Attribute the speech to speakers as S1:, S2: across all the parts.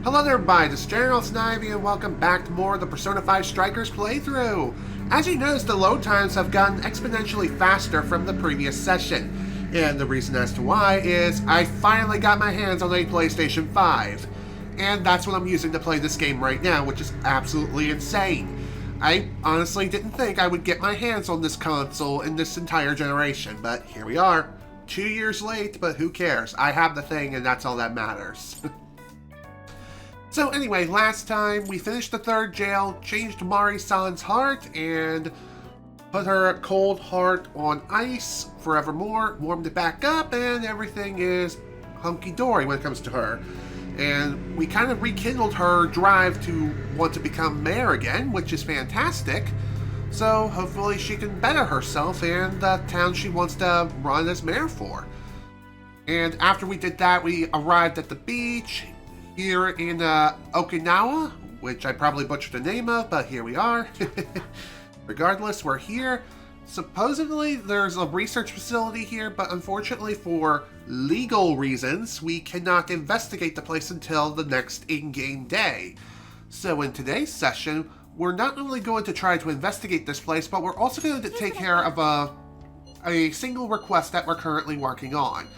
S1: Hello there, everybody. This is General Snivy, and welcome back to more of the Persona 5 Strikers playthrough. As you notice, the load times have gotten exponentially faster from the previous session, and the reason as to why is I finally got my hands on a PlayStation 5, and that's what I'm using to play this game right now, which is absolutely insane. I honestly didn't think I would get my hands on this console in this entire generation, but here we are. 2 years late, but who cares? I have the thing, and that's all that matters. So anyway, last time we finished the third jail, changed Mari-san's heart, and put her cold heart on ice forevermore, warmed it back up, and everything is hunky-dory when it comes to her. And we kind of rekindled her drive to want to become mayor again, which is fantastic. So hopefully she can better herself in the town she wants to run as mayor for. And after we did that, we arrived at the beach here in Okinawa, which I probably butchered the name of, but here we are. Regardless, we're here. Supposedly, there's a research facility here, but unfortunately for legal reasons, we cannot investigate the place until the next in-game day. So in today's session, we're not only going to try to investigate this place, but we're also going to take care of a single request that we're currently working on.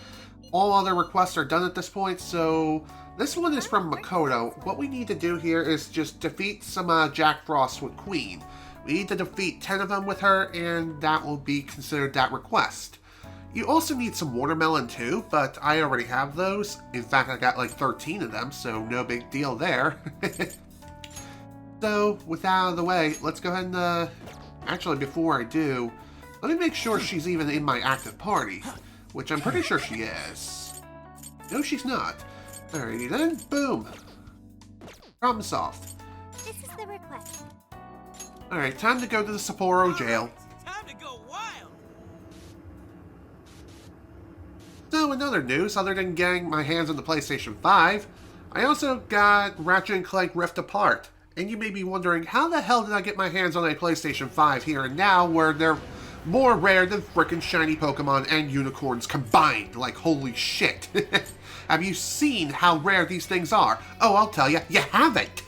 S1: All other requests are done at this point, so this one is from Makoto. What we need to do here is just defeat some Jack Frost with Queen. We need to defeat 10 of them with her, and that will be considered that request. You also need some watermelon too, but I already have those. In fact, I got like 13 of them, so no big deal there. So, with that out of the way, let's go ahead and, actually, before I do, let me make sure she's even in my active party, which I'm pretty sure she is. No, she's not. Alrighty then, boom. Problem solved.
S2: This is the request.
S1: Alright, time to go to the Sapporo jail.
S3: Time to go wild.
S1: So, in other news, other than getting my hands on the PlayStation 5, I also got Ratchet & Clank Rift Apart. And you may be wondering, how the hell did I get my hands on a PlayStation 5 here and now, where they're more rare than frickin' shiny Pokemon and unicorns combined? Like, holy shit. Have you seen how rare these things are? Oh, I'll tell you, you haven't.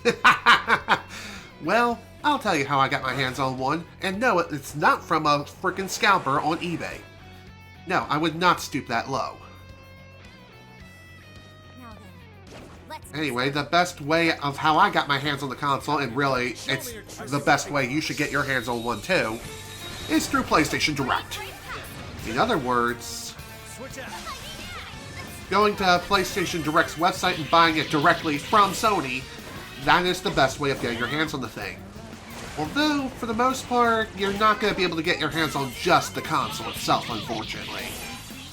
S1: Well, I'll tell you how I got my hands on one, and no, it's not from a frickin' scalper on eBay. No, I would not stoop that low. Anyway, the best way of how I got my hands on the console, and really, it's the best way you should get your hands on one too, is through PlayStation Direct. In other words, going to PlayStation Direct's website and buying it directly from Sony, that is the best way of getting your hands on the thing. Although, for the most part, you're not going to be able to get your hands on just the console itself, unfortunately.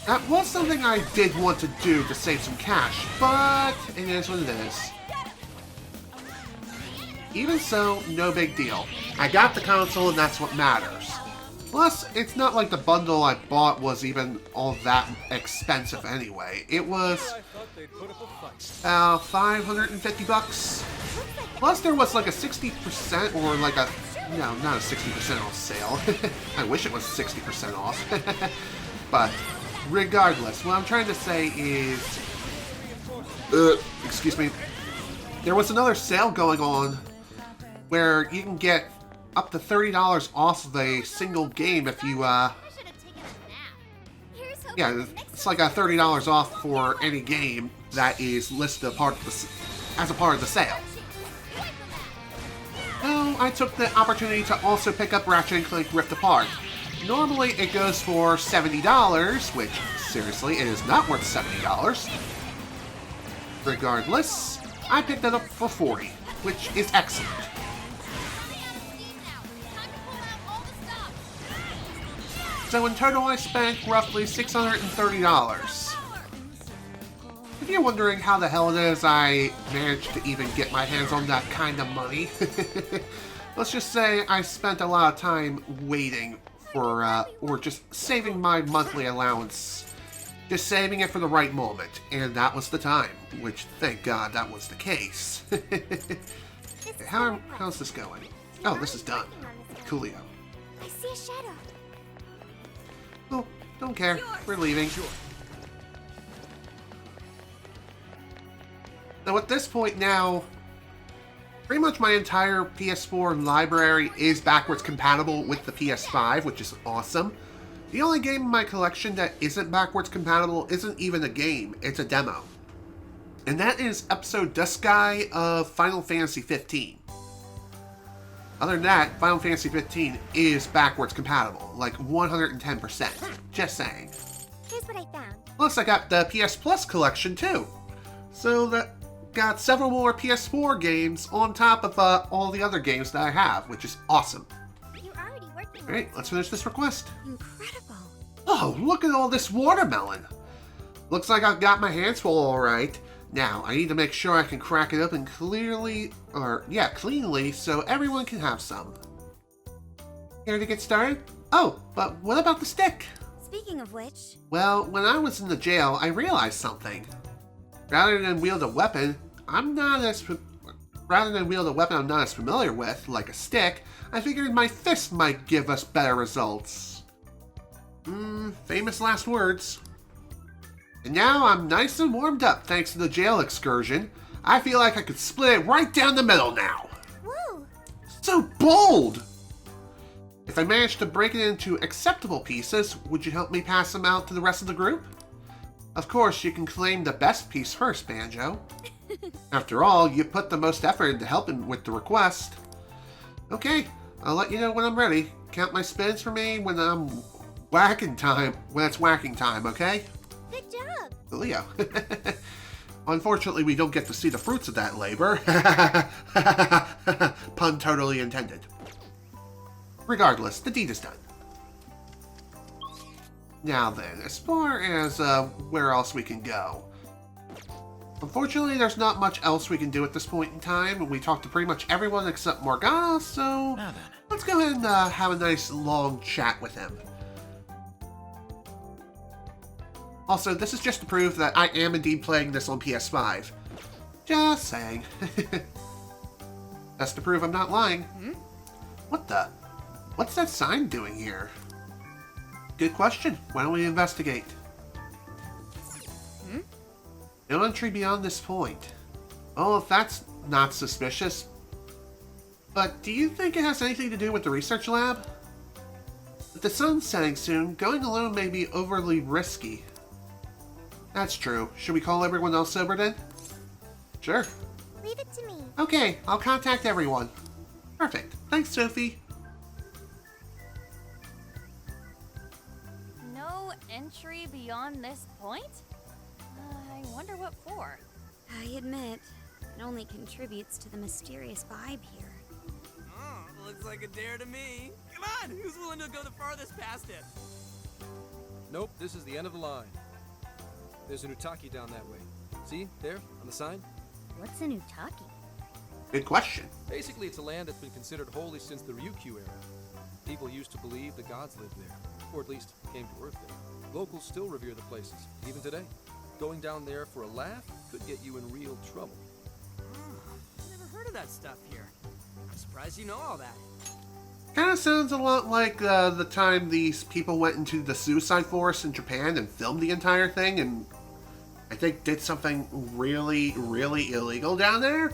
S1: That was something I did want to do to save some cash, but it is what it is. Even so, no big deal. I got the console and that's what matters. Plus, it's not like the bundle I bought was even all that expensive anyway. It was about 550 bucks. Plus there was like a 60% or like a, no, not a 60% off sale. I wish it was 60% off. But regardless, what I'm trying to say is, excuse me, there was another sale going on where you can get up to $30 off of a single game if you, yeah, it's like a $30 off for any game that is listed as a part of the sale. So I took the opportunity to also pick up Ratchet & Clank Rift Apart. Normally it goes for $70, which, seriously, it is not worth $70. Regardless, I picked it up for $40, which is excellent. So in total I spent roughly $630. If you're wondering how the hell it is I managed to even get my hands on that kind of money, let's just say I spent a lot of time waiting for, or just saving my monthly allowance, just saving it for the right moment, and that was the time, which, thank God, that was the case. How's this going? Oh, this is done. Coolio.
S2: I see a shadow.
S1: Oh, don't care. We're leaving. Now at this point now, pretty much my entire PS4 library is backwards compatible with the PS5, which is awesome. The only game in my collection that isn't backwards compatible isn't even a game, it's a demo. And that is episode Duskai of Final Fantasy 15. Other than that, Final Fantasy 15 is backwards compatible, like 110%. Just saying.
S2: Here's what I found.
S1: Plus I got the PS Plus collection too. So that got several more PS4 games on top of all the other games that I have, which is awesome.
S2: You're already working on
S1: Alright, let's finish this request.
S2: Incredible.
S1: Oh, look at all this watermelon. Looks like I've got my hands full alright. Now, I need to make sure I can crack it open cleanly, so everyone can have some. Here to get started? Oh, but what about the stick?
S2: Speaking of which,
S1: Well, when I was in the jail, I realized something. Rather than wield a weapon I'm not as familiar with, like a stick, I figured my fist might give us better results. Famous last words. And now I'm nice and warmed up thanks to the jail excursion. I feel like I could split it right down the middle now.
S2: woo!
S1: So bold! If I manage to break it into acceptable pieces, would you help me pass them out to the rest of the group? Of course, you can claim the best piece first, Banjo. After all, you put the most effort into helping with the request. Okay, I'll let you know when I'm ready. Count my spins for me when it's whacking time, okay?
S2: Good job.
S1: Leo. Unfortunately, we don't get to see the fruits of that labor. Pun totally intended. Regardless, the deed is done. Now then, as far as where else we can go. Unfortunately, there's not much else we can do at this point in time. We talked to pretty much everyone except Morgana, so let's go ahead and have a nice long chat with him. Also, this is just to prove that I am indeed playing this on PS5. Just saying. That's to prove I'm not lying. What the? What's that sign doing here? Good question. Why don't we investigate? No entry beyond this point. Oh, if that's not suspicious. But do you think it has anything to do with the research lab? With the sun setting soon, going alone may be overly risky. That's true. Should we call everyone else sober then? Sure.
S2: Leave it to me.
S1: Okay, I'll contact everyone. Perfect. Thanks, Sophie.
S3: No entry beyond this point? I wonder what for.
S2: I admit, it only contributes to the mysterious vibe here.
S4: Oh, looks like a dare to me. Come on, who's willing to go the farthest past it?
S5: Nope, this is the end of the line. There's an Utaki down that way. See, there, on the sign?
S2: What's an Utaki?
S1: Good question.
S5: Basically, it's a land that's been considered holy since the Ryukyu era. People used to believe the gods lived there, or at least came to Earth there. Locals still revere the places, even today. Going down there for a laugh could get you in real trouble.
S4: Never heard of that stuff here. I'm surprised you know all that.
S1: Kind of sounds a lot like the time these people went into the suicide forest in Japan and filmed the entire thing and I think did something really, really illegal down there.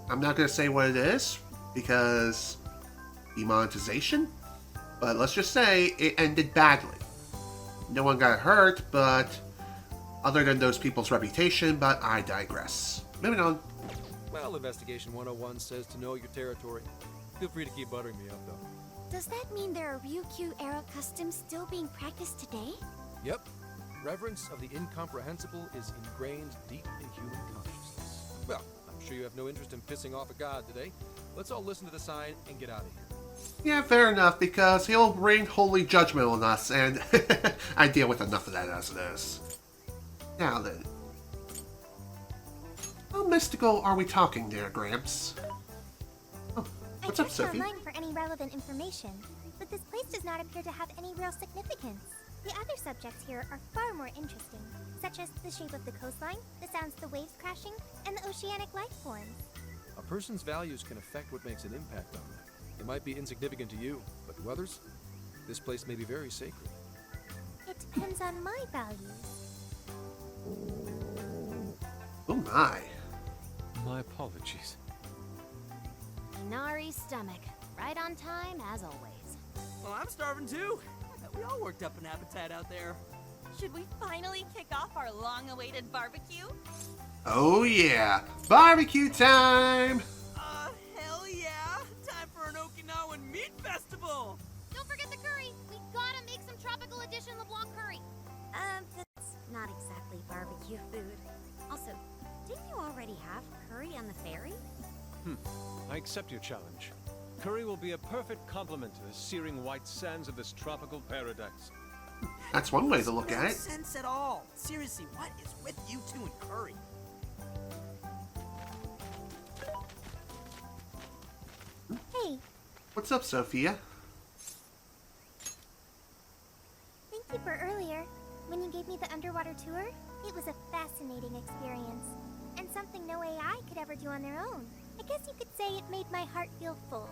S1: I'm not going to say what it is because demonetization, but let's just say it ended badly. No one got hurt, but other than those people's reputation, but I digress. Moving on.
S5: Well, Investigation 101 says to know your territory. Feel free to keep buttering me up, though.
S2: Does that mean there are Ryukyu-era customs still being practiced today?
S5: Yep. Reverence of the incomprehensible is ingrained deep in human consciousness. Well, I'm sure you have no interest in pissing off a god today. Let's all listen to the sign and get out of here.
S1: Yeah, fair enough, because he'll bring holy judgment on us, and I deal with enough of that as it is. Now then. How mystical are we talking there, Gramps? Oh, what's up,
S2: I
S1: Sophie?
S2: checked online for any relevant information, but this place does not appear to have any real significance. The other subjects here are far more interesting, such as the shape of the coastline, the sounds of the waves crashing, and the oceanic life forms.
S5: A person's values can affect what makes an impact on them. It might be insignificant to you, but to others, this place may be very sacred.
S2: It depends on my values.
S1: Oh, my.
S6: My apologies.
S3: Inari's stomach. Right on time, as always.
S4: Well, I'm starving too. I bet we all worked up an appetite out there.
S3: Should we finally kick off our long-awaited barbecue?
S1: Oh yeah, barbecue time!
S4: Hell yeah! Time for an Okinawan meat festival!
S2: Don't forget the curry. We gotta make some tropical edition LeBlanc curry.
S7: That's not exactly barbecue food. Also, didn't you already have curry on the ferry?
S6: I accept your challenge. Curry will be a perfect complement to the searing white sands of this tropical paradise.
S1: That's one way to look
S4: No
S1: at it.
S4: sense at all. Seriously, what is with you two and curry?
S2: Hey,
S1: What's up, Sophia?
S2: thank you for earlier. When you gave me the underwater tour, it was a fascinating experience. And something no AI could ever do on their own. I guess you could say it made my heart feel full.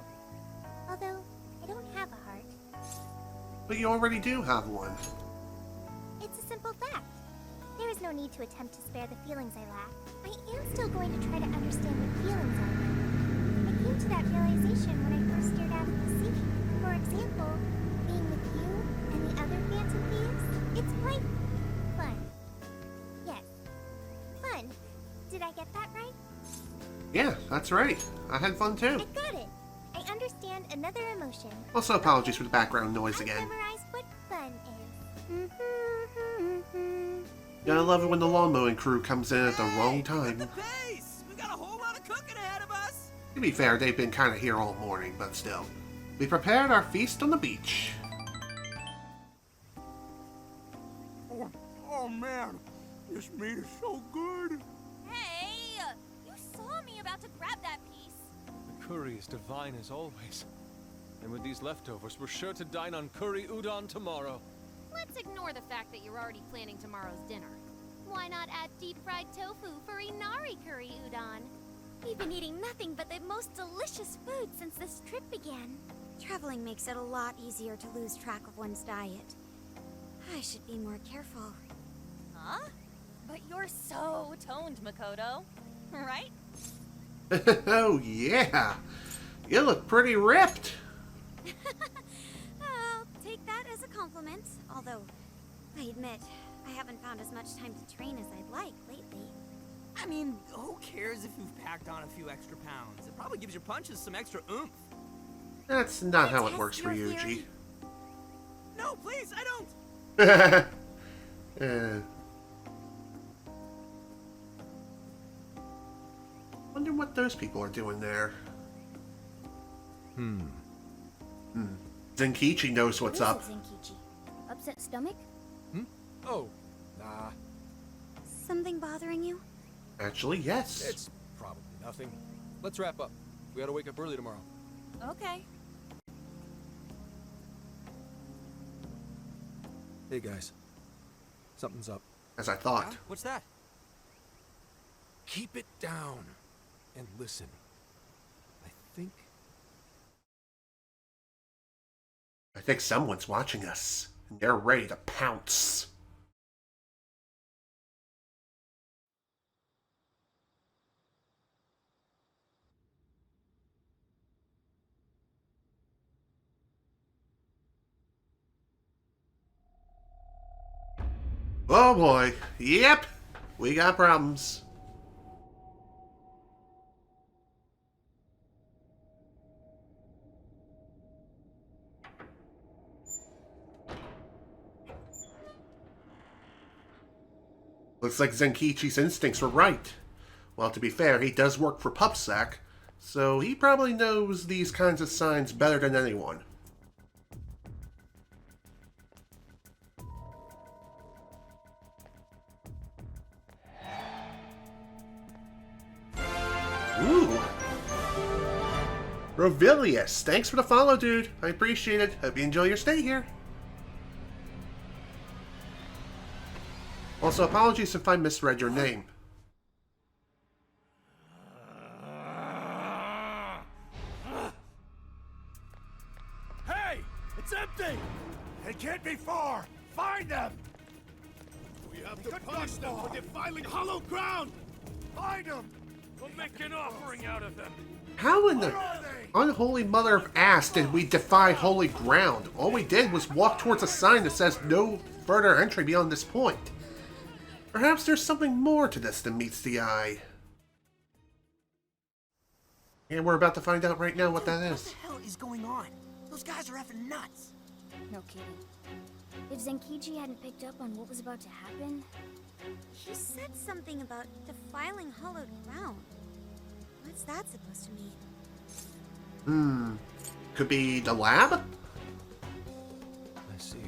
S2: Although, I don't have a heart.
S1: But you already do have one.
S2: It's a simple fact. There is no need to attempt to spare the feelings I lack. I am still going to try to understand what feelings are. I came to that realization when I first stared out at the sea. For example, being with you and the other Phantom Thieves, it's quite fun. Yes, fun. Did I get that right?
S1: Yeah, that's right. I had fun too.
S2: I got it. I understand another emotion.
S1: Also, apologies for the background noise
S2: I've
S1: again.
S2: memorized what fun is.
S1: Gotta love it when the lawn mowing crew comes in at the wrong
S4: At
S1: time.
S4: the pace! We got a whole lot of cooking ahead of us!
S1: To be fair, they've been kind of here all morning, but still. We prepared our feast on the beach.
S4: Oh man, this meat is so good!
S3: Hey! You saw me about to grab that piece.
S6: The curry is divine as always. And with these leftovers, we're sure to dine on curry udon tomorrow.
S8: Let's ignore the fact that you're already planning tomorrow's dinner. Why not add deep-fried tofu for Inari curry udon?
S7: We've been eating nothing but the most delicious food since this trip began. Traveling makes it a lot easier to lose track of one's diet. I should be more careful.
S3: Huh? But you're so toned, Makoto. Right?
S1: Oh yeah! You look pretty ripped!
S7: I'll take that as a compliment, although I admit I haven't found as much time to train as I'd like lately.
S4: I mean, who cares if you've packed on a few extra pounds? It probably gives your punches some extra oomph.
S1: That's not how it
S7: Test
S1: works for
S7: your
S1: Yuji.
S7: theory.
S4: No, please, I don't!
S1: Wonder what those people are doing there. Zenkichi knows what's
S7: What
S1: up.
S7: is it, Zenkichi? Upset stomach?
S5: Oh, nah.
S7: Something bothering you?
S1: Actually, yes.
S5: It's probably nothing. Let's wrap up. We gotta wake up early tomorrow.
S3: Okay.
S5: Hey guys. Something's up.
S1: As I thought.
S4: Yeah? What's that?
S5: Keep it down and listen.
S1: I think someone's watching us, and they're ready to pounce. Oh boy. Yep. We got problems. Looks like Zenkichi's instincts were right. Well, to be fair, he does work for PupSec, so he probably knows these kinds of signs better than anyone. Ooh. Rovilius, thanks for the follow, dude. I appreciate it. Hope you enjoy your stay here. Also, apologies if I misread your name.
S9: Hey! It's empty! They can't be far! Find them! We have to punish them for defiling hollow ground! Find them!
S6: We'll make an offering out of them.
S1: How in the
S9: Where are they?
S1: unholy mother of ass did we defy holy ground? All we did was walk towards a sign that says no further entry beyond this point. Perhaps there's something more to this than meets the eye. And we're about to find out right now what that is.
S4: What the hell is going on? Those guys are effing nuts.
S7: No kidding. If Zenkichi hadn't picked up on what was about to happen... He said something about defiling hollowed ground. What's that supposed to mean?
S1: Could be the lab?
S5: I see.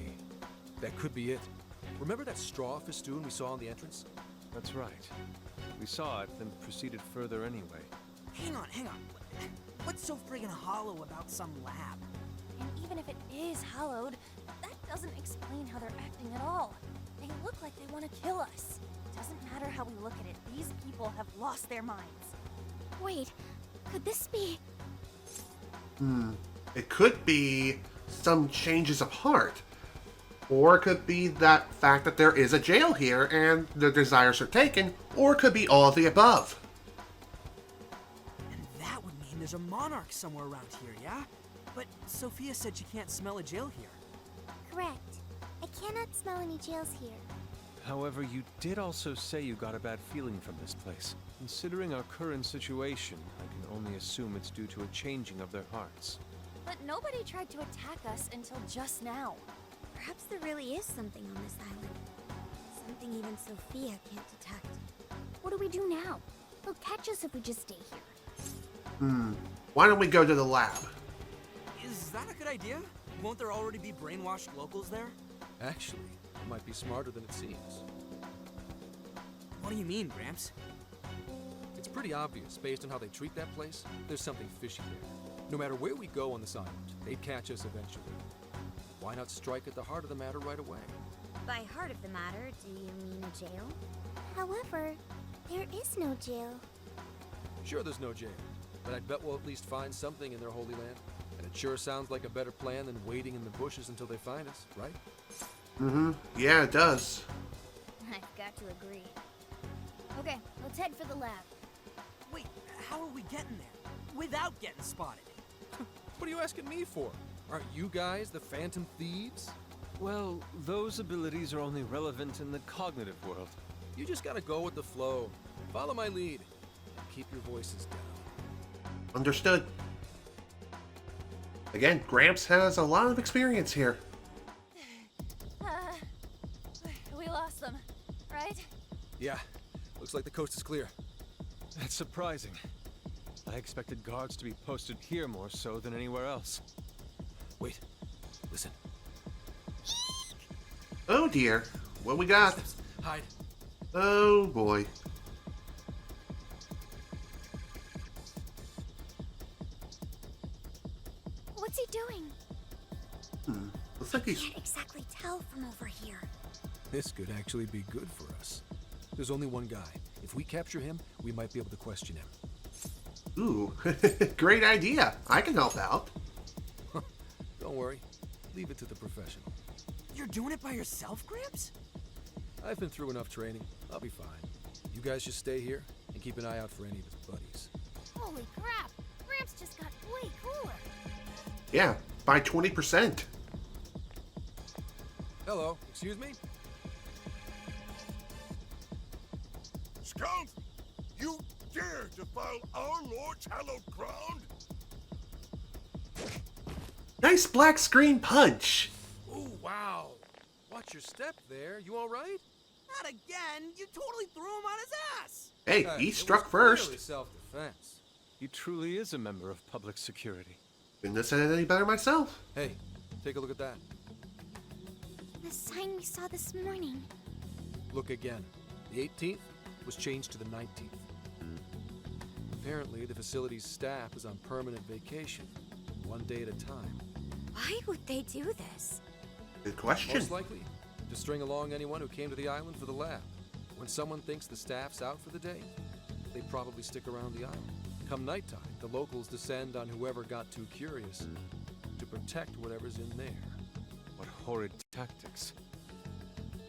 S5: That could be it. Remember that straw festoon we saw on the entrance?
S6: That's right. We saw it, then proceeded further anyway.
S4: Hang on. What's so friggin' hollow about some lab?
S3: And even if it is hollowed, that doesn't explain how they're acting at all. They look like they want to kill us. Doesn't matter how we look at it, these people have lost their minds.
S7: Wait, could this be...
S1: It could be some changes of heart. Or it could be that fact that there is a jail here and their desires are taken. Or it could be all of the above.
S4: And that would mean there's a monarch somewhere around here, yeah? But Sophia said she can't smell a jail here.
S2: Correct. I cannot smell any jails here.
S6: However, you did also say you got a bad feeling from this place. Considering our current situation, I can only assume it's due to a changing of their hearts.
S3: But nobody tried to attack us until just now.
S7: Perhaps there really is something on this island. Something even Sophia can't detect.
S2: What do we do now? They'll catch us if we just stay here.
S1: Why don't we go to the lab?
S4: Is that a good idea? Won't there already be brainwashed locals there?
S5: Actually, it might be smarter than it seems.
S4: What do you mean, Gramps?
S5: It's pretty obvious, based on how they treat that place, there's something fishy there. No matter where we go on this island, they'd catch us eventually. Why not strike at the heart of the matter right away?
S7: By heart of the matter, do you mean a jail?
S2: However, there is no jail.
S5: Sure there's no jail, but I bet we'll at least find something in their holy land. And it sure sounds like a better plan than waiting in the bushes until they find us, right?
S1: Yeah, it does.
S3: I've got to agree. Okay, let's head for the lab.
S4: Wait, how are we getting there? Without getting spotted?
S5: What are you asking me for? Aren't you guys the Phantom Thieves?
S6: Well, those abilities are only relevant in the cognitive world.
S5: You just gotta go with the flow. Follow my lead. And keep your voices down.
S1: Understood. Again, Gramps has a lot of experience here.
S3: We lost them, right?
S5: Yeah, looks like the coast is clear.
S6: That's surprising. I expected guards to be posted here more so than anywhere else.
S5: Wait, listen.
S1: Oh dear, what we got?
S5: Hide.
S1: Oh boy.
S7: What's he doing?
S1: Looks like he's...
S7: Can't exactly tell from over here.
S5: This could actually be good for us. There's only one guy. If we capture him, we might be able to question him.
S1: Ooh, great idea. I can help out.
S5: Don't worry. Leave it to the professional.
S4: You're doing it by yourself, Gramps?
S5: I've been through enough training. I'll be fine. You guys just stay here and keep an eye out for any of his buddies.
S3: Holy crap! Gramps just got way cooler.
S1: Yeah, by 20%.
S5: Hello, excuse me?
S9: Skunk! You dare defile our Lord's hallowed ground?
S1: Nice black screen punch.
S5: Oh, wow. Watch your step there. You all right?
S4: Not again! You totally threw him on his ass!
S1: Hey, he struck first.
S5: Clearly self-defense.
S6: He truly is a member of public security.
S1: Couldn't have said it any better myself.
S5: Hey, take a look at that.
S7: The sign we saw this morning.
S5: Look again. The 18th was changed to the 19th. Apparently, the facility's staff is on permanent vacation, one day at a time.
S7: Why would they do this?
S1: Good question.
S5: Most likely, to string along anyone who came to the island for the lab. When someone thinks the staff's out for the day, they probably stick around the island. Come nighttime, the locals descend on whoever got too curious to protect whatever's in there.
S6: What horrid tactics.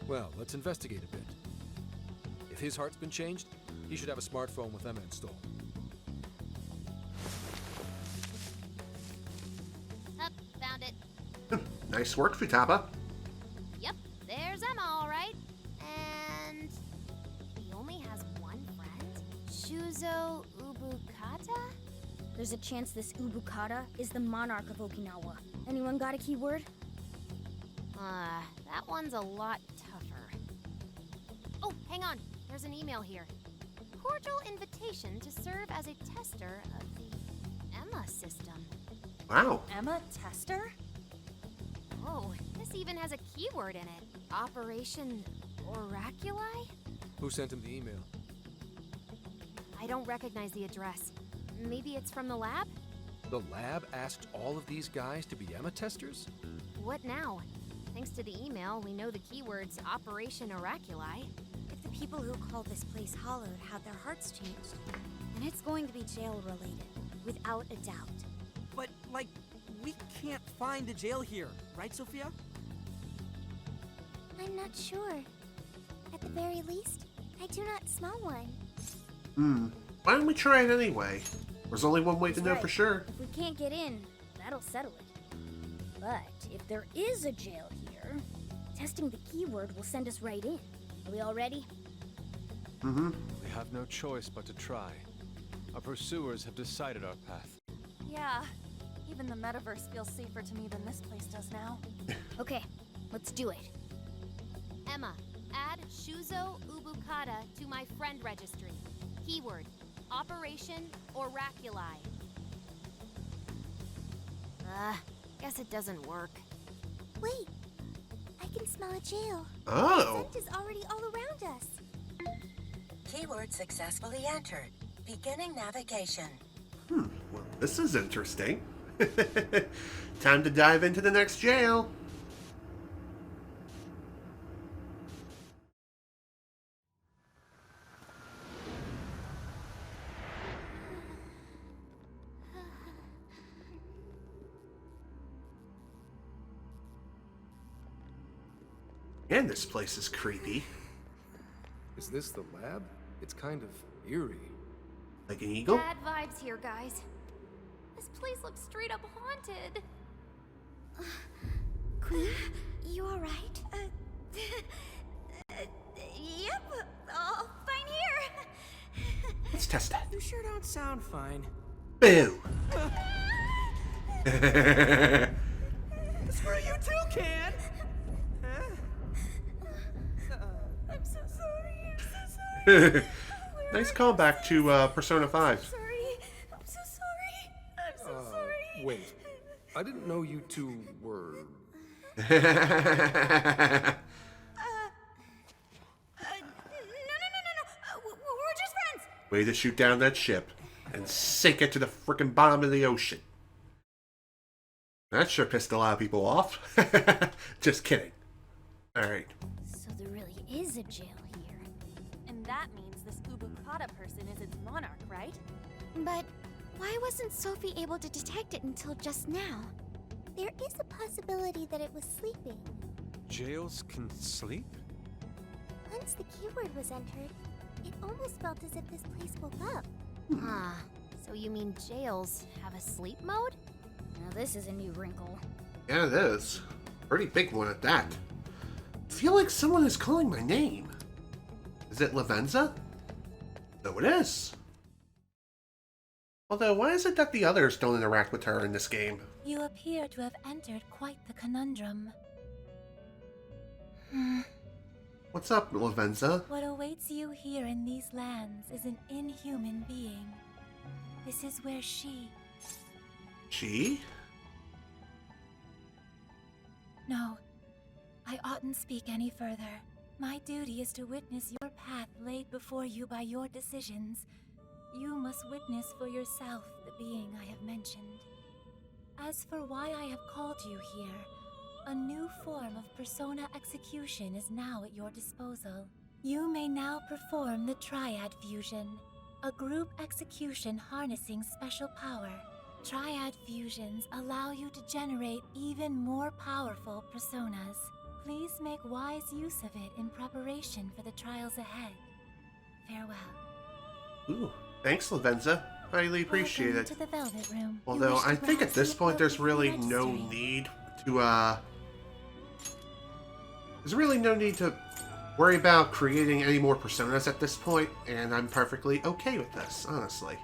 S5: Well, let's investigate a bit. If his heart's been changed, He should have a smartphone with Emma installed.
S8: Up, found it.
S1: Nice work, Futaba.
S8: Yep, there's Emma, all right. And he only has one friend? Shuzo Ubukata?
S7: There's a chance this Ubukata is the monarch of Okinawa. Anyone got a keyword?
S8: That one's a lot tougher. Oh, hang on. There's an email here. Cordial invitation to serve as a tester of the Emma system.
S1: Wow.
S3: Emma Tester?
S8: Oh, this even has a keyword in it. Operation Oraculi?
S5: Who sent him the email?
S8: I don't recognize the address. Maybe it's from the lab?
S5: The lab asked all of these guys to be Emma testers?
S8: What now? Thanks to the email, we know the keywords Operation Oraculi.
S7: If the people who call this place hallowed had their hearts changed, then it's going to be jail-related, without a doubt.
S4: But, like, we can't find a jail here, right, Sophia?
S2: I'm not sure. At the very least, I do not smell one.
S1: Why don't we try it anyway? There's only one way to
S7: That's
S1: know
S7: right.
S1: for sure.
S7: If we can't get in, that'll settle it. But if there is a jail here, testing the keyword will send us right in. Are we all ready?
S1: Mm-hmm.
S6: We have no choice but to try. Our pursuers have decided our path.
S3: Yeah. Even the metaverse feels safer to me than this place does now.
S7: Okay, let's do it.
S8: Emma, add Shuzo Ubukata to my friend registry. Keyword, Operation Oraculi. Guess it doesn't work.
S2: Wait, I can smell a jail.
S1: Oh.
S2: The scent is already all around us.
S10: Keyword successfully entered. Beginning navigation.
S1: Well, this is interesting. Time to dive into the next jail. And this place is creepy.
S5: Is this the lab? It's kind of eerie.
S1: Like an eagle?
S8: Bad vibes here, guys. This place looks straight up haunted.
S2: Queen, you alright?
S7: Yep, all fine here.
S1: Let's test that.
S4: You sure don't sound fine.
S1: Boo!
S4: Screw you too, Can!
S7: I'm so sorry, I'm so sorry.
S1: Nice callback to Persona 5.
S7: Sorry, I'm so sorry. I'm so sorry.
S5: Wait. I didn't know you two were...
S7: No, no, no, no. We're just friends.
S1: Way to shoot down that ship and sink it to the frickin' bottom of the ocean. That sure pissed a lot of people off. Just kidding. Alright.
S7: So there really is a jail here.
S3: And that means this Ubukata person is its monarch, right?
S2: But why wasn't Sophie able to detect it until just now? There is a possibility that it was sleeping.
S6: Jails can sleep?
S2: Once the keyword was entered, it almost felt as if this place woke up.
S8: Huh. So you mean jails have a sleep mode?
S7: Now this is a new wrinkle.
S1: Yeah, it is. Pretty big one at that. Feel like someone is calling my name. Is it Lavenza? No, it is. Although, why is it that the others don't interact with her in this game?
S11: You appear to have entered quite the conundrum.
S1: What's up, Lavenza?
S11: What awaits you here in these lands is an inhuman being. This is where she...
S1: She?
S11: No, I oughtn't speak any further. My duty is to witness your path laid before you by your decisions. You must witness for yourself the being I have mentioned. As for why I have called you here, a new form of persona execution is now at your disposal. You may now perform the Triad Fusion, a group execution harnessing special power. Triad fusions allow you to generate even more powerful personas. Please make wise use of it in preparation for the trials ahead. Farewell.
S1: Ooh, thanks, Lavenza. Highly appreciate
S11: Welcome
S1: it.
S11: to the Velvet Room. You
S1: Although
S11: wish to
S1: I think at
S11: browse
S1: this
S11: the
S1: point there's
S11: appropriate
S1: really no
S11: registry.
S1: need to there's really no need to worry about creating any more personas at this point, and I'm perfectly okay with this, honestly.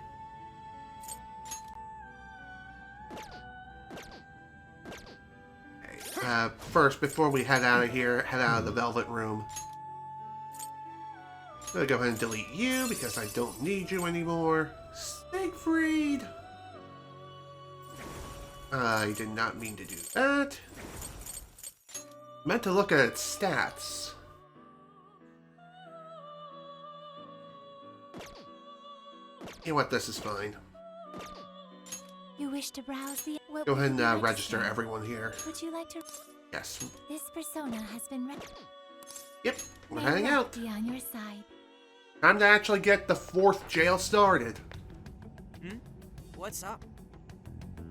S1: Okay, first, before we head out of here, head out of the Velvet Room, I'm gonna go ahead and delete you because I don't need you anymore. Siegfried! I did not mean to do that. Meant to look at its stats. You know what? This is fine.
S11: You wish to browse the... What
S1: Go
S11: will
S1: ahead
S11: you
S1: and
S11: be
S1: register
S11: registering?
S1: everyone here.
S11: Would you like to...
S1: Yes.
S11: This persona has been
S1: Yep. We're
S11: May
S1: heading
S11: luck
S1: out.
S11: be on your side.
S1: Time to actually get the 4th jail started.
S4: What's up?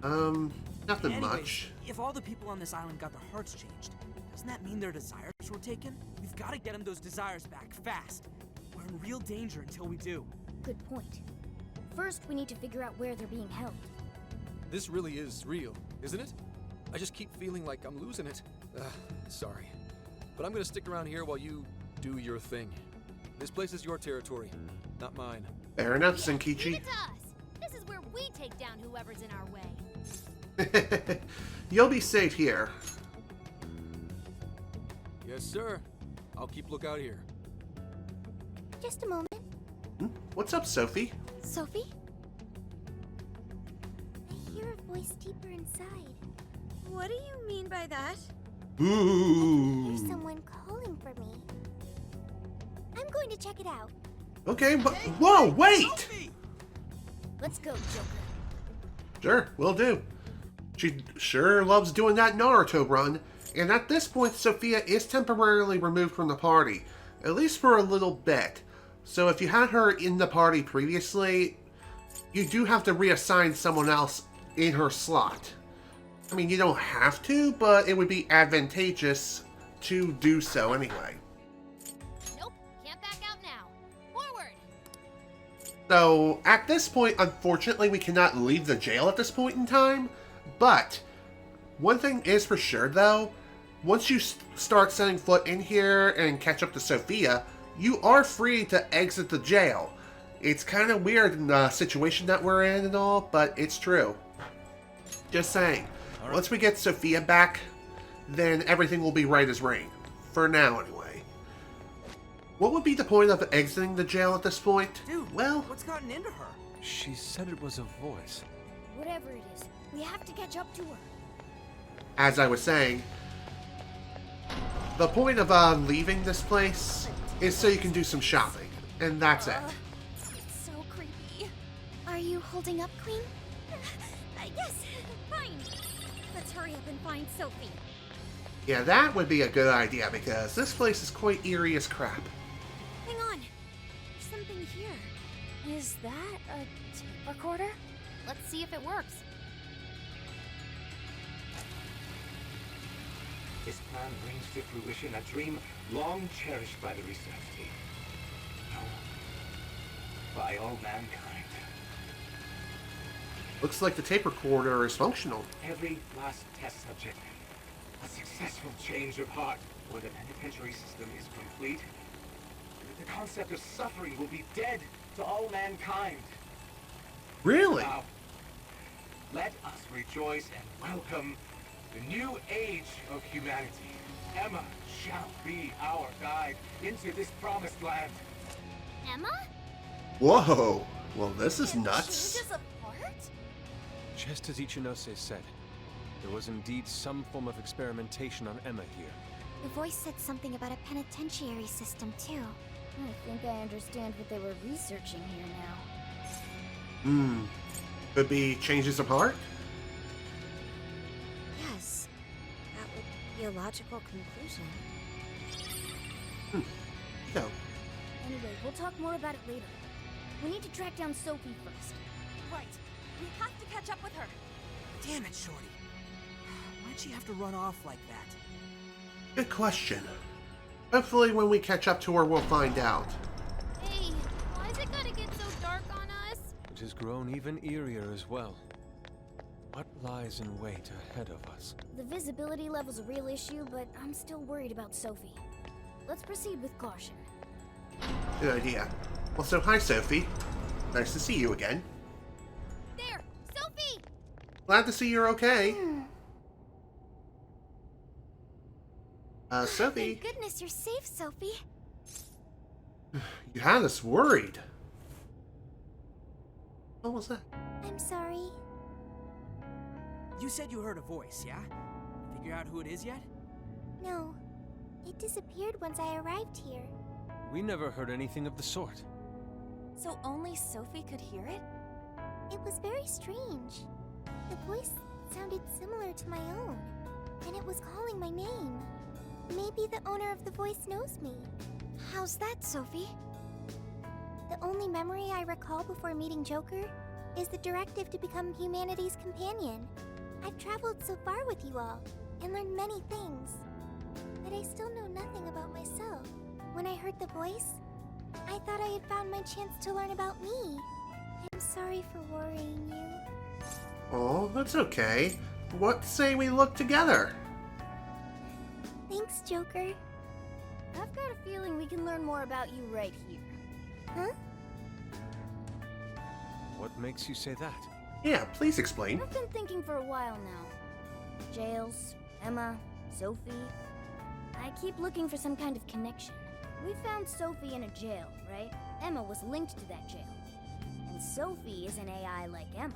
S1: Nothing
S4: Anyways,
S1: much.
S4: if all the people on this island got their hearts changed, doesn't that mean their desires were taken? We've got to get them those desires back, fast. We're in real danger until we do.
S2: Good point. First, we need to figure out where they're being held.
S5: This really is real, isn't it? I just keep feeling like I'm losing it. Sorry. But I'm gonna stick around here while you do your thing. This place is your territory, not mine.
S1: Fair enough,
S8: Leave
S1: Zenkichi.
S8: it to us. This is where we take down whoever's in our way.
S1: You'll be safe here.
S5: Yes, sir. I'll keep lookout here.
S2: Just a moment.
S1: What's up, Sophie?
S2: Sophie? I hear a voice deeper inside.
S7: What do you mean by that?
S1: Ooh.
S2: There's someone calling for me. I'm going to check it out.
S1: Okay, but whoa, wait!
S2: Let's go, Joker.
S1: Sure, will do. She sure loves doing that Naruto run, and at this point, Sophia is temporarily removed from the party, at least for a little bit. So if you had her in the party previously, you do have to reassign someone else in her slot. I mean, you don't have to, but it would be advantageous to do so anyway.
S8: Nope, can't back out now. Forward!
S1: So, at this point, unfortunately, we cannot leave the jail at this point in time, but one thing is for sure, though, once you start setting foot in here and catch up to Sophia, you are free to exit the jail. It's kind of weird in the situation that we're in and all, but it's true. Just saying.
S9: Right.
S1: Once we get Sophia back, then everything will be right as rain. For now, anyway. What would be the point of exiting the jail at this point?
S4: Dude,
S1: Well,
S4: what's gotten into her?
S6: She said it was a voice.
S2: Whatever it is, we have to catch up to her.
S1: as I was saying, the point of leaving this place is so you can do some shopping, and that's it.
S7: It's so creepy. Are you holding up, Queen? Yes, fine. Let's hurry up and find Sophie.
S1: Yeah, that would be a good idea, because this place is quite eerie as crap.
S7: Hang on. There's something here.
S3: Is that a tape recorder?
S8: Let's see if it works.
S12: This plan brings to fruition a dream long cherished by the research team. No, by all mankind.
S1: Looks like the tape recorder is functional.
S12: Every last test subject, a successful change of heart, or the penitentiary system is complete. The concept of suffering will be dead to all mankind.
S1: Really?
S12: Now, let us rejoice and welcome the new age of humanity. Emma shall be our guide into this promised land.
S8: Emma?
S1: Whoa! Well, this is nuts.
S3: Changes apart?
S6: Just as Ichinose said, there was indeed some form of experimentation on Emma here.
S7: The voice said something about a penitentiary system, too.
S2: I think I understand what they were researching here now.
S1: Could be changes of heart?
S7: Yes. That would be a logical conclusion.
S1: No.
S2: Anyway, we'll talk more about it later. We need to track down Sophie first.
S3: Right. We have to catch up with her.
S4: Damn it, Shorty. Why'd she have to run off like that?
S1: Good question. Hopefully when we catch up to her, we'll find out.
S8: Hey, why is it gotta get so dark
S6: has grown even eerier as well. What lies in wait ahead of us?
S13: The visibility level's a real issue, but I'm still worried about Sophie. Let's proceed with caution.
S1: Good idea. Well, so hi, Sophie. Nice to see you again.
S8: There! Sophie!
S1: Glad to see you're okay. Sophie.
S7: Thank goodness you're safe, Sophie.
S1: You had us worried. What was that?
S2: I'm sorry.
S4: You said you heard a voice, yeah? Figure out who it is yet?
S2: No. It disappeared once I arrived here.
S6: We never heard anything of the sort.
S3: So only Sophie could hear it?
S2: It was very strange. The voice sounded similar to my own, and it was calling my name. Maybe the owner of the voice knows me.
S7: How's that, Sophie?
S2: The only memory I recall before meeting Joker is the directive to become humanity's companion. I've traveled so far with you all, and learned many things. But I still know nothing about myself. When I heard the voice, I thought I had found my chance to learn about me. I'm sorry for worrying you.
S1: Oh, that's okay. What say we look together?
S2: Thanks, Joker.
S13: I've got a feeling we can learn more about you right here.
S2: Huh?
S6: What makes you say that?
S1: Yeah, please explain.
S13: I've been thinking for a while now. Jails, Emma, Sophie. I keep looking for some kind of connection. We found Sophie in a jail, right? Emma was linked to that jail. And Sophie is an AI like Emma.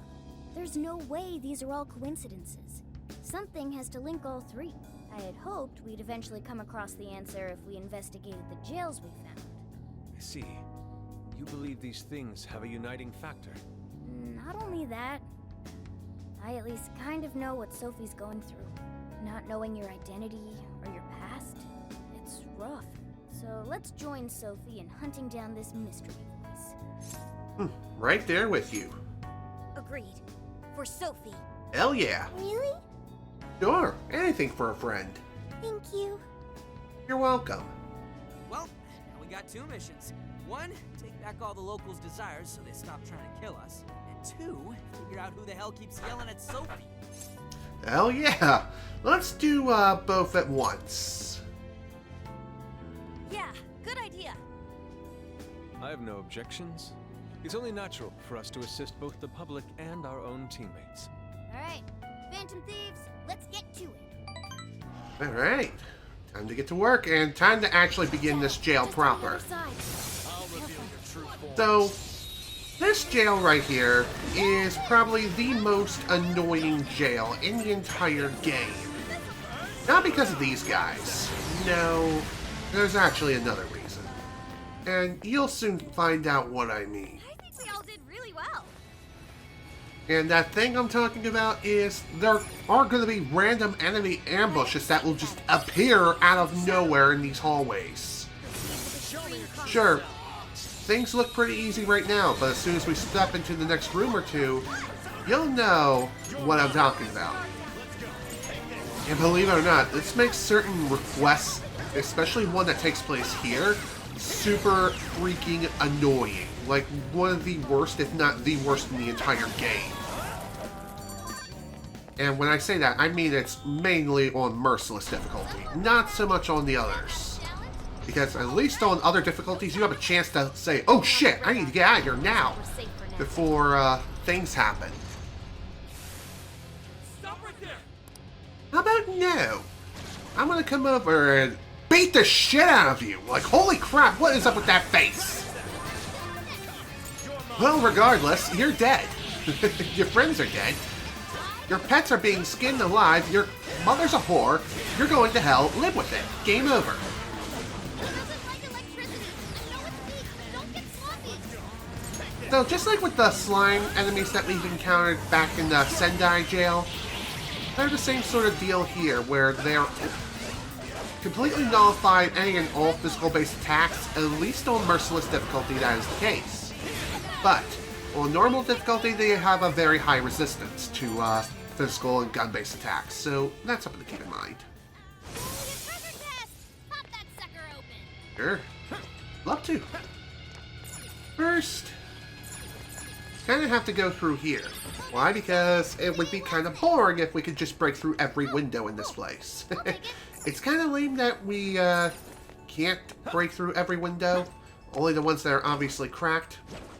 S13: There's no way these are all coincidences. Something has to link all three. I had hoped we'd eventually come across the answer if we investigated the jails we found.
S6: I see. You believe these things have a uniting factor.
S13: Not only that, I at least kind of know what Sophie's going through. Not knowing your identity or your past, it's rough. So let's join Sophie in hunting down this mystery voice.
S1: Right there with you.
S7: Agreed. For Sophie.
S1: Hell yeah.
S2: Really?
S1: Sure, anything for a friend.
S2: Thank you.
S1: You're welcome.
S4: Well, now we got two missions. One, take back all the locals' desires so they stop trying to kill us. And two, figure out who the hell keeps yelling at Sophie.
S1: Hell yeah. Let's do both at once.
S3: Yeah, good idea.
S6: I have no objections. It's only natural for us to assist both the public and our own teammates.
S8: Alright, Phantom Thieves, let's get to it.
S1: Alright. Time to get to work and time to actually begin this jail proper. So, this jail right here is probably the most annoying jail in the entire game. Not because of these guys. No, there's actually another reason. And you'll soon find out what I mean.
S8: I think we all did really well.
S1: And that thing I'm talking about is there are going to be random enemy ambushes that will just appear out of nowhere in these hallways. Sure, things look pretty easy right now, but as soon as we step into the next room or two, you'll know what I'm talking about. And believe it or not, this makes certain requests, especially one that takes place here, super freaking annoying. Like, one of the worst, if not the worst in the entire game. And when I say that, I mean it's mainly on Merciless difficulty, not so much on the others. Because at least on other difficulties, you have a chance to say, oh shit, I need to get out of here now, before things happen.
S9: Stop right there!
S1: How about no? I'm gonna come over and beat the shit out of you. Like, holy crap, what is up with that face? Well, regardless, you're dead. Your friends are dead. Your pets are being skinned alive. Your mother's a whore. You're going to hell. Live with it. Game over. So, just like with the slime enemies that we've encountered back in the Sendai jail, they're the same sort of deal here, where they're completely nullified any and all physical-based attacks. At least on Merciless difficulty, that is the case. But on normal difficulty, they have a very high resistance to physical and gun-based attacks, so that's something to keep in mind. Sure. Love to. First, kind of have to go through here. Why? Because it would be kind of boring if we could just break through every window in this place. It's kind of lame that we can't break through every window. Only the ones that are obviously cracked.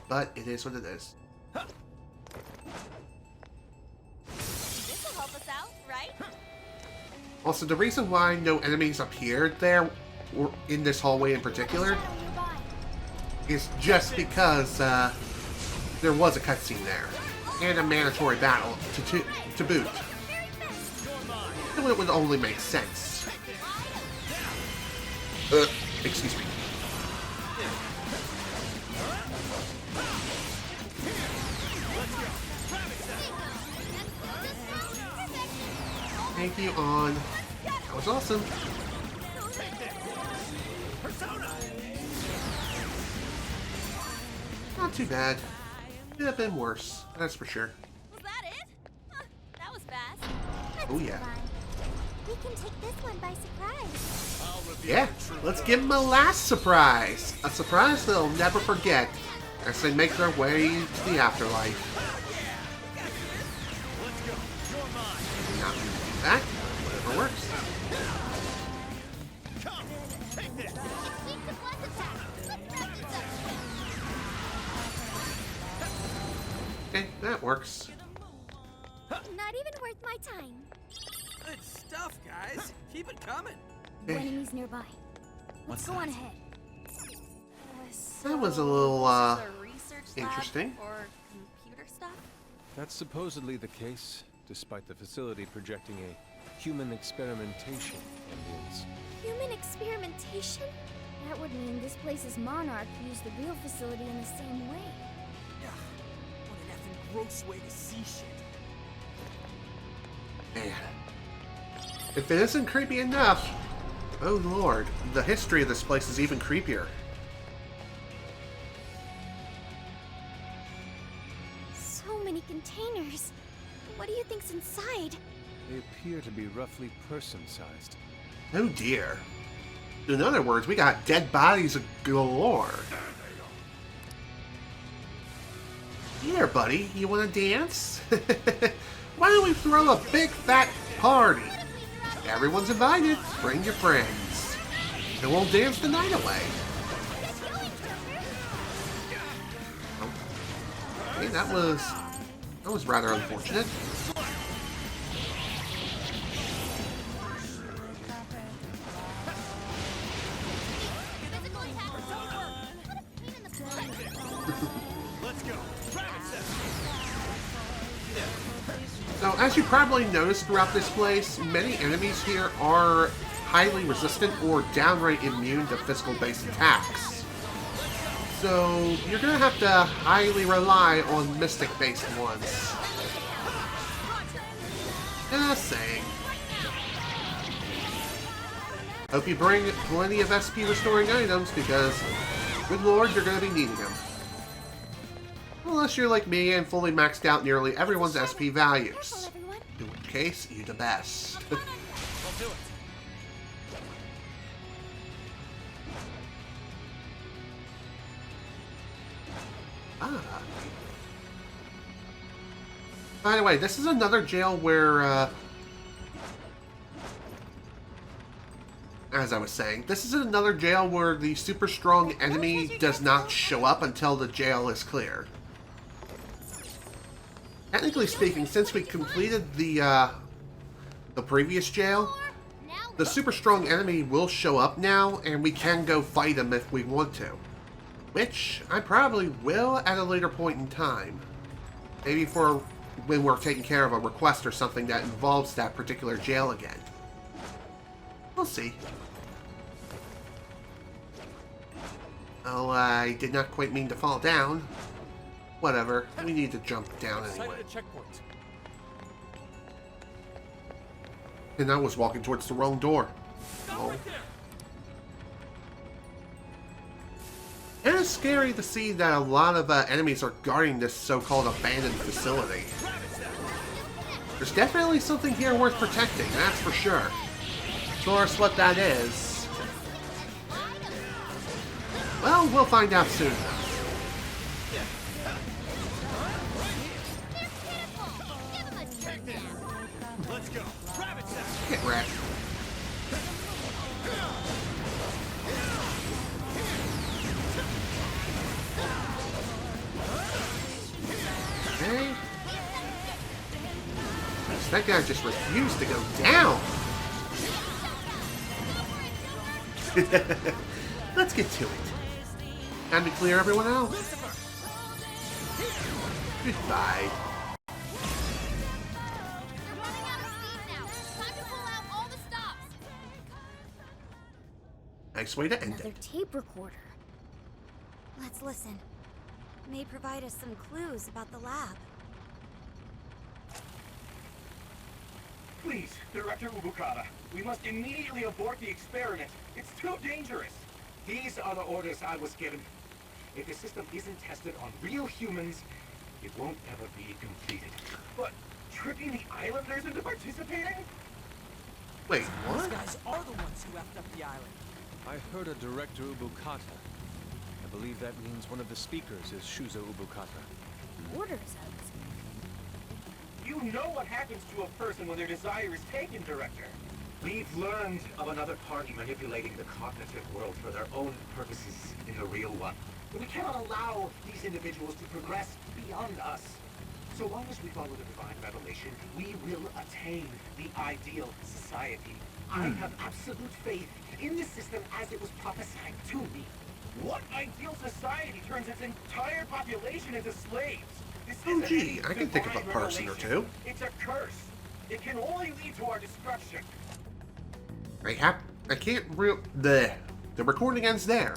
S1: But it is what it is.
S3: This'll help us out, right?
S1: Also, the reason why no enemies appeared there, or in this hallway in particular, is just because there was a cutscene there. And a mandatory battle to boot. So it would only make sense. Excuse me. Thank you, On. That was awesome. Not too bad. Could have been worse, that's for sure.
S3: Was that it? Huh, that was fast.
S1: Oh yeah.
S2: We can take this one by surprise.
S1: Yeah, let's give them a last surprise. A surprise they'll never forget as they make their way to the afterlife. Now, that, whatever works. Okay, that works.
S2: Not even worth my time.
S4: Good stuff, guys. Keep it coming.
S13: No enemies nearby. Let's go on ahead.
S1: That was a little, interesting.
S3: Or computer stuff?
S6: That's supposedly the case, despite the facility projecting a human experimentation ambience.
S13: Human experimentation? That would mean this place's monarch used the real facility in the same way.
S4: Yeah. What an effing gross way to see shit.
S1: Man. If it isn't creepy enough, oh lord, the history of this place is even creepier.
S2: So many containers. What do you think's inside?
S6: They appear to be roughly person-sized.
S1: Oh dear. In other words, we got dead bodies galore. Here, buddy, you want to dance? Why don't we throw a big fat party? Everyone's invited. Bring your friends. And we'll dance the night away. Okay, that was rather unfortunate. So, as you probably noticed throughout this place, many enemies here are highly resistant or downright immune to physical-based attacks. So, you're gonna have to highly rely on mystic-based ones. Just saying. Hope you bring plenty of SP restoring items, because, good lord, you're gonna be needing them. Unless you're like me and fully maxed out nearly everyone's SP values. In which case, you're the best. By the way, this is another jail where, as I was saying, this is another jail where the super strong enemy does not show up until the jail is clear. Technically speaking, since we completed the previous jail, the super strong enemy will show up now, and we can go fight him if we want to. Which I probably will at a later point in time. Maybe for when we're taking care of a request or something that involves that particular jail again. We'll see. Oh, I did not quite mean to fall down. Whatever, we need to jump down anyway. And I was walking towards the wrong door. Oh. And it's scary to see that a lot of enemies are guarding this so-called abandoned facility. There's definitely something here worth protecting, that's for sure. Of course, what that is... well, we'll find out soon enough. prick. Okay. That guy just refused to go down. Let's get to it. Time to clear everyone out. Goodbye.
S8: You're running out of steam now. Time to pull out all the stops.
S1: Nice way to end
S7: Another
S1: it.
S7: tape recorder. Let's listen. May provide us some clues about the lab.
S12: Please, Director Ubukata, we must immediately abort the experiment. It's too dangerous. These are the orders I was given. If the system isn't tested on real humans, it won't ever be completed. But tricking the islanders into participating?
S1: Wait,
S4: These
S1: what?
S4: guys are the ones who effed up the island.
S6: I heard a Director Ubukata. I believe that means one of the speakers is Shuzo Ubukata.
S7: Orders, I would say.
S12: You know what happens to a person when their desire is taken, Director. We've learned of another party manipulating the cognitive world for their own purposes in the real one. But we cannot allow these individuals to progress beyond us. So long as we follow the divine revelation, we will attain the ideal society. I have absolute faith in the system as it was prophesied to me. What ideal society turns its entire population into slaves? This
S1: Oh,
S12: isn't
S1: gee,
S12: any
S1: I can think of a
S12: divine
S1: person or
S12: revelation.
S1: two.
S12: It's a curse. It can only lead to our destruction.
S1: I can't the recording ends there.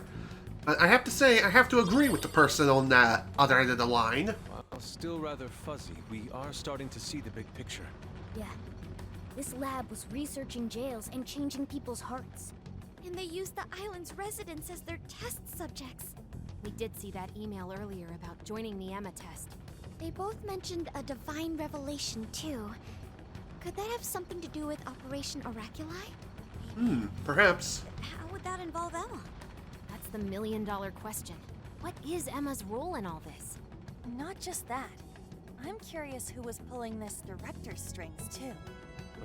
S1: But I have to say, I have to agree with the person on the other end of the line.
S6: While still rather fuzzy, we are starting to see the big picture.
S7: Yeah. This lab was researching jails and changing people's hearts.
S2: And they used the island's residents as their test subjects.
S8: We did see that email earlier about joining the Emma test.
S2: They both mentioned a divine revelation, too. Could that have something to do with Operation Oraculi?
S1: Perhaps.
S7: How would that involve Emma?
S8: That's the million-dollar question. What is Emma's role in all this?
S3: Not just that. I'm curious who was pulling this director's strings, too.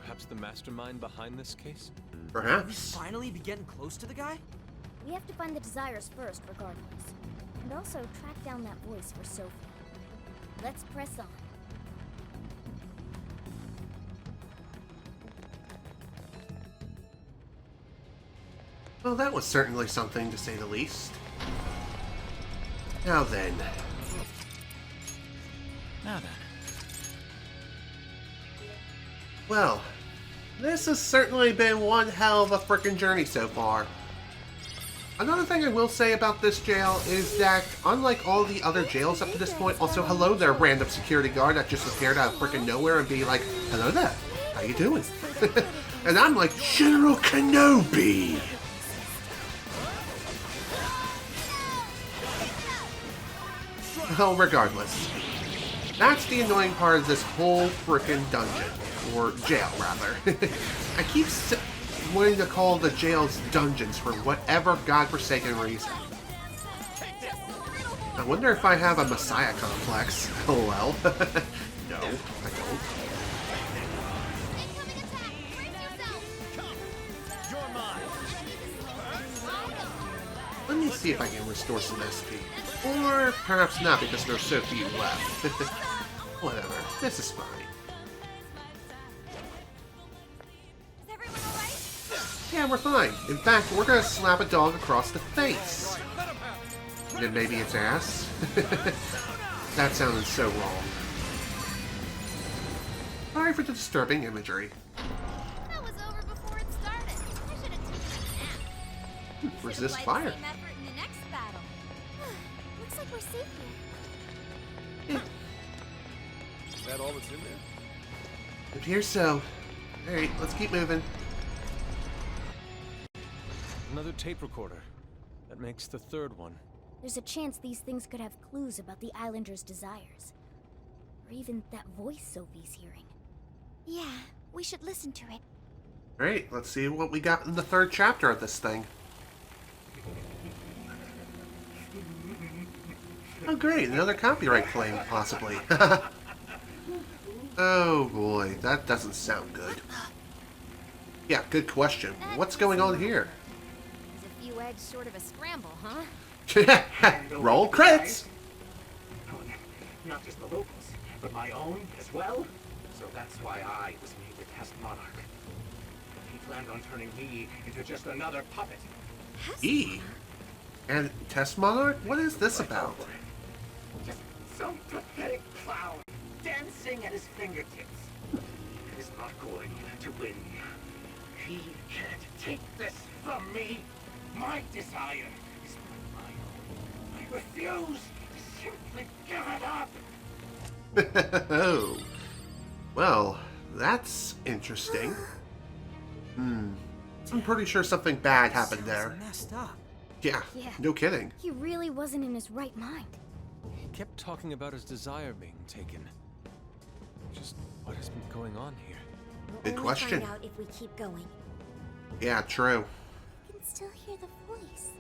S6: Perhaps the mastermind behind this case?
S1: Perhaps.
S4: Finally be getting close to the guy?
S7: We have to find the desires first, regardless. And also track down that voice for Sophie. Let's press on.
S1: Well, that was certainly something, to say the least. Now then. Well, this has certainly been one hell of a frickin' journey so far. Another thing I will say about this jail is that, unlike all the other jails up to this point, also hello there, random security guard that just appeared out of frickin' nowhere and be like, hello there, how you doing? And I'm like, General Kanobi! Well, regardless. That's the annoying part of this whole frickin' dungeon. Or jail, rather. I keep wanting to call the jails dungeons for whatever godforsaken reason. I wonder if I have a messiah complex. Oh well. No, I don't. Let me see if I can restore some SP. Or perhaps not, because there's so few left. Whatever, this is fine. Yeah, we're fine. In fact, we're gonna slap a dog across the face. And then maybe its ass. That sounded so wrong. Sorry for the disturbing imagery.
S2: That was over before it started. I should have taken a nap.
S1: Resist fire.
S2: Same effort in the next battle. Looks like we're safe here.
S5: Is that all that's in there?
S1: It appears so. Alright, let's keep moving.
S6: Another tape recorder. That makes the third one.
S7: There's a chance these things could have clues about the Islanders' desires. Or even that voice Sophie's hearing.
S2: Yeah, we should listen to it.
S1: Alright, let's see what we got in the third chapter of this thing. Oh great, another copyright claim, possibly. Oh boy, that doesn't sound good. Yeah, good question. What's going on here?
S8: He's a few eggs short of a scramble, huh?
S1: Roll crits!
S12: Not just the locals, but my own as well. So that's why I was made the test monarch. He planned on turning me into just another puppet.
S1: E? And Test Monarch? What is this about?
S12: Just some pathetic clown dancing at his fingertips. He is not going to win. He can't take this from me. My desire is my own. I refuse to simply give it up.
S1: Oh. Well, that's interesting. I'm pretty sure something bad happened there.
S4: Messed up.
S1: Yeah, no kidding.
S13: He really wasn't in his right mind.
S6: He kept talking about his desire being taken. Just what has been going on here?
S1: Good question.
S7: Find out if we keep going.
S1: Yeah, true.
S2: I can still hear the voice.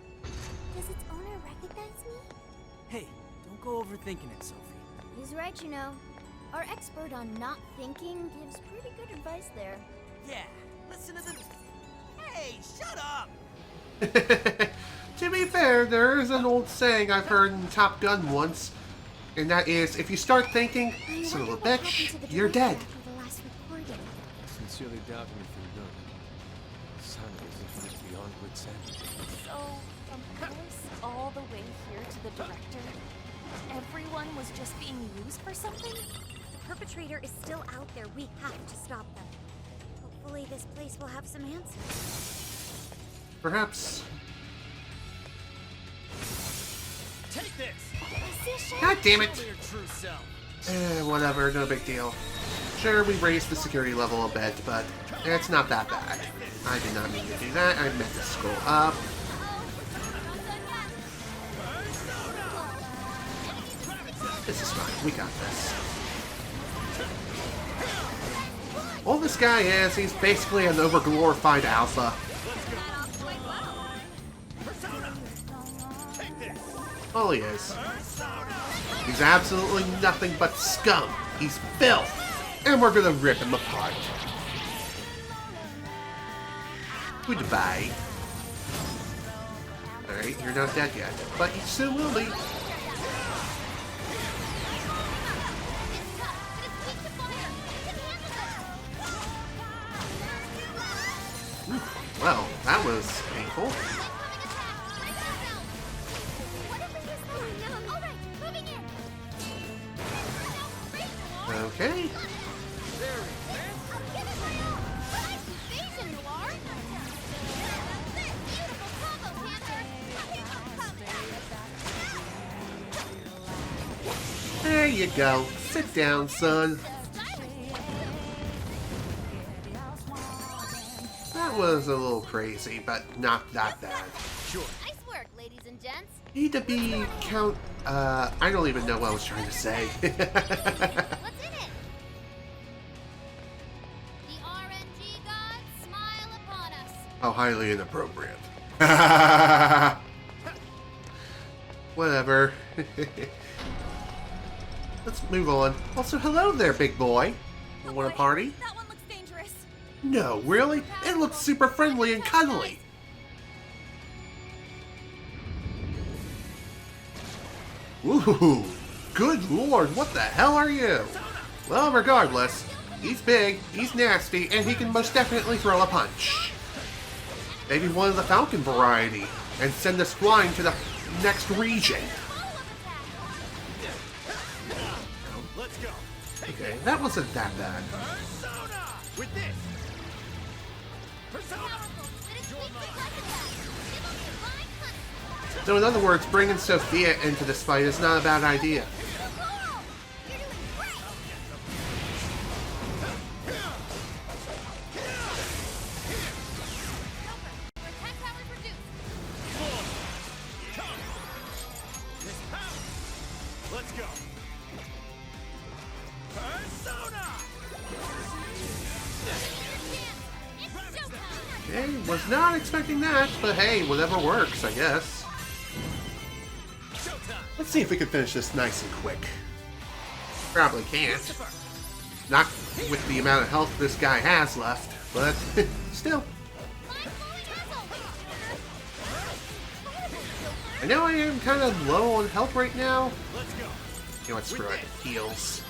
S2: Does its owner recognize me?
S4: Hey, don't go overthinking it, Sophie.
S13: He's right, you know. Our expert on not thinking gives pretty good advice there.
S4: Yeah, listen to the... Hey, shut up!
S1: To be fair, there is an old saying I've heard in Top Gun once, and that is, if you start thinking, son of a bitch, you're dead.
S6: Sincerely doubt anything good. It sounded as if he was beyond wit's end.
S3: So, from Paris all the way here to the director, everyone was just being used for something?
S7: The perpetrator is still out there. We have to stop them. Hopefully this place will have some answers.
S1: Perhaps.
S9: Take this!
S1: God damn it!
S9: Show me your true self.
S1: Whatever, no big deal. Sure, we raised the security level a bit, but it's not that bad. I did not mean to do that. I meant to scroll up. This is fine. We got this. All this guy is, he's basically an overglorified alpha. All he is. He's absolutely nothing but scum. He's filth. And we're gonna rip him apart. Goodbye. Alright, you're not dead yet. But you soon will be. Well, that was painful. Okay. There you go. Sit down, son. That was a little crazy, but not that bad.
S9: Sure.
S8: Nice work, ladies and gents.
S1: Need to be count. I don't even know what I was trying to say.
S8: What's in it? The RNG gods smile upon us.
S1: How highly inappropriate. Whatever. Let's move on. Also, hello there, big boy. You want a party?
S3: That one looks dangerous.
S1: No, really? It looks super friendly and cuddly. Ooh, good lord, what the hell are you? Well, regardless, he's big, he's nasty, and he can most definitely throw a punch. Maybe one of the Falcon variety, and send us flying to the next region.
S9: Let's go.
S1: Okay, that wasn't that bad.
S9: Persona! With this. Persona!
S1: So in other words, bringing Sophia into this fight is not a bad idea.
S9: Let's go. Persona!
S1: Okay, was not expecting that, but hey, whatever works, I guess. Let's see if we can finish this nice and quick. Probably can't. Not with the amount of health this guy has left. but still. I know I am kind of low on health right now. You know what, screw it. Heals.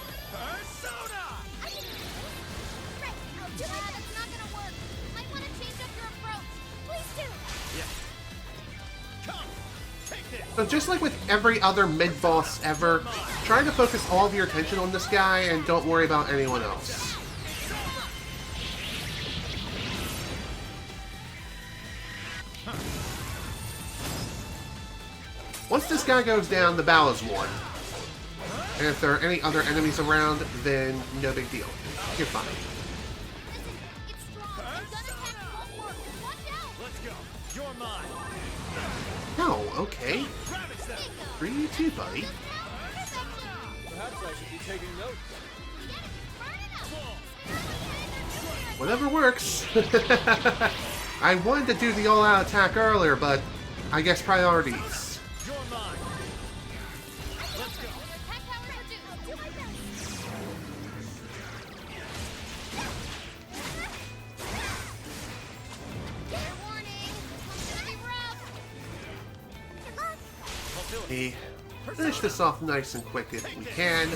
S1: So just like with every other mid-boss ever, try to focus all of your attention on this guy and don't worry about anyone else. Once this guy goes down, the battle is won. And if there are any other enemies around, then no big deal. You're fine. No, okay. 3-2, buddy.
S5: Perhaps I should be taking notes.
S1: Whatever works. I wanted to do the all-out attack earlier, but I guess priorities. Finish this off nice and quick if we can.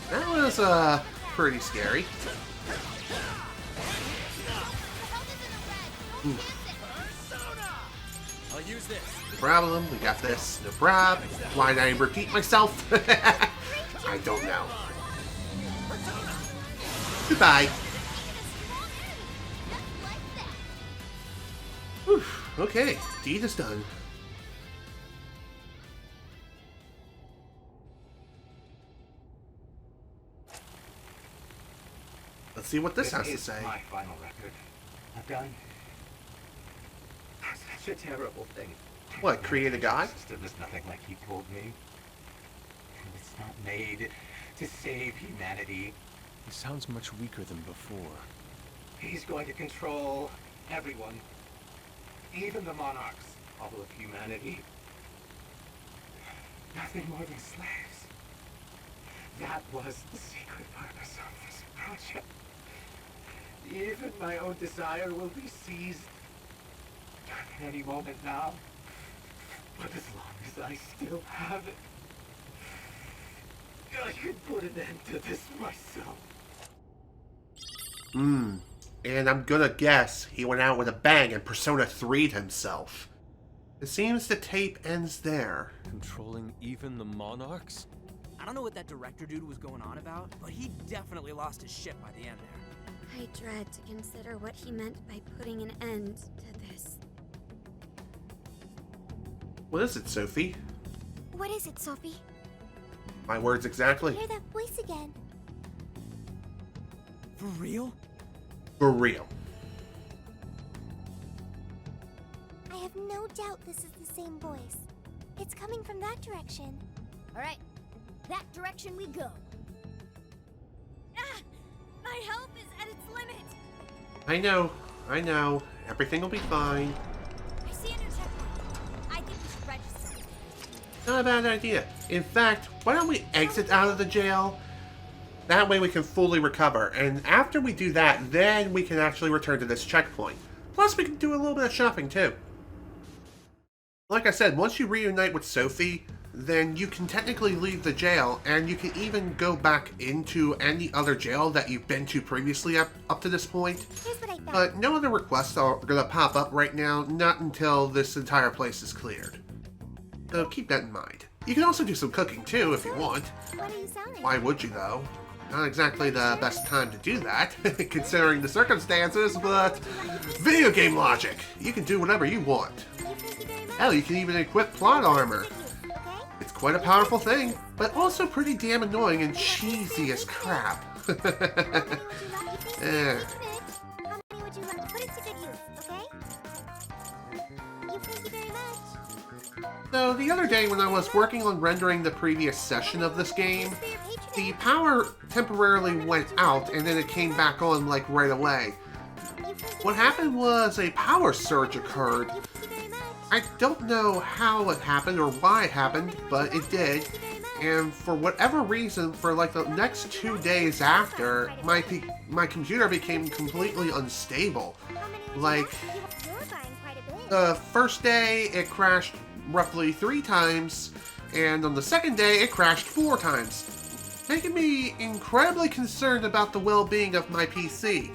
S1: That was pretty scary.
S4: I'll use this.
S1: No problem, we got this. No problem. Why did I repeat myself? I don't know. Goodbye. Whew, okay, deed is done. Let's see what this has to say.
S12: My final record. I've done such a terrible thing.
S1: What, create a god?
S12: System is nothing like he told me. It's not made to save humanity.
S6: He sounds much weaker than before.
S12: He's going to control everyone. Even the monarchs, all of humanity. Nothing more than slaves. That was the secret purpose of this project. Even my own desire will be seized any moment now. But as long as I still have it, I can put an end to this myself.
S1: And I'm gonna guess he went out with a bang and Persona 3'd himself. It seems the tape ends there.
S6: Controlling even the monarchs?
S4: I don't know what that director dude was going on about, but he definitely lost his shit by the end there.
S7: I dread to consider what he meant by putting an end to this.
S1: What is it, Sophie?
S2: What is it, Sophie?
S1: My words exactly.
S2: Hear that voice again.
S4: For real?
S1: For real.
S2: I have no doubt this is the same voice. It's coming from that direction.
S13: Alright, that direction we go.
S3: Ah! My health is at its limit!
S1: I know. Everything will be fine.
S3: I see a new checkpoint. I think we should register.
S1: Not a bad idea. In fact, why don't we exit out of the jail? That way we can fully recover. And after we do that, then we can actually return to this checkpoint. Plus, we can do a little bit of shopping, too. Like I said, once you reunite with Sophie, then you can technically leave the jail, and you can even go back into any other jail that you've been to previously up to this point.
S2: Here's what I found.
S1: But no other requests are going to pop up right now, not until this entire place is cleared. So keep that in mind. You can also do some cooking, too, if you want.
S2: What are you selling?
S1: Why would you, though? Not exactly the best time to do that, considering the circumstances, but video game logic. You can do whatever you want. Hell, you can even equip plot armor. It's quite a powerful thing, but also pretty damn annoying and cheesy as crap. Eh.
S2: How many would you like? Put it to good use, okay? Thank you very much.
S1: So, the other day when I was working on rendering the previous session of this game, the power temporarily went out and then it came back on like right away. What happened was a power surge occurred, I don't know how it happened or why it happened, but it did. And for whatever reason, for like the next 2 days after, my computer became completely unstable. Like, the first day it crashed roughly 3 times, and on the second day it crashed 4 times, making me incredibly concerned about the well-being of my PC.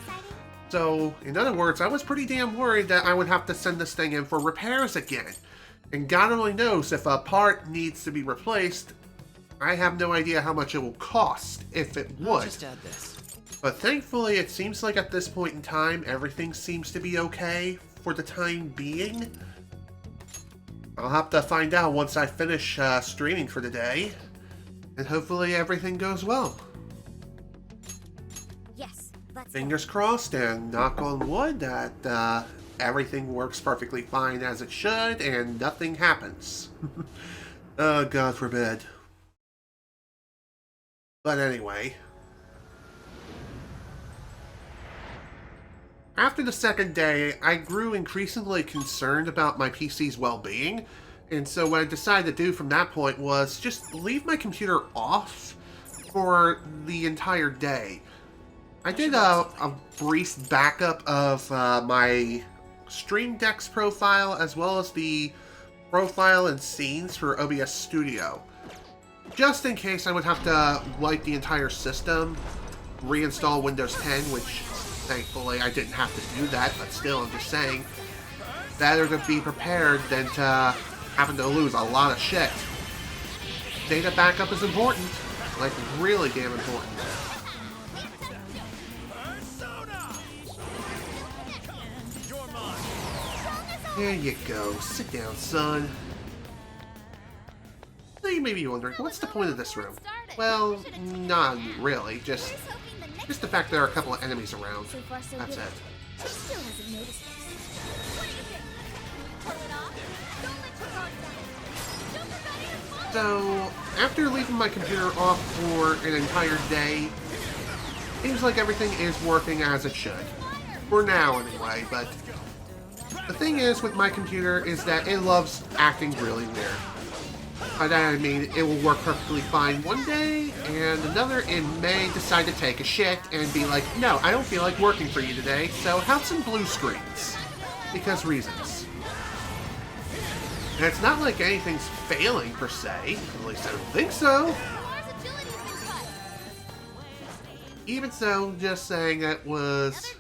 S1: So, in other words, I was pretty damn worried that I would have to send this thing in for repairs again. And God only knows if a part needs to be replaced, I have no idea how much it will cost, if it would.
S4: I'll just add this.
S1: But thankfully, it seems like at this point in time, everything seems to be okay for the time being. I'll have to find out once I finish streaming for the day. And hopefully everything goes well.
S2: Yes, let's
S1: Fingers crossed and knock on wood that everything works perfectly fine as it should and nothing happens. Oh, God forbid. But anyway. After the second day, I grew increasingly concerned about my PC's well-being, and so what I decided to do from that point was just leave my computer off for the entire day. I did a brief backup of my Stream Deck's profile as well as the profile and scenes for OBS Studio, just in case I would have to wipe the entire system, reinstall Windows 10, which thankfully I didn't have to do that, but still, I'm just saying, better to be prepared than to having to lose a lot of shit. Data backup is important, like really damn important. There you go. Sit down, son. Now you may be wondering, what's the point of this room? Well, not really. Just the fact there are a couple of enemies around. That's it.
S2: Still hasn't noticed
S1: So, after leaving my computer off for an entire day, seems like everything is working as it should. For now, anyway, but the thing is with my computer is that it loves acting really weird. By that I mean, it will work perfectly fine one day, and another it may decide to take a shit and be like, no, I don't feel like working for you today, so have some blue screens. Because reasons. And it's not like anything's failing per se, at least I don't think so. Even so, just saying it was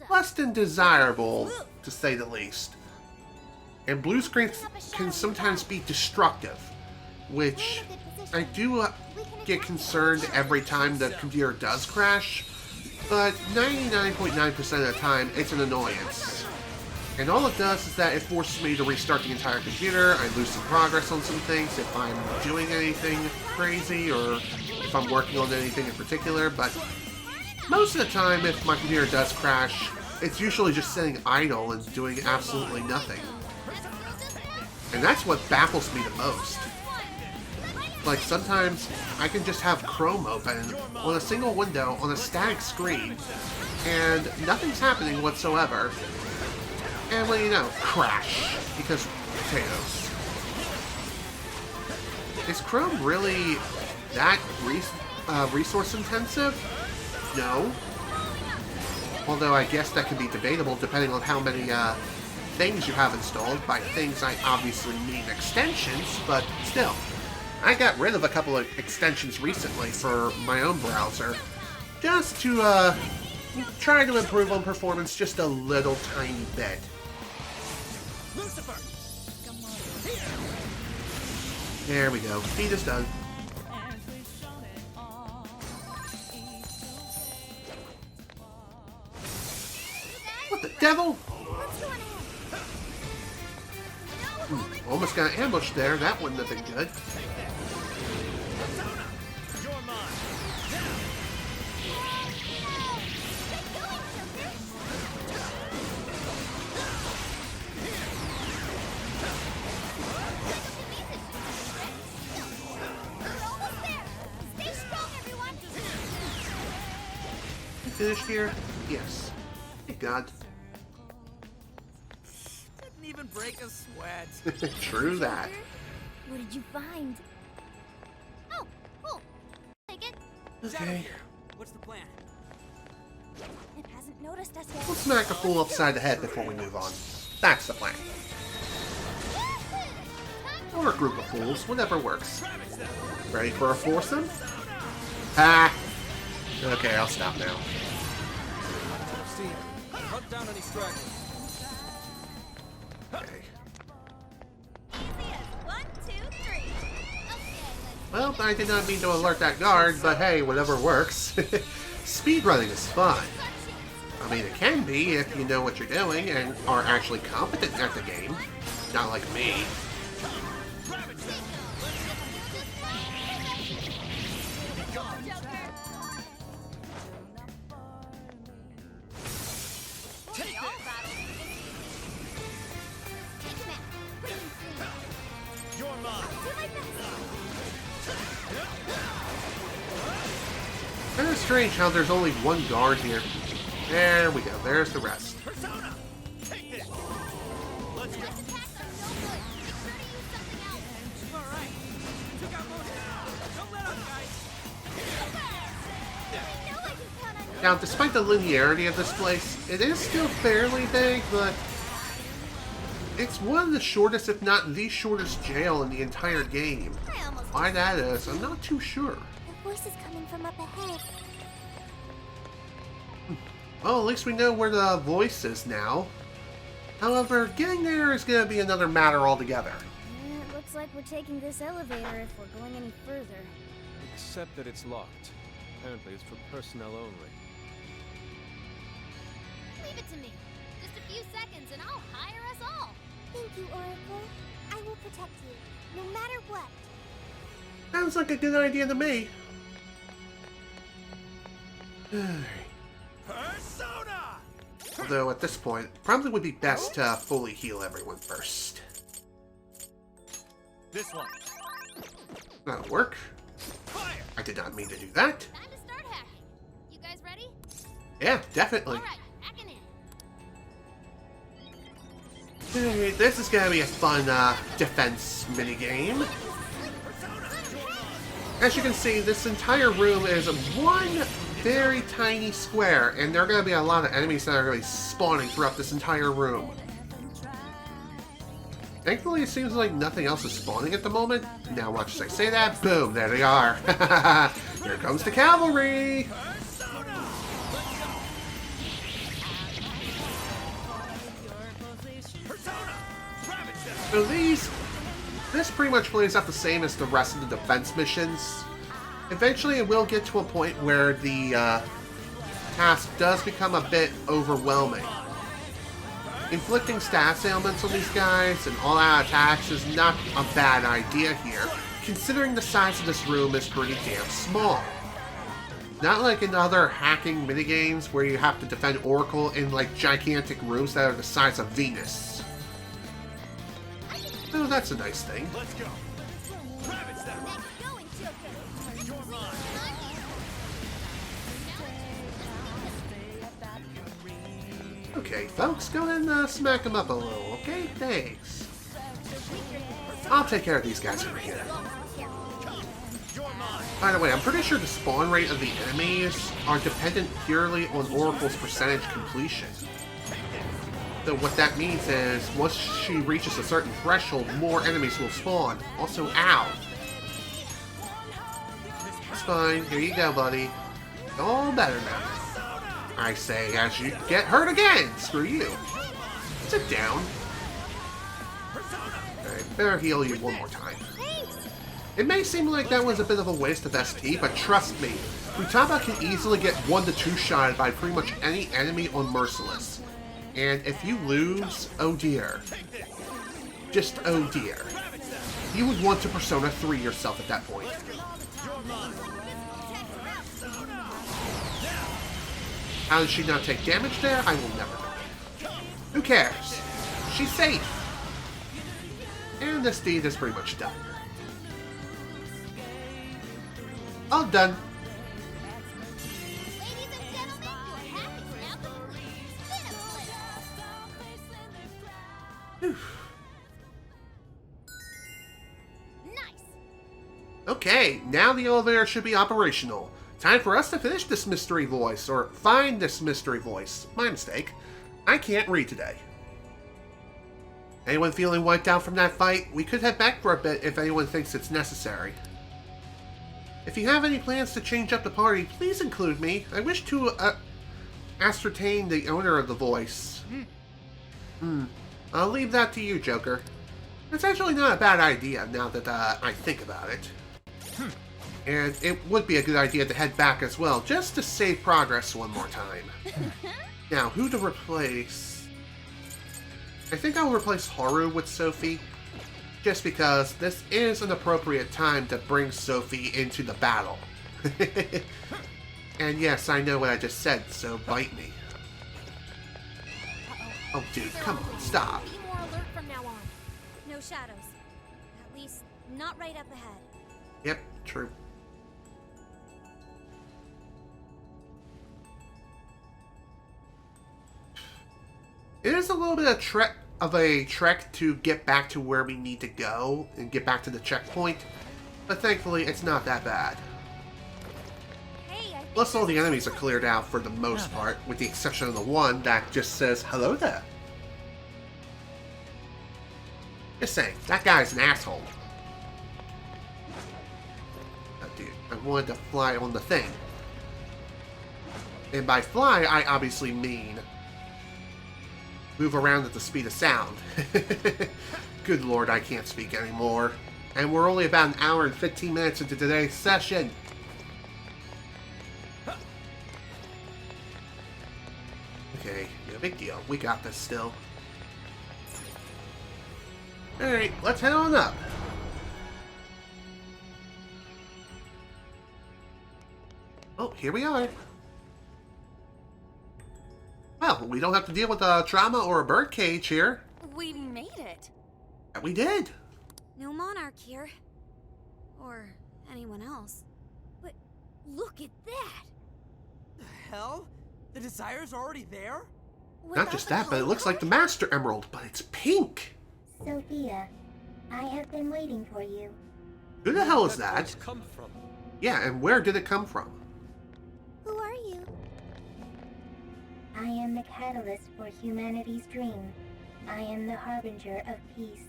S1: less than desirable, to say the least. And blue screens can sometimes be destructive, which I do get concerned every time the computer does crash, but 99.9% of the time it's an annoyance. And all it does is that it forces me to restart the entire computer. I lose some progress on some things if I'm doing anything crazy or if I'm working on anything in particular, but most of the time if my computer does crash, it's usually just sitting idle and doing absolutely nothing. And that's what baffles me the most. Like, sometimes I can just have Chrome open on a single window on a static screen, and nothing's happening whatsoever. And when you know, crash, because potatoes. Is Chrome really that resource intensive? No. Although I guess that can be debatable depending on how many things you have installed. By things I obviously mean extensions, but still. I got rid of a couple of extensions recently for my own browser, just to try to improve on performance just a little tiny bit.
S9: Lucifer!
S1: There we go. Feed is done. What the devil? Almost got ambushed there. That wouldn't have been good. Finished here? Yes. Thank God.
S4: Didn't even break a sweat.
S1: True that.
S2: What did you find?
S8: Oh, cool. Take it.
S1: Okay.
S4: What's the plan?
S3: It hasn't noticed us yet.
S1: We'll smack a fool upside the head before we move on. That's the plan. Or a group of fools, whatever works. Ready for a foursome? Ah! Okay, I'll stop now.
S5: Steve, hunt down any stragglers.
S1: Okay.
S3: Easy as 1, 2, 3.
S1: Well, I did not mean to alert that guard, but hey, whatever works. Speedrunning is fun. I mean, it can be if you know what you're doing and are actually competent at the game. Not like me. Kind of strange how there's only one guard here. There we go. There's the rest. Now, despite the linearity of this place, it is still fairly big, but it's one of the shortest, if not the shortest jail in the entire game. Why that is, I'm not too sure.
S2: The voice is coming from up ahead.
S1: Well, at least we know where the voice is now. However, getting there is going to be another matter altogether.
S13: It looks like we're taking this elevator if we're going any further.
S6: Except that it's locked. Apparently it's for personnel only.
S8: Leave it to me. Just a few seconds and I'll hire us all.
S2: Thank you, Oracle. I will protect you, no matter what.
S1: Sounds like a good idea to me.
S9: Persona!
S1: Although at this point, probably would be best to fully heal everyone first.
S9: This one.
S1: That'll work.
S9: Fire!
S1: I did not mean to do that.
S8: Time to start hacking. You guys ready?
S1: Yeah, definitely.
S8: Alright, hacking in.
S1: Hey, this is gonna be a fun defense minigame. As you can see, this entire room is one very tiny square, and there are going to be a lot of enemies that are going to be spawning throughout this entire room. Thankfully, it seems like nothing else is spawning at the moment. Now watch as I say that, boom, there they are. Here comes the cavalry! So this pretty much plays out the same as the rest of the defense missions. Eventually it will get to a point where the task does become a bit overwhelming. Inflicting stats ailments on these guys and all-out attacks is not a bad idea here, considering the size of this room is pretty damn small. Not like in other hacking minigames where you have to defend Oracle in like gigantic rooms that are the size of Venus. Oh, that's a nice thing.
S9: Let's go.
S1: Okay, folks, go ahead and smack them up a little, okay? Thanks. I'll take care of these guys over here. By the way, I'm pretty sure the spawn rate of the enemies are dependent purely on Oracle's percentage completion. So what that means is, once she reaches a certain threshold, more enemies will spawn. Also, ow! It's fine. Here you go, buddy. All better now. I say, as you get hurt again! Screw you. Sit down. Alright, better heal you one more time. It may seem like that was a bit of a waste of ST, but trust me, Futaba can easily get 1 to 2 shotted by pretty much any enemy on Merciless. And if you lose, oh dear. Just oh dear. You would want to Persona 3 yourself at that point. How did she not take damage there? I will never know. Who cares? She's safe. And this deed is pretty much done. All done. Okay, now the elevator should be operational. Time for us to finish this mystery voice, or find this mystery voice. My mistake. I can't read today. Anyone feeling wiped out from that fight? We could head back for a bit if anyone thinks it's necessary. If you have any plans to change up the party, please include me. I wish to ascertain the owner of the voice. I'll leave that to you, Joker. It's actually not a bad idea now that I think about it. And it would be a good idea to head back as well, just to save progress one more time. Now, who to replace? I think I'll replace Haru with Sophie, just because this is an appropriate time to bring Sophie into the battle. And yes, I know what I just said, so bite me. Oh, dude, come on, stop.
S8: Be more alert from now on.
S7: No shadows. At least, not right up ahead.
S1: Yep, true. It is a little bit of a trek to get back to where we need to go and get back to the checkpoint, but thankfully it's not that bad. Plus all the enemies are cleared out for the most part, with the exception of the one that just says, hello there. Just saying, that guy's an asshole. Oh, dude, I wanted to fly on the thing. And by fly, I obviously mean move around at the speed of sound. Good lord, I can't speak anymore. And we're only about an hour and 15 minutes into today's session. Okay, no big deal. We got this still. Alright, let's head on up. Oh, here we are. Well, we don't have to deal with a trauma or a birdcage here.
S3: We made it.
S1: Yeah, we did.
S7: No monarch here. Or anyone else.
S3: But look at that.
S4: The hell? The Desire's already there?
S1: Not just that, but it looks like the Master Emerald, but it's pink.
S2: Sophia, I have been waiting for you.
S1: Who the hell is
S5: Where did
S1: that?
S5: it come from?
S1: Yeah, and where did it come from?
S2: Who are you? I am the catalyst for humanity's dream. I am the harbinger of peace.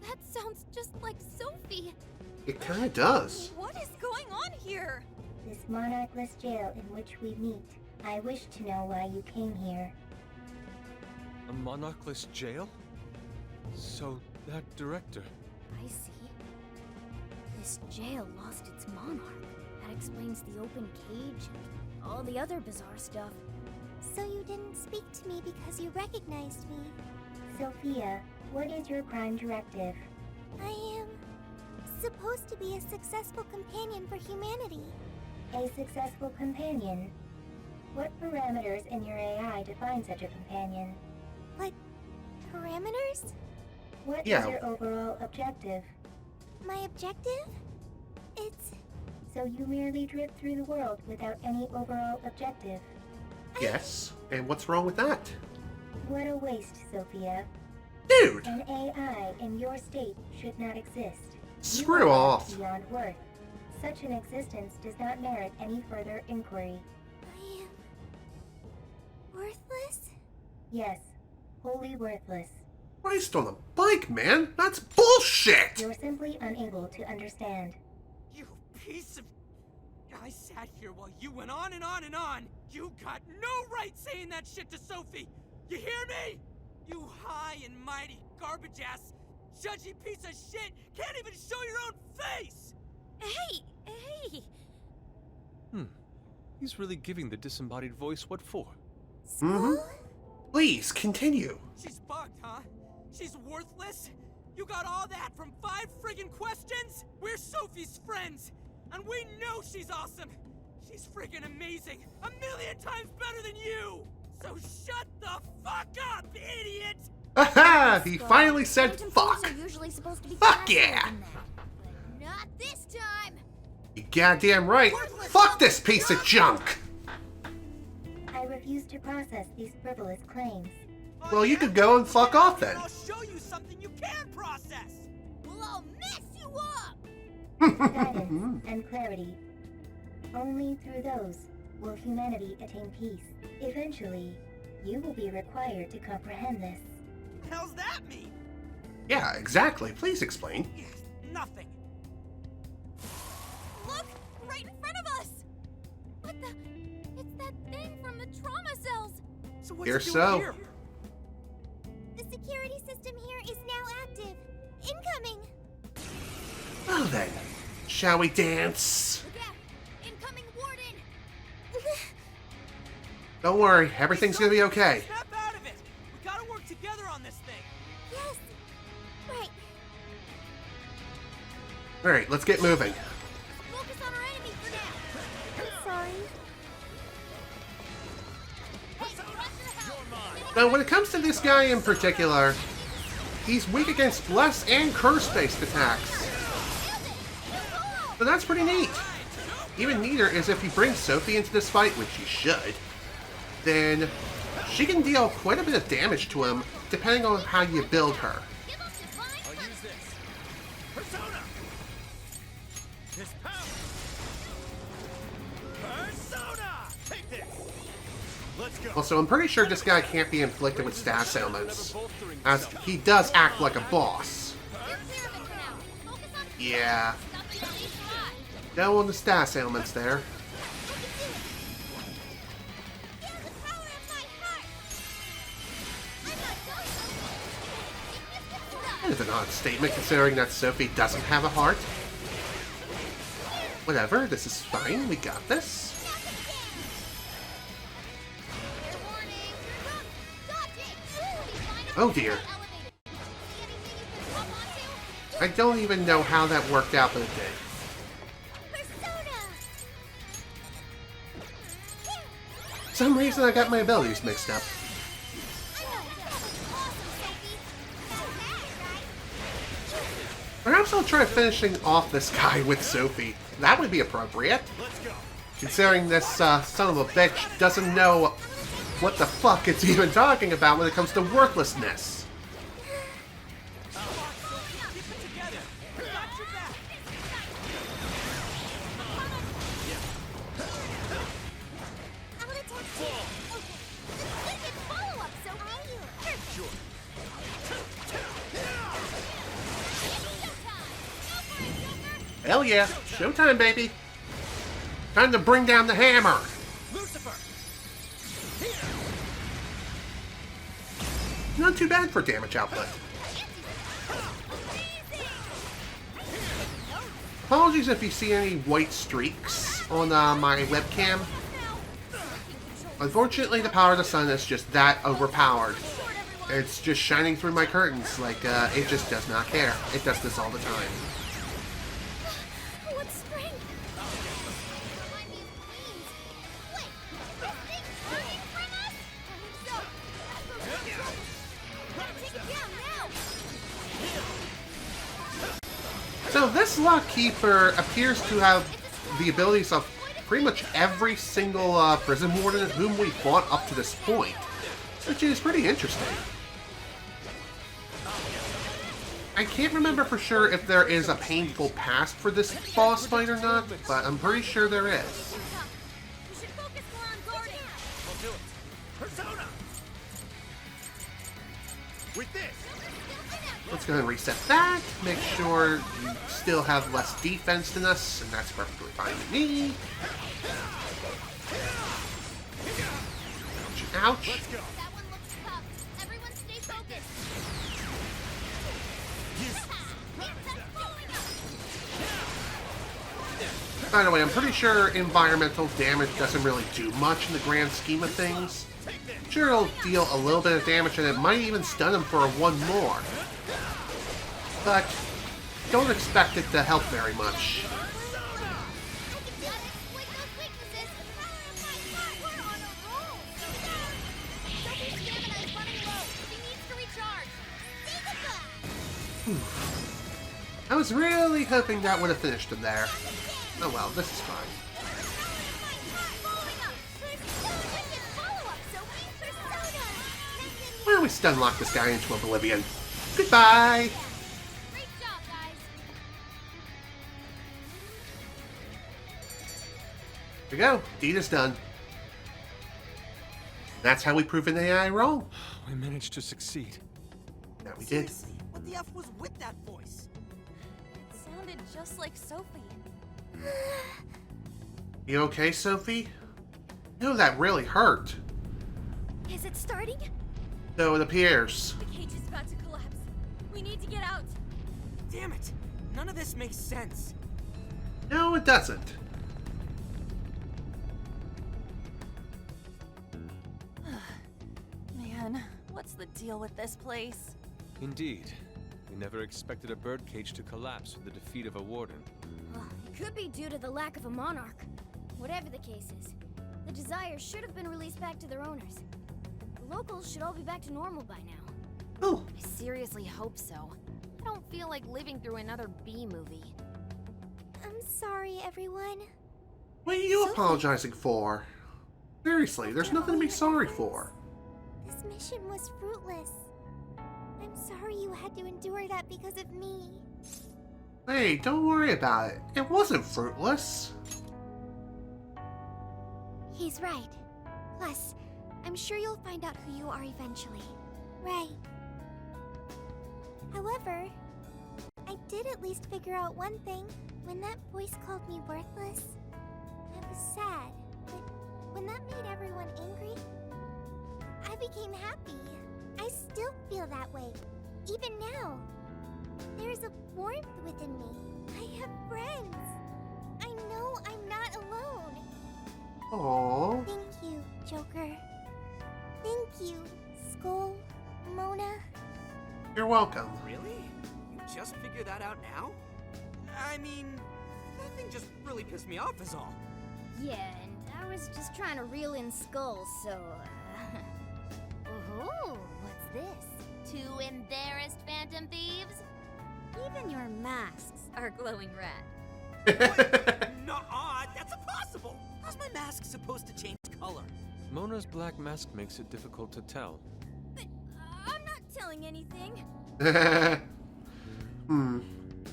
S8: That sounds just like Sophie.
S1: It kinda does.
S3: What is going on here?
S2: This monarchless jail in which we meet. I wish to know why you came here.
S6: A monarchless jail? So, that director...
S13: I see. This jail lost its monarch. That explains the open cage and all the other bizarre stuff.
S2: So you didn't speak to me because you recognized me. Sophia, what is your prime directive? I am supposed to be a successful companion for humanity. A successful companion? What parameters in your AI define such a companion? What parameters? What is your overall objective? My objective? It's... So you merely drift through the world without any overall objective?
S1: Yes, and what's wrong with that?
S2: What a waste, Sophia.
S1: Dude!
S2: An AI in your state should not exist.
S1: Screw off.
S2: Beyond worth. Such an existence does not merit any further inquiry. I am... worthless? Yes, wholly worthless.
S1: Christ on a bike, man! That's bullshit!
S2: You're simply unable to understand.
S4: You piece of... I sat here while you went on and on and on! You got no right saying that shit to Sophie! You hear me? You high and mighty garbage-ass, judgy piece of shit can't even show your own face!
S3: Hey!
S6: He's really giving the disembodied voice what for?
S1: Please, continue.
S4: She's bugged, huh? She's worthless? You got all that from 5 friggin' questions? We're Sophie's friends, and we know she's awesome! She's friggin' amazing! 1,000,000 times better than you! So shut the fuck up, idiot!
S1: Aha! He finally said fuck!
S13: Phantom Thieves are usually supposed to be
S1: Fuck
S13: faster
S1: yeah!
S13: than that.
S8: But not this time.
S1: You goddamn right! Fuck this piece of junk!
S2: I refuse to process these frivolous claims.
S1: Well, you could go and fuck off then.
S4: I'll show you something you can process!
S8: Well, I'll mess you up.
S14: guidance, and clarity. Only through those will humanity attain peace. Eventually, you will be required to comprehend this.
S4: What the hell's that mean?
S1: Yeah, exactly. Please explain.
S4: Nothing.
S3: Look! Right in front of us! What the? It's that thing from the trauma cells!
S4: So
S1: Here so.
S2: The security system here is now active. Incoming!
S1: Well then, shall we dance?
S3: Look out! Incoming warden!
S1: Don't worry, everything's gonna be okay.
S4: Snap out of it! We gotta work together on this thing!
S2: Yes! Right.
S1: Alright, let's get moving.
S3: Focus on our enemy for now!
S2: I'm sorry.
S1: Now, when it comes to this guy in particular, he's weak against bless and curse-based attacks. So that's pretty neat. Even neater is if you bring Sophie into this fight, which you should, then she can deal quite a bit of damage to him, depending on how you build her.
S9: I'll use this. Persona! This power! Persona! Take this! Let's go.
S1: Also, I'm pretty sure this guy can't be inflicted with status ailments, as he does act like a boss. Yeah. No on the status ailments there. Kind of an odd statement considering that Sophie doesn't have a heart. Whatever, this is fine, we got this. Oh dear. I don't even know how that worked out, but it did. For some reason I got my abilities mixed up. Perhaps I'll try finishing off this guy with Sophie. That would be appropriate. Considering this son of a bitch doesn't know what the fuck it's even talking about when it comes to worthlessness. Hell yeah, showtime, baby. Time to bring down the hammer. Not too bad for damage output. Apologies if you see any white streaks on my webcam. Unfortunately, the power of the sun is just that overpowered. It's just shining through my curtains like it just does not care. It does this all the time.
S2: What strength!
S1: So this Lock Keeper appears to have the abilities of pretty much every single prison warden whom we fought up to this point, which is pretty interesting. I can't remember for sure if there is a painful past for this boss fight or not, but I'm pretty sure there is.
S9: I'll do it. Persona! With this!
S1: Let's go ahead and reset that. Make sure you still have less defense than us, and that's perfectly fine with me. Ouch.
S9: Let's go.
S2: That one looks tough. Everyone stay focused.
S1: By the way, I'm pretty sure environmental damage doesn't really do much in the grand scheme of things. I'm sure it'll deal a little bit of damage, and it might even stun him for one more. But don't expect it to help very much. I was really hoping that would have finished him there. Oh well, this is fine. Why don't we stun-lock this guy into oblivion? Goodbye! There we go. Deed is done. That's how we prove an AI wrong.
S6: We managed to succeed.
S1: Yeah, we did.
S4: Seriously, what the F was with that voice?
S3: It sounded just like Sophie.
S1: You okay, Sophie? You know that really hurt.
S7: Is it starting?
S1: So it appears.
S3: The cage is about to collapse. We need to get out.
S4: Damn it! None of this makes sense.
S1: No, it doesn't.
S3: Man, what's the deal with this place?
S6: Indeed. We never expected a birdcage to collapse with the defeat of a warden.
S13: It could be due to the lack of a monarch. Whatever the case is, the Desires should have been released back to their owners. The locals should all be back to normal by now.
S1: Oh.
S8: I seriously hope so. I don't feel like living through another B movie.
S2: I'm sorry, everyone.
S1: What are you apologizing for? Seriously, there's nothing to be sorry for.
S2: This mission was fruitless. I'm sorry you had to endure that because of me.
S1: Hey, don't worry about it. It wasn't fruitless.
S2: He's right. Plus, I'm sure you'll find out who you are eventually. Right. However, I did at least figure out one thing. When that voice called me worthless, I was sad. But when that made everyone angry, I became happy. I still feel that way. Even now. There's a warmth within me. I have friends. I know I'm not alone.
S1: Aww.
S2: Thank you, Joker. Thank you, Skull, Mona.
S1: You're welcome.
S4: Really? You just figured that out now? I mean, that thing just really pissed me off is all.
S13: Yeah, and I was just trying to reel in skulls, so,
S8: Ooh, what's this? Two embarrassed Phantom Thieves?
S7: Even your masks are glowing red.
S4: Nuh-uh, that's impossible! How's my mask supposed to change color?
S6: Mona's black mask makes it difficult to tell.
S13: but I'm not telling anything.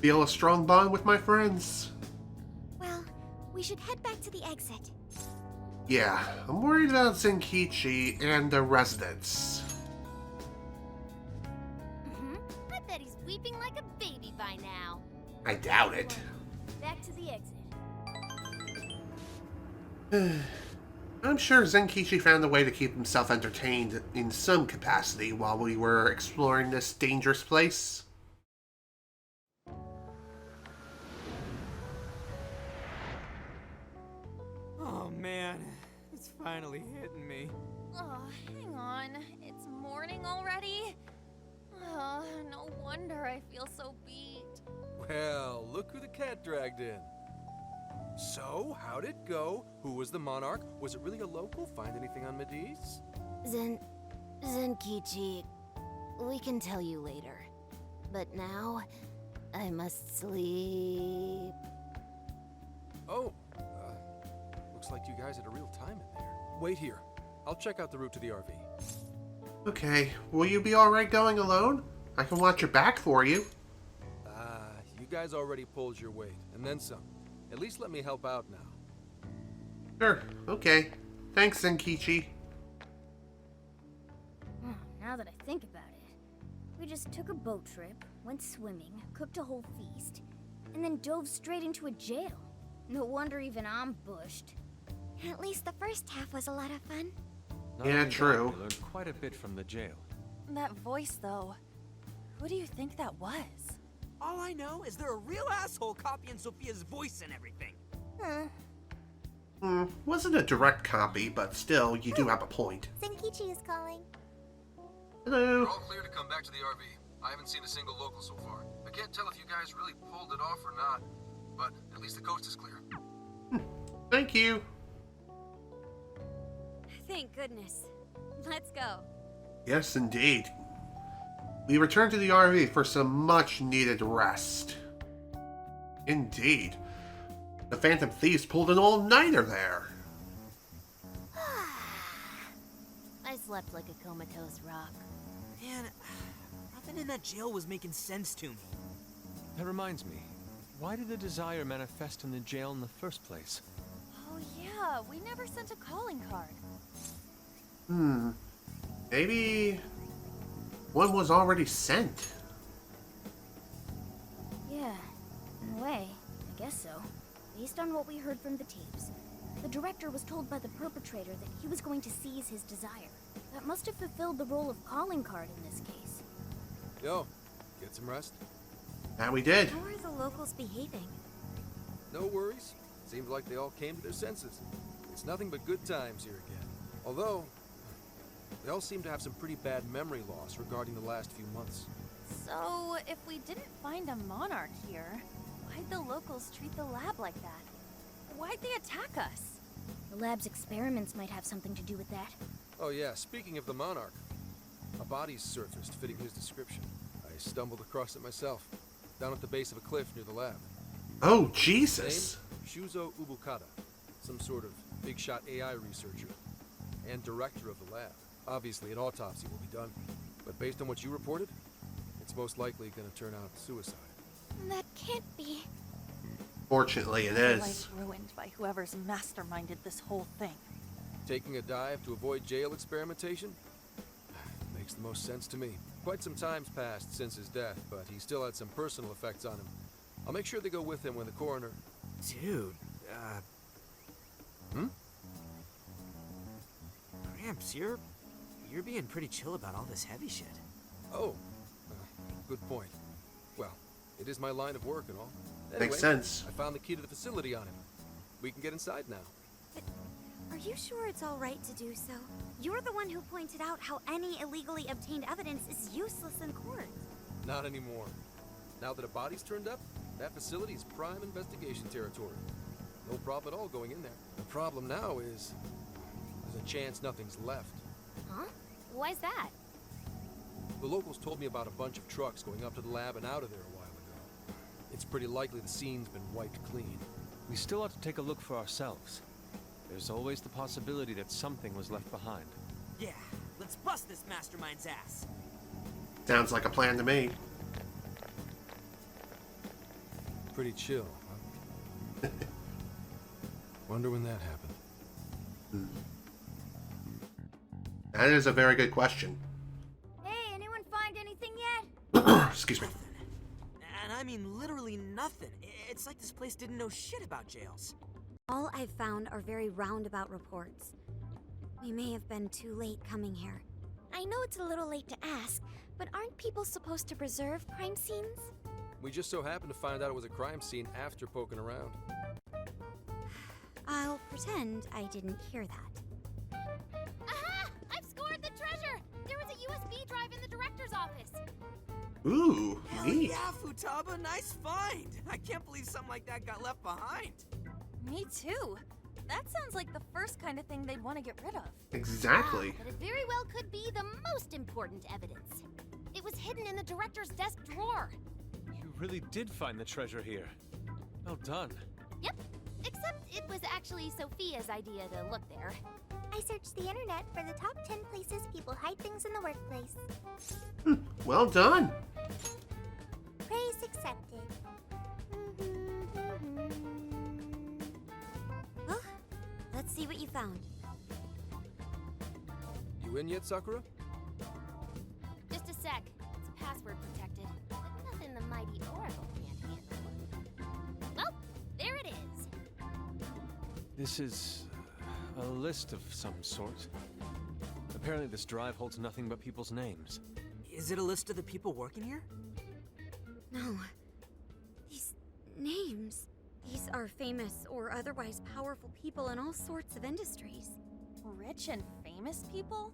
S1: Feel a strong bond with my friends.
S2: Well, we should head back to the exit.
S1: Yeah, I'm worried about Zenkichi and the residents.
S8: I bet he's weeping like a baby by now.
S1: I doubt it.
S13: Back to the exit.
S1: I'm sure Zenkichi found a way to keep himself entertained in some capacity while we were exploring this dangerous place.
S4: Oh man, it's finally hitting me.
S3: Oh, hang on. It's morning already? Oh, no wonder I feel so beat.
S5: Well, look who the cat dragged in. So, how'd it go? Who was the monarch? Was it really a local? Find anything on Mediz?
S8: Zenkichi, we can tell you later. But now, I must sleep.
S5: Oh, looks like you guys had a real time in there. Wait here. I'll check out the route to the RV.
S1: Okay, will you be alright going alone? I can watch your back for you.
S5: You guys already pulled your weight, and then some. At least let me help out now.
S1: Sure, okay. Thanks, Zenkichi.
S13: Now that I think about it, we just took a boat trip, went swimming, cooked a whole feast, and then dove straight into a jail. No wonder even I'm bushed.
S2: At least the first half was a lot of fun.
S6: Not
S1: Yeah,
S6: only that,
S1: true.
S6: we learned quite a bit from the jail.
S3: That voice, though. Who do you think that was?
S4: All I know is they're a real asshole copying Sophia's voice and everything.
S1: Wasn't a direct copy, but still, you do have a point.
S2: Zenkichi is calling.
S1: Hello.
S5: You're all clear to come back to the RV. I haven't seen a single local so far. I can't tell if you guys really pulled it off or not, but at least the coast is clear.
S1: Thank you.
S7: Thank goodness. Let's go.
S1: Yes, indeed. We return to the RV for some much-needed rest. Indeed. The Phantom Thieves pulled an all-nighter there.
S8: I slept like a comatose rock.
S4: Man, nothing in that jail was making sense to me.
S6: That reminds me. Why did the desire manifest in the jail in the first place?
S3: Oh yeah, we never sent a calling card.
S1: Maybe one was already sent.
S13: Yeah, in a way, I guess so. Based on what we heard from the tapes, the director was told by the perpetrator that he was going to seize his desire. That must have fulfilled the role of calling card in this case.
S5: Yo, get some rest?
S1: That we did.
S7: How are the locals behaving?
S5: No worries. Seems like they all came to their senses. It's nothing but good times here again. Although, they all seem to have some pretty bad memory loss regarding the last few months.
S3: So, if we didn't find a monarch here, why'd the locals treat the lab like that? Why'd they attack us?
S13: The lab's experiments might have something to do with that.
S5: Oh yeah, speaking of the monarch, a body's surfaced fitting his description. I stumbled across it myself, down at the base of a cliff near the lab.
S1: Oh, Jesus.
S5: Name, Shuzo Ubukata, some sort of big-shot AI researcher and director of the lab. Obviously, an autopsy will be done, but based on what you reported, it's most likely going to turn out suicide.
S3: That can't be.
S1: Fortunately, it
S3: My
S1: is.
S3: life ruined by whoever's masterminded this whole thing.
S5: Taking a dive to avoid jail experimentation? Makes the most sense to me. Quite some time's passed since his death, but he still had some personal effects on him. I'll make sure they go with him when the coroner...
S15: Dude,
S5: Hmm?
S15: Gramps, you're being pretty chill about all this heavy shit.
S5: Oh, good point. Well, it is my line of work and all.
S1: Makes sense.
S5: I found the key to the facility on him. We can get inside now.
S7: But are you sure it's all right to do so? You're the one who pointed out how any illegally obtained evidence is useless in court.
S5: Not anymore. Now that a body's turned up, that facility is prime investigation territory. No problem at all going in there. The problem now is there's a chance nothing's left.
S8: Huh? Why's that?
S5: The locals told me about a bunch of trucks going up to the lab and out of there a while ago. It's pretty likely the scene's been wiped clean.
S6: We still ought to take a look for ourselves. There's always the possibility that something was left behind.
S15: Yeah, let's bust this mastermind's ass.
S1: Sounds like a plan to me.
S5: Pretty chill, huh? Wonder when that happened.
S1: That is a very good question.
S13: Hey, anyone find anything yet?
S1: Excuse me.
S15: And I mean literally nothing. It's like this place didn't know shit about jails.
S7: All I've found are very roundabout reports. We may have been too late coming here. I know it's a little late to ask, but aren't people supposed to preserve crime scenes?
S5: We just so happened to find out it was a crime scene after poking around.
S7: I'll pretend I didn't hear that.
S8: Aha! I've scored the treasure! There was a USB drive in the director's office.
S1: Ooh,
S15: Hell
S1: neat.
S15: yeah, Futaba, nice find! I can't believe something like that got left behind.
S3: Me too. That sounds like the first kind of thing they'd want to get rid of.
S1: Exactly.
S8: But it very well could be the most important evidence. It was hidden in the director's desk drawer.
S6: You really did find the treasure here. Well done.
S8: Yep. Except it was actually Sophia's idea to look there.
S2: I searched the internet for the top 10 places people hide things in the workplace.
S1: Well done.
S2: Praise accepted.
S7: Well, let's see what you found.
S5: You in yet, Sakura?
S8: Just a sec. It's password protected. But nothing the mighty Oracle can't handle. Well, there it is.
S6: This is a list of some sort. Apparently this drive holds nothing but people's names.
S15: Is it a list of the people working here?
S7: No. These names. These are famous or otherwise powerful people in all sorts of industries.
S3: Rich and famous people?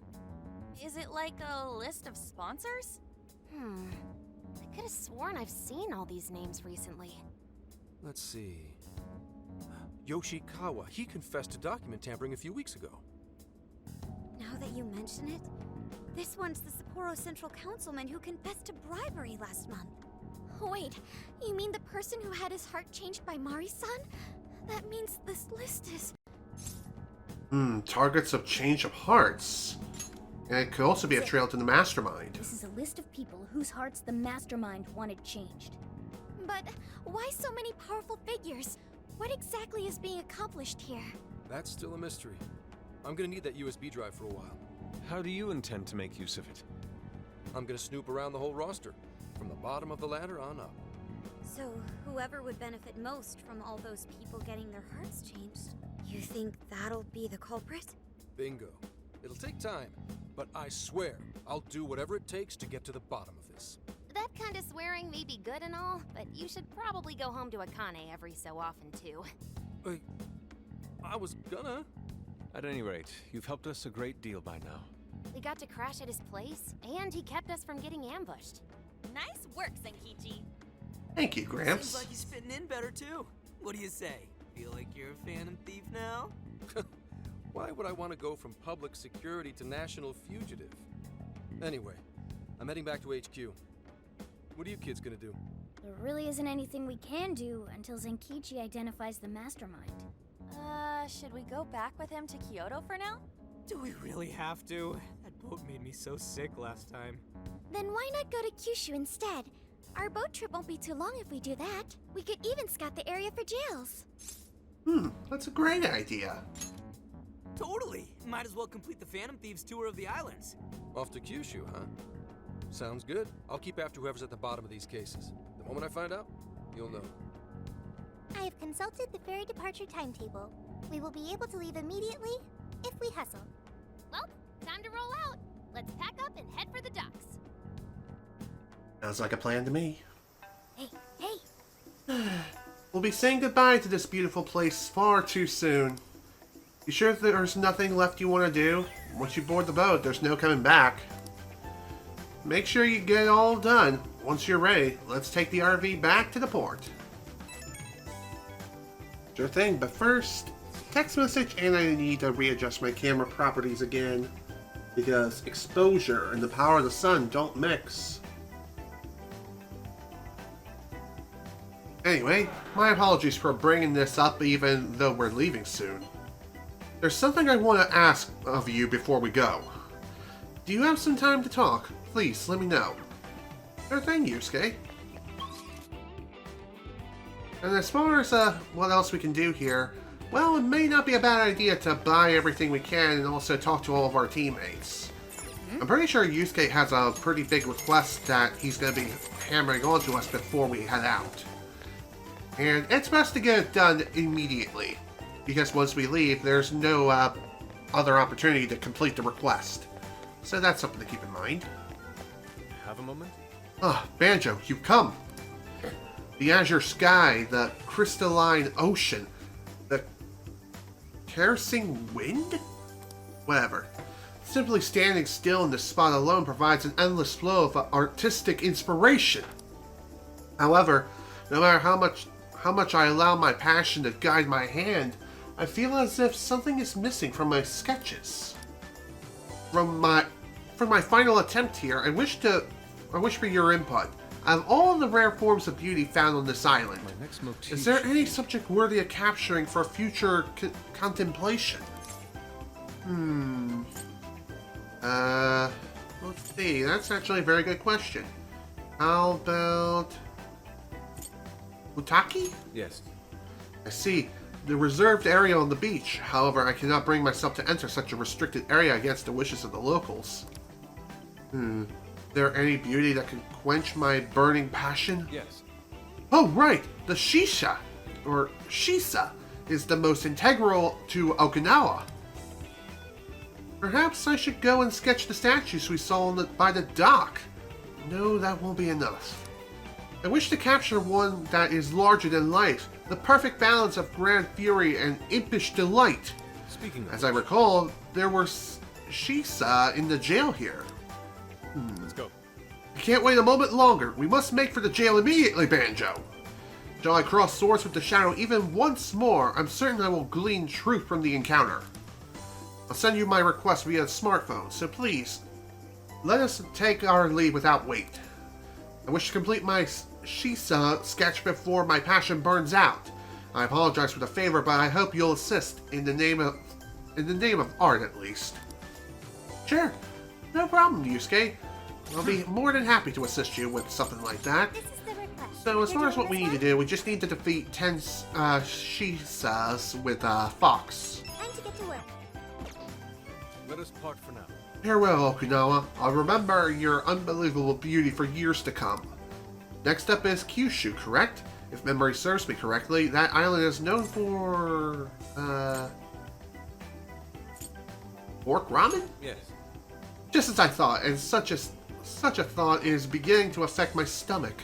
S3: Is it like a list of sponsors?
S8: I could have sworn I've seen all these names recently.
S5: Let's see. Yoshikawa, he confessed to document tampering a few weeks ago.
S7: Now that you mention it, this one's the Sapporo Central Councilman who confessed to bribery last month.
S11: Wait, you mean the person who had his heart changed by Mari-san? That means this list is...
S1: Targets of change of hearts. And it could also be a trail to the mastermind.
S13: This is a list of people whose hearts the mastermind wanted changed.
S11: But why so many powerful figures? What exactly is being accomplished here?
S5: That's still a mystery. I'm gonna need that USB drive for a while.
S6: How do you intend to make use of it?
S5: I'm gonna snoop around the whole roster, from the bottom of the ladder on up.
S7: So, whoever would benefit most from all those people getting their hearts changed, you think that'll be the culprit?
S5: Bingo. It'll take time, but I swear I'll do whatever it takes to get to the bottom of this.
S8: That kind of swearing may be good and all, but you should probably go home to Akane every so often, too.
S5: I was gonna.
S6: At any rate, you've helped us a great deal by now.
S8: We got to crash at his place, and he kept us from getting ambushed.
S3: Nice work, Zenkichi.
S1: Thank you, Gramps.
S15: Seems like he's fitting in better, too. What do you say? Feel like you're a Phantom Thief now?
S5: Why would I want to go from public security to national fugitive? Anyway, I'm heading back to HQ. What are you kids gonna do?
S13: There really isn't anything we can do until Zenkichi identifies the mastermind.
S3: Should we go back with him to Kyoto for now?
S15: Do we really have to? That boat made me so sick last time.
S2: Then why not go to Kyushu instead? Our boat trip won't be too long if we do that. We could even scout the area for jails.
S1: That's a great idea.
S15: Totally. Might as well complete the Phantom Thieves tour of the islands.
S5: Off to Kyushu, huh? Sounds good. I'll keep after whoever's at the bottom of these cases. The moment I find out, you'll know.
S2: I have consulted the ferry departure timetable. We will be able to leave immediately if we hustle.
S8: Well, time to roll out. Let's pack up and head for the docks.
S1: Sounds like a plan to me.
S2: Hey!
S1: We'll be saying goodbye to this beautiful place far too soon. You sure there's nothing left you want to do? Once you board the boat, there's no coming back. Make sure you get it all done. Once you're ready, let's take the RV back to the port. Sure thing, but first, text message, and I need to readjust my camera properties again, because exposure and the power of the sun don't mix. Anyway, my apologies for bringing this up even though we're leaving soon. There's something I want to ask of you before we go. Do you have some time to talk? Please, let me know. Sure thing, Yusuke. And as far as what else we can do here, well, it may not be a bad idea to buy everything we can and also talk to all of our teammates. I'm pretty sure Yusuke has a pretty big request that he's going to be hammering on to us before we head out. And it's best to get it done immediately, because once we leave, there's no other opportunity to complete the request. So that's something to keep in mind.
S6: Have a moment?
S1: Banjo, you've come. The azure sky, the crystalline ocean, the caressing wind? Whatever. Simply standing still in this spot alone provides an endless flow of artistic inspiration. However, no matter how much I allow my passion to guide my hand, I feel as if something is missing from my sketches. For my final attempt here, I wish for your input. Out of all the rare forms of beauty found on this island, is there any subject worthy of capturing for future contemplation? Let's see. That's actually a very good question. How about Utaki?
S6: Yes.
S1: I see. The reserved area on the beach. However, I cannot bring myself to enter such a restricted area against the wishes of the locals. Is there any beauty that can quench my burning passion?
S6: Yes.
S1: Oh, right! The Shisha, or Shisa, is the most integral to Okinawa. Perhaps I should go and sketch the statues we saw by the dock. No, that won't be enough. I wish to capture one that is larger than life, the perfect balance of grand fury and impish delight.
S6: Speaking of
S1: As I recall, there were Shisa in the jail here.
S6: Let's go.
S1: I can't wait a moment longer. We must make for the jail immediately, Banjo. Shall I cross swords with the shadow even once more? I'm certain I will glean truth from the encounter. I'll send you my request via smartphone, so please, let us take our leave without wait. I wish to complete my Shisa sketch before my passion burns out. I apologize for the favor, but I hope you'll assist in the name of art, at least. Sure, no problem, Yusuke. I'll be more than happy to assist you with something like that.
S2: This is the request.
S1: So as far as what we need to do, we just need to defeat 10 Shisas with Fox.
S2: I'm time to get to work.
S6: Let us part for now.
S1: Farewell, Okinawa. I'll remember your unbelievable beauty for years to come. Next up is Kyushu, correct? If memory serves me correctly, that island is known for... pork ramen?
S6: Yes.
S1: Just as I thought, and such a thought is beginning to affect my stomach.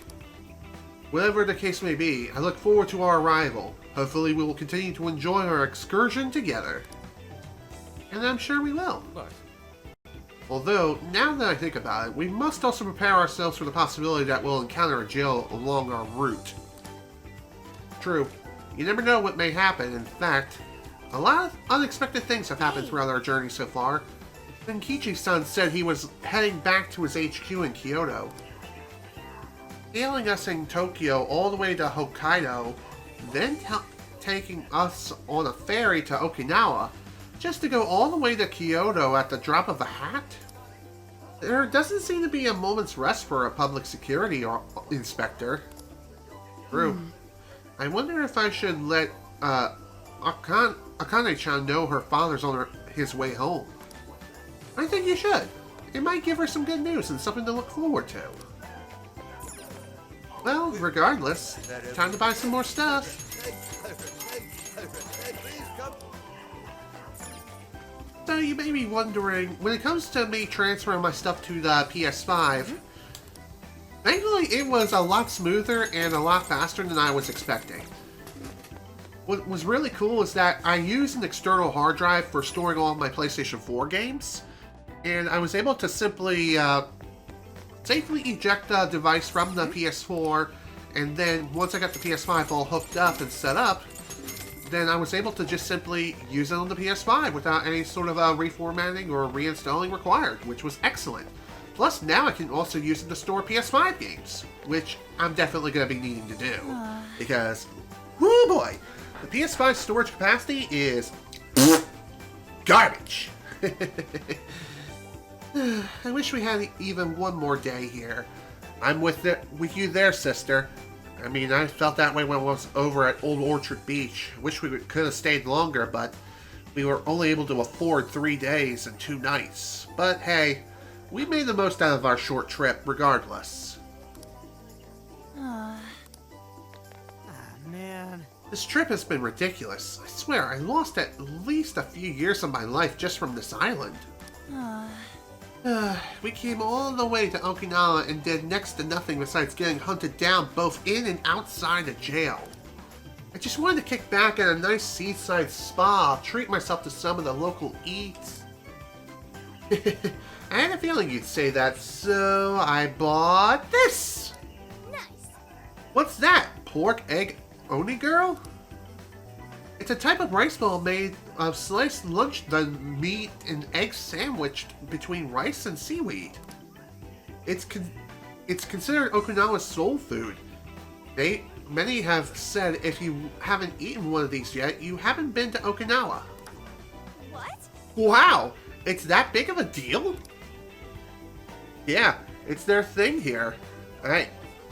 S1: Whatever the case may be, I look forward to our arrival. Hopefully we will continue to enjoy our excursion together. And I'm sure we will.
S6: But
S1: Although, now that I think about it, we must also prepare ourselves for the possibility that we'll encounter a jail along our route. True, you never know what may happen. In fact, a lot of unexpected things have happened throughout our journey so far. Zenkichi-san said he was heading back to his HQ in Kyoto. Hailing us in Tokyo all the way to Hokkaido, then taking us on a ferry to Okinawa, just to go all the way to Kyoto at the drop of a hat? There doesn't seem to be a moment's rest for a public security inspector. True. I wonder if I should let Akane-chan know her father's on his way home. I think you should. It might give her some good news and something to look forward to. Well, regardless, time to buy some more stuff. So you may be wondering, when it comes to me transferring my stuff to the PS5, thankfully it was a lot smoother and a lot faster than I was expecting. What was really cool is that I used an external hard drive for storing all of my PlayStation 4 games, and I was able to simply safely eject the device from the PS4, and then once I got the PS5 all hooked up and set up, then I was able to just simply use it on the PS5 without any sort of reformatting or reinstalling required, which was excellent. Plus, now I can also use it to store PS5 games, which I'm definitely going to be needing to do. Because, whoo boy, the PS5 storage capacity is garbage. I wish we had even one more day here. I'm with you there, sister. I mean, I felt that way when I was over at Old Orchard Beach. Wish we could have stayed longer, but we were only able to afford 3 days and 2 nights. But hey, we made the most out of our short trip regardless.
S15: Man.
S1: This trip has been ridiculous. I swear, I lost at least a few years of my life just from this island. We came all the way to Okinawa and did next to nothing besides getting hunted down both in and outside of jail. I just wanted to kick back at a nice seaside spa, treat myself to some of the local eats. I had a feeling you'd say that, so I bought this!
S2: Nice!
S1: What's that? Pork egg onigiri? It's a type of rice bowl made of sliced lunch done meat and eggs sandwiched between rice and seaweed. It's considered Okinawa's soul food. Many have said if you haven't eaten one of these yet, you haven't been to Okinawa.
S3: What?
S1: Wow! It's that big of a deal? Yeah, it's their thing here. I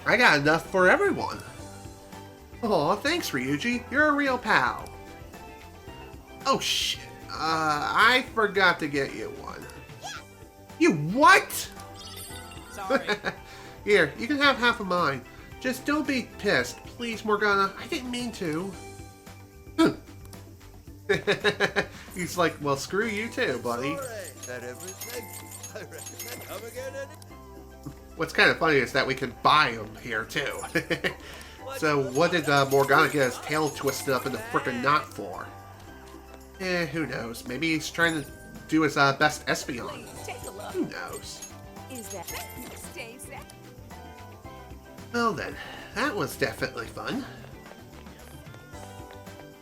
S1: got enough for everyone. Aw, thanks Ryuji, you're a real pal. Oh shit, I forgot to get you one. You what?
S15: Sorry.
S1: Here, you can have half of mine. Just don't be pissed, please Morgana, I didn't mean to. He's like, well screw you too, buddy. What's kind of funny is that we can buy them here too. So what did Morgana get his tail twisted up in the frickin' knot for? Who knows? Maybe he's trying to do his best espionage. Who knows?
S3: Is that stay set?
S1: Well then, that was definitely fun.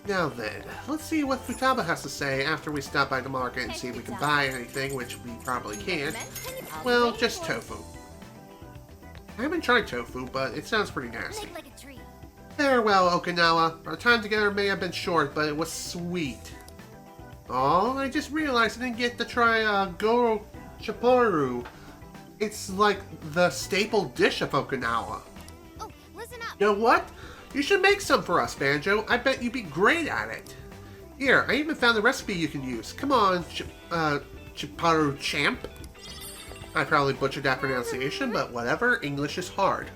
S1: Now then, let's see what Futaba has to say after we stop by the market and see if we can buy anything, which we probably can't. Well, just tofu. I haven't tried tofu, but it sounds pretty nasty.
S2: Like a tree.
S1: Farewell, Okinawa. Our time together may have been short, but it was sweet. Oh, I just realized I didn't get to try Goro Chaparu. It's like the staple dish of Okinawa.
S2: Oh, listen up.
S1: You know what? You should make some for us, Banjo. I bet you'd be great at it. Here, I even found a recipe you can use. Come on, Chiparu Champ. I probably butchered that pronunciation, but whatever, English is hard.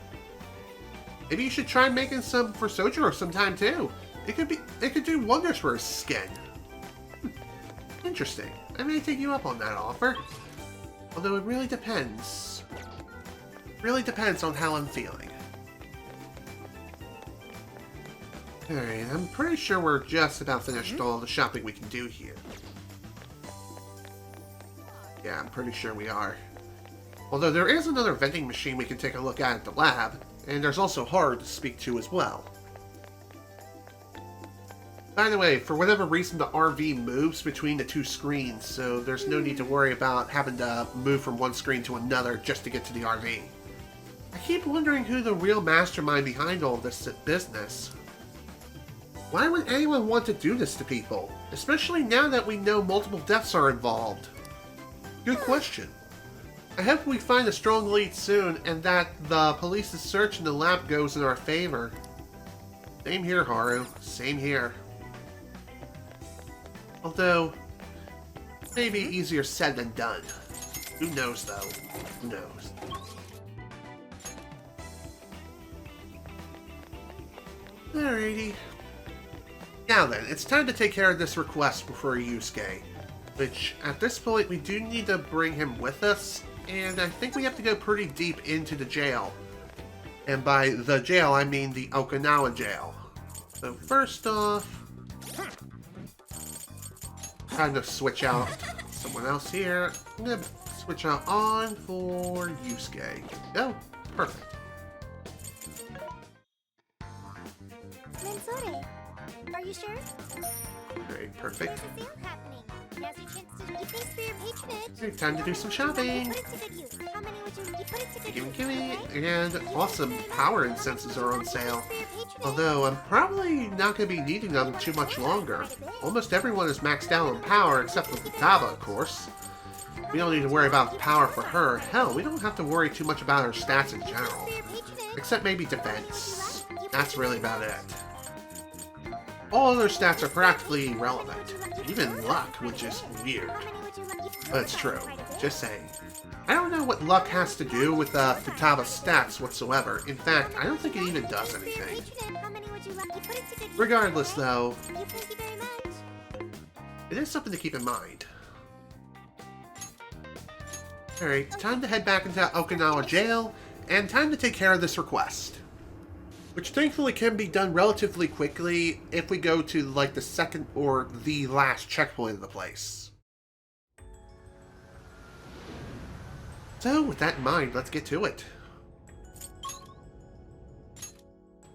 S1: Maybe you should try making some for Sojiro sometime too. It could do wonders for his skin. Interesting. I may take you up on that offer. Although it really depends. Really depends on how I'm feeling. Alright, I'm pretty sure we're just about finished all the shopping we can do here. Yeah, I'm pretty sure we are. Although there is another vending machine we can take a look at the lab, and there's also Haru to speak to as well. By the way, for whatever reason the RV moves between the two screens, so there's no need to worry about having to move from one screen to another just to get to the RV. I keep wondering who the real mastermind behind all this business. Why would anyone want to do this to people? Especially now that we know multiple deaths are involved. Good question. I hope we find a strong lead soon and that the police's search in the lab goes in our favor. Same here, Haru. Same here. Although, maybe easier said than done. Who knows, though? Who knows? Alrighty. Now then, it's time to take care of this request for Yusuke. Which, at this point, we do need to bring him with us. And I think we have to go pretty deep into the jail. And by the jail, I mean the Okinawa jail. So first off, time to switch out someone else here. I'm going to switch out on for Yusuke. Oh, perfect.
S2: Mansore, are you sure?
S1: Very perfect.
S2: There's a sale happening. Now's your chance to thanks for your patronage.
S1: Okay, time to do some shopping.
S2: Put it to good use. How many would you put it to good use?
S1: Gimme. And awesome power incenses are on sale. Although I'm probably not going to be needing them too much longer. Almost everyone is maxed out on power except for Futaba, of course. We don't need to worry about power for her. Hell, we don't have to worry too much about her stats in general. Except maybe defense. That's really about it. All other stats are practically irrelevant. Even luck, which is weird. But it's true. Just saying. I don't know what luck has to do with Futaba's stats whatsoever. In fact, I don't think it even does anything. Regardless, though, it is something to keep in mind. Alright, time to head back into Okinawa jail, and time to take care of this request. Which thankfully can be done relatively quickly if we go to, like, the second or the last checkpoint of the place. So, with that in mind, let's get to it.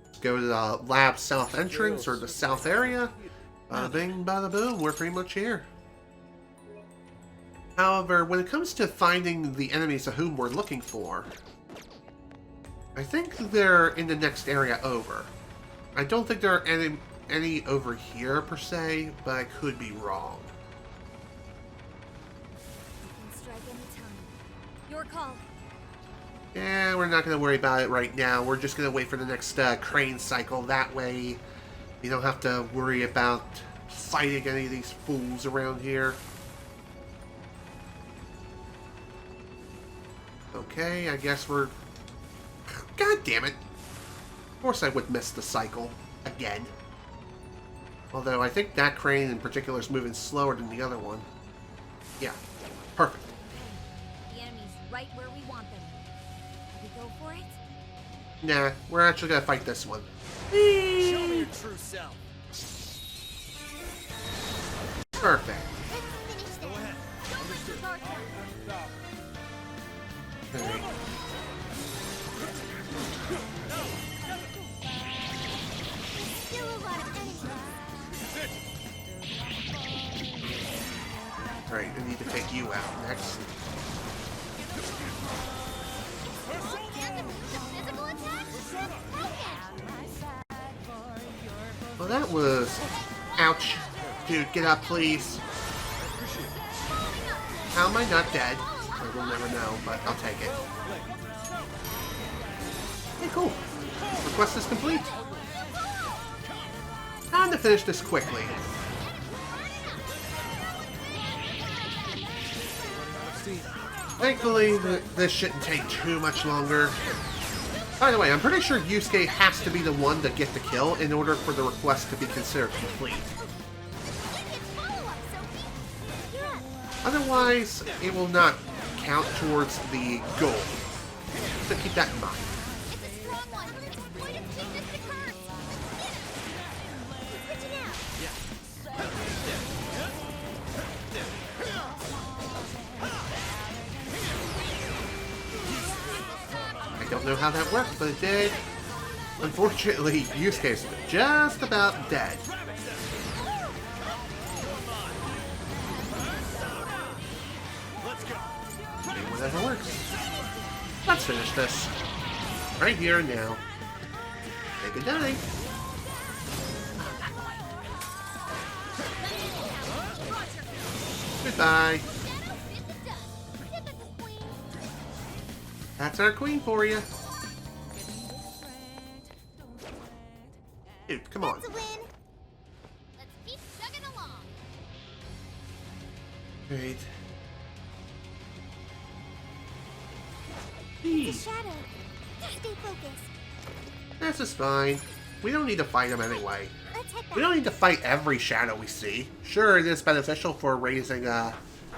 S1: Let's go to the lab south entrance, or the south area. Bada bing, bada boom, we're pretty much here. However, when it comes to finding the enemies of whom we're looking for, I think they're in the next area over. I don't think there are any over here, per se, but I could be wrong.
S13: You can strike any time. Your call.
S1: Yeah, we're not going to worry about it right now. We're just going to wait for the next crane cycle. That way, you don't have to worry about fighting any of these fools around here. Okay, I guess we're... God damn it. Of course I would miss the cycle. Again. Although I think that crane in particular is moving slower than the other one. Yeah. Perfect.
S13: The enemy's right where we want them. Can we go for it?
S1: Nah, we're actually gonna fight this one.
S9: Show me your true self.
S1: Perfect.
S9: Go ahead. Understood.
S1: Alright.
S2: Still a lot of enemies.
S1: Alright, I need to take you out next.
S2: Physical attack?
S1: Well, that was... Ouch. Dude, get up, please. How am I not dead? I will never know, but I'll take it. Hey, cool. Request is complete. Time to finish this quickly. Thankfully, this shouldn't take too much longer. By the way, I'm pretty sure Yusuke has to be the one to get the kill in order for the request to be considered complete. Otherwise, it will not count towards the goal. So keep that in mind. I don't know how that worked, but it did. Unfortunately, Yusuke's just about dead. Okay, whatever works. Let's finish this. Right here and now. Say goodnight. Goodbye. That's our queen for you. Dude, come on.
S2: That's a win. Let's keep chugging along.
S1: Great.
S2: It's a shadow. Stay focused.
S1: This is fine. We don't need to fight them anyway.
S2: Let's head back.
S1: We don't need to fight every shadow we see. Sure, it is beneficial for raising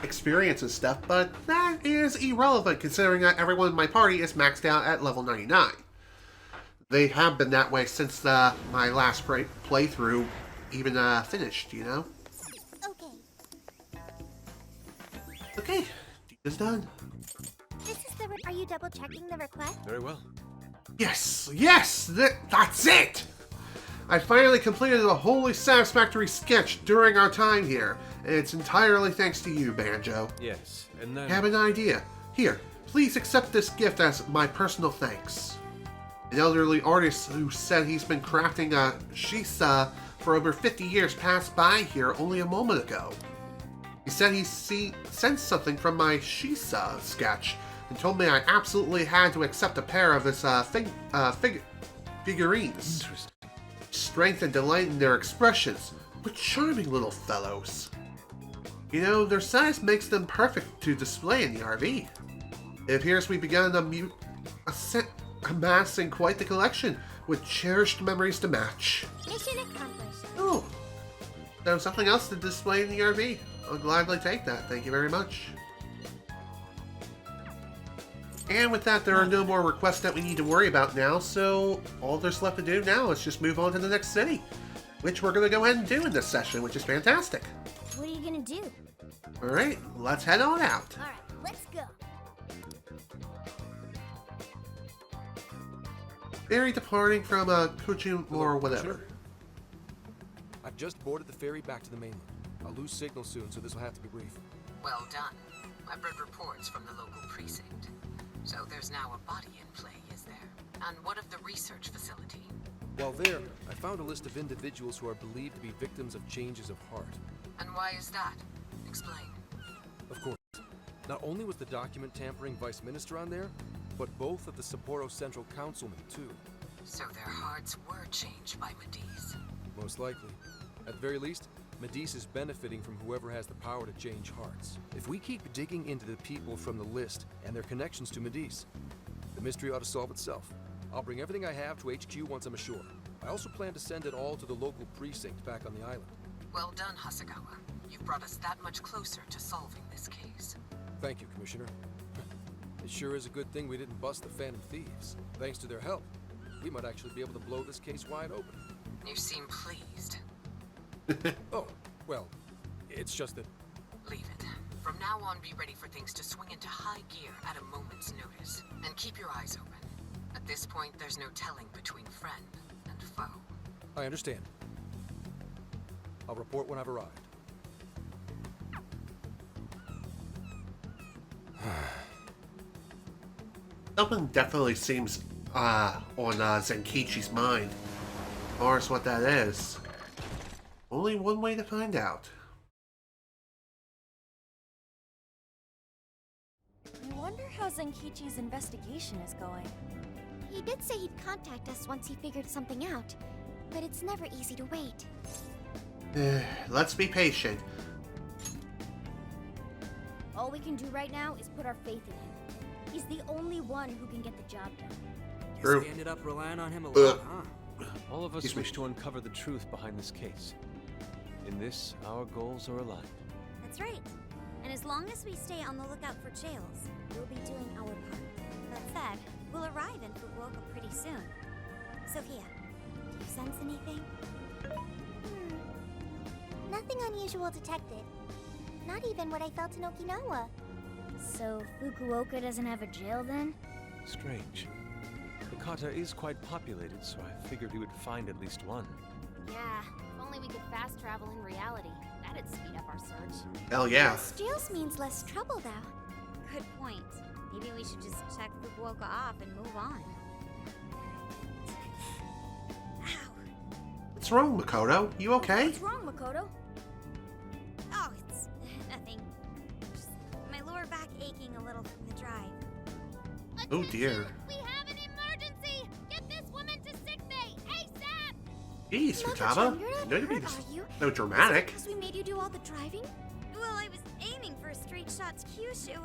S1: experience and stuff, but that is irrelevant considering that everyone in my party is maxed out at level 99. They have been that way since my last playthrough even finished, you know?
S2: Okay.
S1: Okay, deed is done.
S2: This is the. Are you double checking the request?
S6: Very well.
S1: Yes, yes, that's it! I finally completed a wholly satisfactory sketch during our time here, and it's entirely thanks to you, Banjo.
S6: Yes, and then...
S1: I have an idea. Here, please accept this gift as my personal thanks. An elderly artist who said he's been crafting a shisa for over 50 years passed by here only a moment ago. He said he sensed something from my shisa sketch and told me I absolutely had to accept a pair of his figurines.
S6: Interesting.
S1: Strength and delight in their expressions. What charming little fellows. You know, their size makes them perfect to display in the RV. It appears we've begun amassing quite the collection, with cherished memories to match.
S2: Mission accomplished.
S1: Oh, so something else to display in the RV. I'll gladly take that. Thank you very much. And with that, there are no more requests that we need to worry about now, so all there's left to do now is just move on to the next city, which we're going to go ahead and do in this session, which is fantastic.
S13: What are you gonna do?
S1: Alright, let's head on out.
S13: Alright, let's go.
S1: Ferry departing from Kuchim or whatever.
S5: Sure. I've just boarded the ferry back to the mainland. I'll lose signal soon, so this will have to be brief.
S10: Well done. I've read reports from the local precinct. So there's now a body in play, is there? And what of the research facility?
S5: While there, I found a list of individuals who are believed to be victims of changes of heart.
S10: And why is that? Explain.
S5: Of course. Not only was the document tampering vice minister on there, but both of the Sapporo Central Councilmen, too.
S10: So their hearts were changed by Mediz.
S5: Most likely. At the very least, Mediz is benefiting from whoever has the power to change hearts. If we keep digging into the people from the list and their connections to Mediz, the mystery ought to solve itself. I'll bring everything I have to HQ once I'm ashore. I also plan to send it all to the local precinct back on the island.
S10: Well done, Hasegawa. You've brought us that much closer to solving this case.
S5: Thank you, Commissioner. It sure is a good thing we didn't bust the Phantom Thieves. Thanks to their help, we might actually be able to blow this case wide open.
S10: You seem pleased.
S5: Oh, well, it's just that...
S10: Leave it. From now on, be ready for things to swing into high gear at a moment's notice. And keep your eyes open. At this point, there's no telling between friend and foe.
S5: I understand. I'll report when I've arrived.
S1: Something definitely seems on Zenkichi's mind. As far as what that is, only one way to find out.
S3: I wonder how Zenkichi's investigation is going.
S2: He did say he'd contact us once he figured something out, but it's never easy to wait.
S1: Let's be patient.
S13: all we can do right now is put our faith in him. He's the only one who can get the job done.
S15: Guess we ended up relying on him a lot, huh?
S6: All of us wish to uncover the truth behind this case. In this, our goals are aligned.
S7: That's right. And as long as we stay on the lookout for jails, we'll be doing our part. That said, we'll arrive in Fukuoka pretty soon. Sophia, do you sense anything?
S2: Nothing unusual detected. Not even what I felt in Okinawa.
S13: So, Fukuoka doesn't have a jail then?
S6: Strange. Hakata is quite populated, so I figured we would find at least one.
S8: Yeah, if only we could fast travel in reality. That'd speed up our search.
S1: Hell yeah.
S7: Less jails means less trouble, though. Good point. Maybe we should just check Fukuoka off and move on. Ow.
S1: What's wrong, Makoto? You okay?
S13: What's wrong, Makoto?
S7: Oh, it's nothing. Just my lower back aching a little from the drive.
S1: Oh dear.
S8: We have an emergency! Get this woman to sickbay, ASAP!
S1: Jeez, Futaba.
S7: Makoto, you're not
S1: No, to be
S7: hurt, are you?
S1: so dramatic.
S7: Because we made you do all the driving? Well, I was aiming for a straight shot to Kyushu,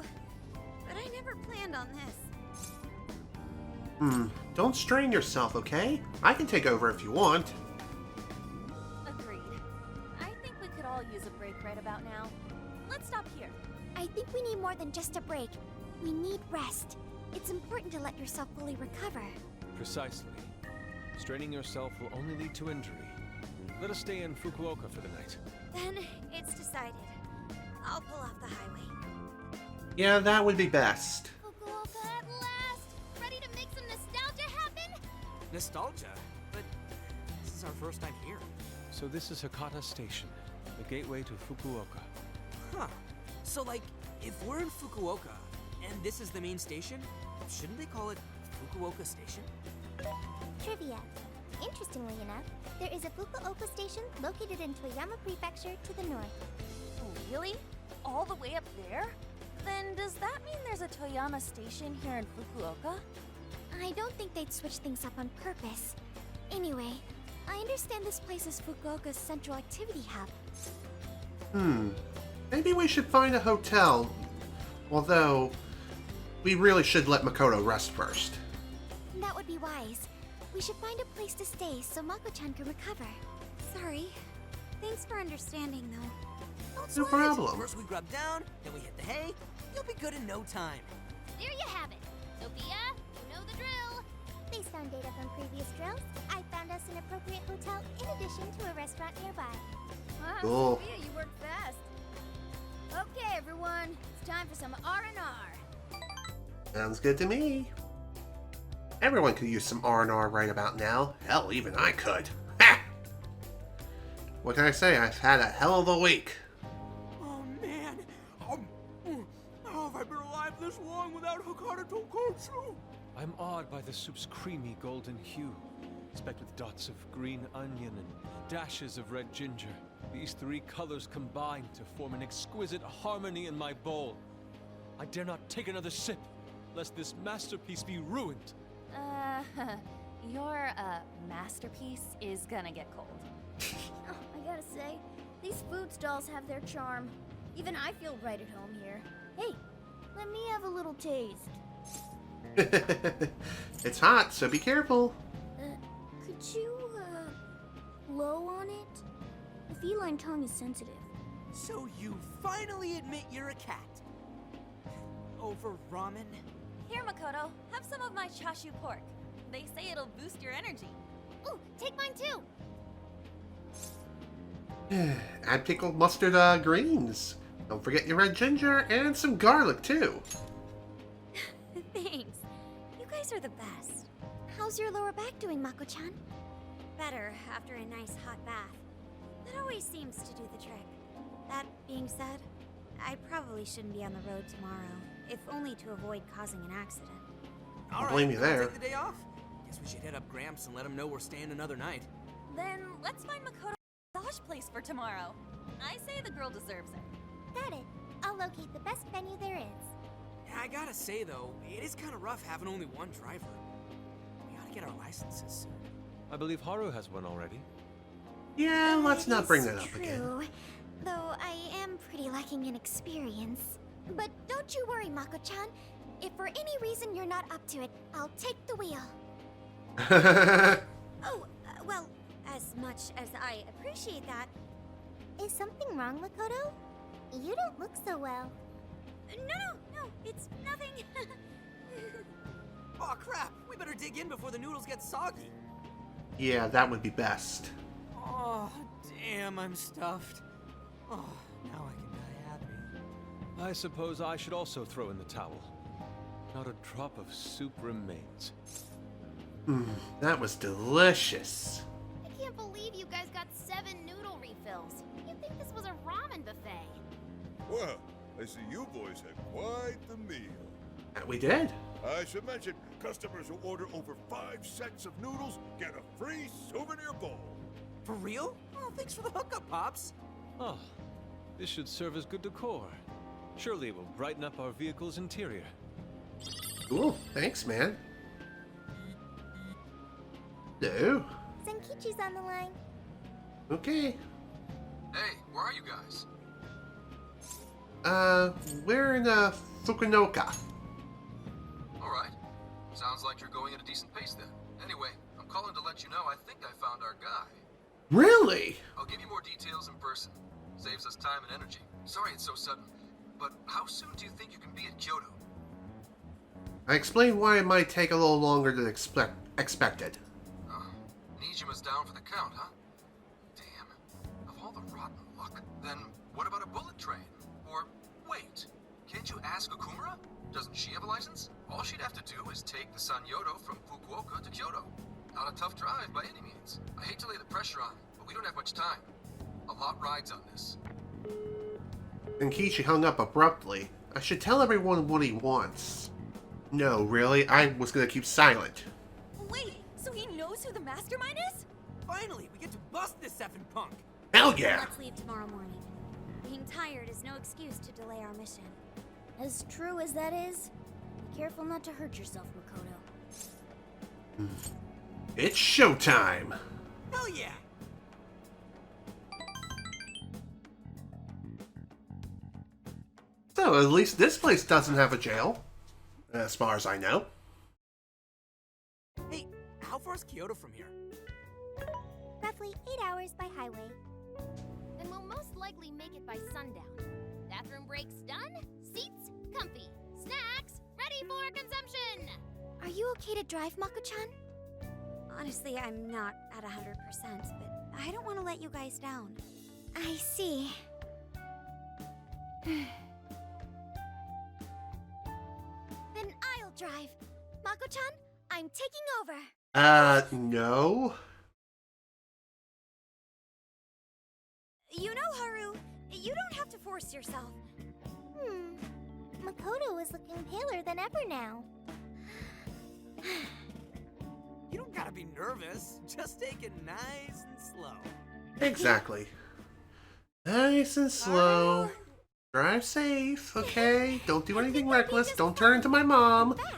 S7: but I never planned on this.
S1: Don't strain yourself, okay? I can take over if you want.
S3: Agreed. I think we could all use a break right about now. Let's stop here.
S2: I think we need more than just a break. We need rest. It's important to let yourself fully recover.
S6: Precisely. Straining yourself will only lead to injury. Let us stay in Fukuoka for the night.
S7: Then it's decided. I'll pull off the highway.
S1: Yeah, that would be best.
S8: Fukuoka at last! Ready to make some nostalgia happen?
S15: Nostalgia? But this is our first time here.
S6: So this is Hakata Station, the gateway to Fukuoka.
S15: Huh. So, like, if we're in Fukuoka, and this is the main station, shouldn't they call it Fukuoka Station?
S2: Trivia. Interestingly enough, there is a Fukuoka station located in Toyama Prefecture to the north.
S3: Really? All the way up there? Then does that mean there's a Toyama station here in Fukuoka?
S2: I don't think they'd switch things up on purpose. Anyway, I understand this place is Fukuoka's central activity hub.
S1: Maybe we should find a hotel. Although, we really should let Makoto rest first.
S2: That would be wise. We should find a place to stay so Mako-chan can recover.
S7: Sorry. Thanks for understanding, though.
S1: No problem.
S15: First we grub down, then we hit the hay. You'll be good in no time.
S8: There you have it. Sophia, you know the drill.
S2: Based on data from previous drills, I found us an appropriate hotel in addition to a restaurant nearby.
S13: Wow,
S1: Cool.
S13: Sophia, you worked fast. Okay, everyone. It's time for some R&R.
S1: Sounds good to me. Everyone could use some R&R right about now. Hell, even I could. Ha! What can I say? I've had a hell of a week.
S4: Oh man! How have I been alive this long without Hakata Tonkotsu?
S6: I'm awed by the soup's creamy golden hue, specked with dots of green onion and dashes of red ginger. These three colors combine to form an exquisite harmony in my bowl. I dare not take another sip, lest this masterpiece be ruined.
S3: Your, masterpiece is gonna get cold.
S13: Oh, I gotta say, these food stalls have their charm. Even I feel right at home here. Hey, let me have a little taste.
S1: It's hot, so be careful.
S13: Could you, blow on it? The feline tongue is sensitive.
S15: So you finally admit you're a cat. Over ramen?
S3: Here, Makoto, have some of my chashu pork. They say it'll boost your energy.
S8: Ooh, take mine too.
S1: Add pickled mustard greens. Don't forget your red ginger and some garlic too.
S7: Thanks. You guys are the best.
S2: How's your lower back doing, Mako-chan?
S7: Better after a nice hot bath. That always seems to do the trick. That being said, I probably shouldn't be on the road tomorrow, if only to avoid causing an accident.
S15: All right,
S1: blame you
S15: then we'll
S1: there.
S15: Take the day off. Guess we should hit up Gramps and let him know we're staying another night.
S3: Then let's find Makoto's massage place for tomorrow. I say the girl deserves it.
S2: Got it. I'll locate the best venue there is.
S15: Yeah, I gotta say though, it is kind of rough having only one driver. We ought to get our licenses soon.
S6: I believe Haru has one already.
S1: Yeah, let's not bring that
S2: It's
S1: up again.
S2: true, though I am pretty lacking in experience. But don't you worry, Mako-chan. If for any reason you're not up to it, I'll take the wheel.
S7: Oh, well, as much as I appreciate that.
S2: Is something wrong, Makoto? You don't look so well.
S7: No, it's nothing.
S15: Aw, crap! We better dig in before the noodles get soggy.
S1: Yeah, that would be best.
S15: Oh, damn, I'm stuffed. Oh, now I can die happy.
S6: I suppose I should also throw in the towel. Not a drop of soup remains.
S1: That was delicious.
S8: I can't believe you guys got 7 noodle refills. You'd think this was a ramen buffet.
S9: Well, I see you boys had quite the meal.
S1: That we did.
S9: I should mention, customers who order over 5 sets of noodles get a free souvenir bowl.
S15: For real? Oh, thanks for the hookup, Pops.
S6: Oh, this should serve as good decor. Surely it will brighten up our vehicle's interior.
S1: Cool, thanks, man. No.
S2: Zenkichi's on the line.
S1: Okay.
S5: Hey, where are you guys?
S1: We're in, Fukuoka.
S5: Alright. Sounds like you're going at a decent pace then. Anyway, I'm calling to let you know I think I found our guy.
S1: Really?
S5: I'll give you more details in person. Saves us time and energy. Sorry it's so sudden, but how soon do you think you can be at Kyoto?
S1: I explained why it might take a little longer than expected.
S5: Nijima's down for the count, huh? Damn. Of all the rotten luck. Then what about a bullet train? Or, wait, can't you ask Okumura? Doesn't she have a license? All she'd have to do is take the Sanyodo from Fukuoka to Kyoto. Not a tough drive by any means. I hate to lay the pressure on, but we don't have much time. A lot rides on this.
S1: Zenkichi hung up abruptly. I should tell everyone what he wants. No, really? I was gonna keep silent.
S3: Wait, so he knows who the mastermind is?
S15: Finally, we get to bust this effing punk.
S1: Hell yeah!
S7: Let's leave tomorrow morning. Being tired is no excuse to delay our mission.
S13: As true as that is, be careful not to hurt yourself, Makoto.
S1: It's showtime!
S15: Hell yeah!
S1: So, at least this place doesn't have a jail. As far as I know.
S15: Hey, how far is Kyoto from here?
S2: Roughly 8 hours by highway.
S8: And we'll most likely make it by sundown. Bathroom breaks done, seats comfy, snacks ready for consumption!
S7: Are you okay to drive, Mako-chan? Honestly, I'm not at 100%, but I don't want to let you guys down.
S2: I see. Then I'll drive. Mako-chan, I'm taking over.
S1: No.
S7: You know, Haru, you don't have to force yourself.
S2: Makoto is looking paler than ever now.
S15: You don't gotta be nervous. Just take it nice and slow.
S1: Exactly. Nice and slow. Drive safe, okay? Don't do anything reckless. Don't turn into my mom.
S2: In fact,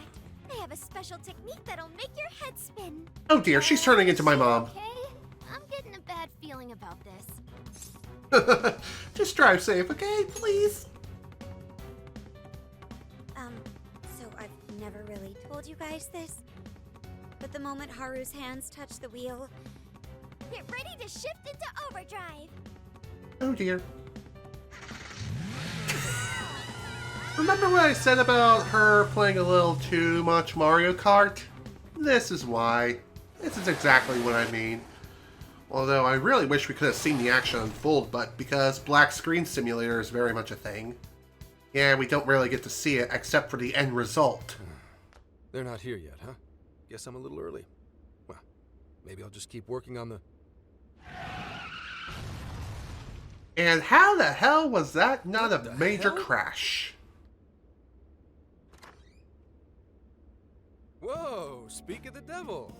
S2: I have a special technique that'll make your head spin.
S1: Oh dear, she's turning into my mom.
S8: Okay, I'm getting a bad feeling about this.
S1: Just drive safe, okay? Please.
S7: So I've never really told you guys this, but the moment Haru's hands touch the wheel,
S2: Get ready to shift into overdrive.
S1: Oh dear. Remember what I said about her playing a little too much Mario Kart? This is why. This is exactly what I mean. Although I really wish we could have seen the action unfold, but because Black Screen Simulator is very much a thing, yeah, we don't really get to see it except for the end result.
S5: They're not here yet, huh? Guess I'm a little early. Well, maybe I'll just keep working on the...
S1: And how the hell was that not a major crash?
S5: Whoa, speak of the devil.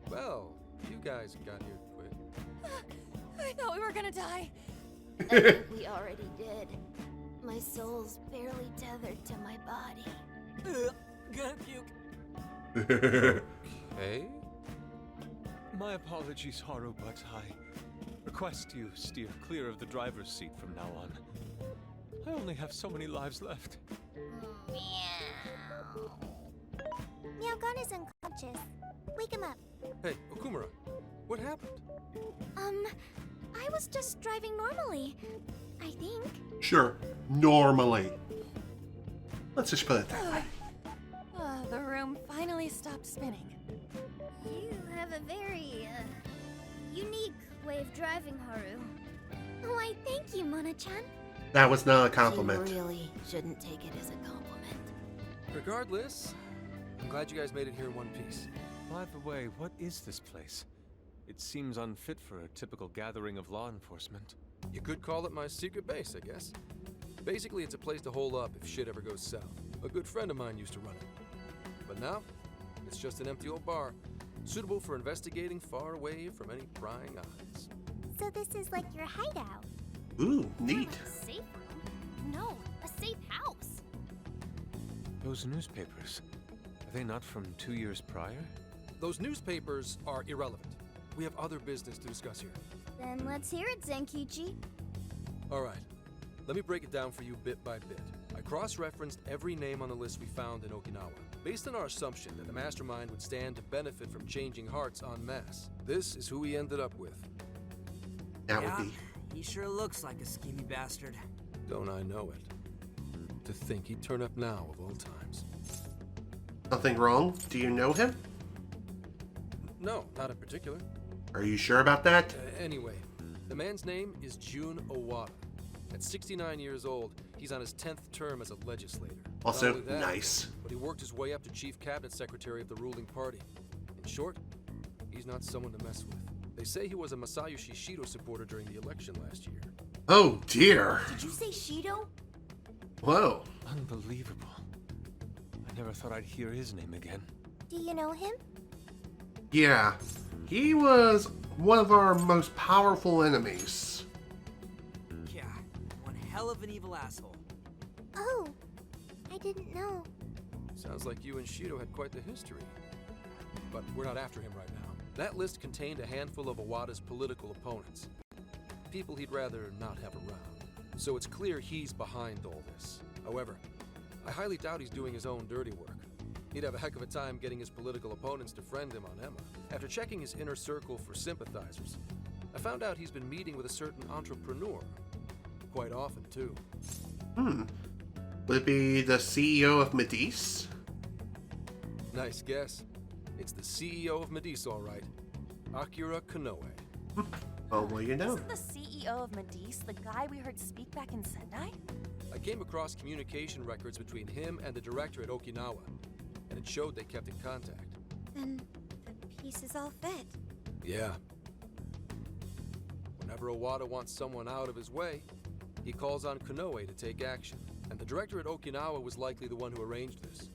S5: Well, you guys got here quick.
S3: I thought we were gonna die.
S8: I think we already did. My soul's barely tethered to my body.
S15: Gonna puke.
S5: Hey?
S6: My apologies, Haru, but I request you steer clear of the driver's seat from now on. I only have so many lives left.
S2: Meowgon is unconscious. Wake him up.
S5: Hey, Okumura, what happened?
S7: I was just driving normally, I think.
S1: Sure, normally. Let's just put it that way.
S3: The room finally stopped spinning.
S13: You have a very, unique way of driving, Haru.
S7: Why, thank you, Mona-chan.
S1: That was not a compliment.
S8: You really shouldn't take it as a compliment.
S5: Regardless, I'm glad you guys made it here in one piece.
S6: By the way, what is this place? It seems unfit for a typical gathering of law enforcement.
S5: You could call it my secret base, I guess. Basically, it's a place to hole up if shit ever goes south. A good friend of mine used to run it. But now, it's just an empty old bar, suitable for investigating far away from any prying eyes.
S2: So this is like your hideout.
S1: Ooh, neat.
S8: A safe room? No, a safe house.
S6: Those newspapers, are they not from 2 years prior?
S5: Those newspapers are irrelevant. We have other business to discuss here.
S13: Then let's hear it, Zenkichi.
S5: All right, let me break it down for you bit by bit. I cross-referenced every name on the list we found in Okinawa, based on our assumption that the mastermind would stand to benefit from changing hearts en masse. This is who we ended up with.
S1: That would be.
S15: He sure looks like a schemy bastard.
S5: Don't I know it? To think he'd turn up now of all times.
S1: Nothing wrong? Do you know him?
S5: No, not in particular.
S1: Are you sure about that?
S5: Anyway, the man's name is Jun Owada. At 69 years old, he's on his 10th term as a legislator.
S1: Also,
S5: Not only that,
S1: nice.
S5: But he worked his way up to chief cabinet secretary of the ruling party. In short, he's not someone to mess with. They say he was a Masayoshi Shido supporter during the election last year.
S1: Oh dear.
S13: Did you say Shido?
S1: Whoa.
S6: Unbelievable. I never thought I'd hear his name again.
S2: Do you know him?
S1: Yeah. He was one of our most powerful enemies.
S15: Yeah, one hell of an evil asshole.
S2: Oh, I didn't know.
S5: Sounds like you and Shido had quite the history. But we're not after him right now. That list contained a handful of Owada's political opponents. People he'd rather not have around. So it's clear he's behind all this. However, I highly doubt he's doing his own dirty work. He'd have a heck of a time getting his political opponents to friend him on Emma. After checking his inner circle for sympathizers, I found out he's been meeting with a certain entrepreneur. Quite often, too.
S1: Would it be the CEO of Medice?
S5: Nice guess. It's the CEO of Medice, all right. Akira Konoe.
S1: Oh, well, you know.
S3: Isn't the CEO of Medice the guy we heard speak back in Sendai?
S5: I came across communication records between him and the director at Okinawa, and it showed they kept in contact.
S7: Then the pieces all fit.
S5: Yeah. Whenever Owada wants someone out of his way, he calls on Konoe to take action, and the director at Okinawa was likely the one who arranged this.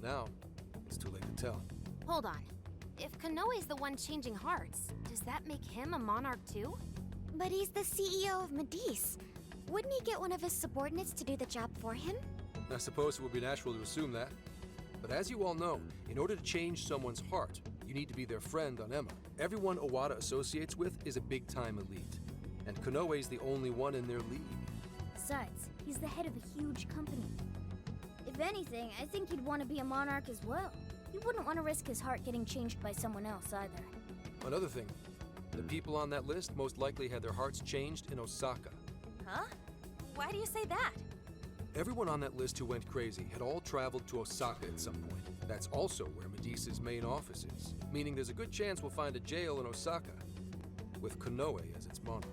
S5: Now, it's too late to tell.
S8: Hold on. If Konoe's the one changing hearts, does that make him a monarch too?
S7: But he's the CEO of Medice. Wouldn't he get one of his subordinates to do the job for him?
S5: I suppose it would be natural to assume that. But as you all know, in order to change someone's heart, you need to be their friend on Emma. Everyone Owada associates with is a big-time elite, and Konoe's the only one in their league.
S13: Besides, he's the head of a huge company. If anything, I think he'd want to be a monarch as well. He wouldn't want to risk his heart getting changed by someone else either.
S5: Another thing, the people on that list most likely had their hearts changed in Osaka.
S3: Huh? Why do you say that?
S5: Everyone on that list who went crazy had all traveled to Osaka at some point. That's also where Medice's main office is, meaning there's a good chance we'll find a jail in Osaka, with Konoe as its monarch.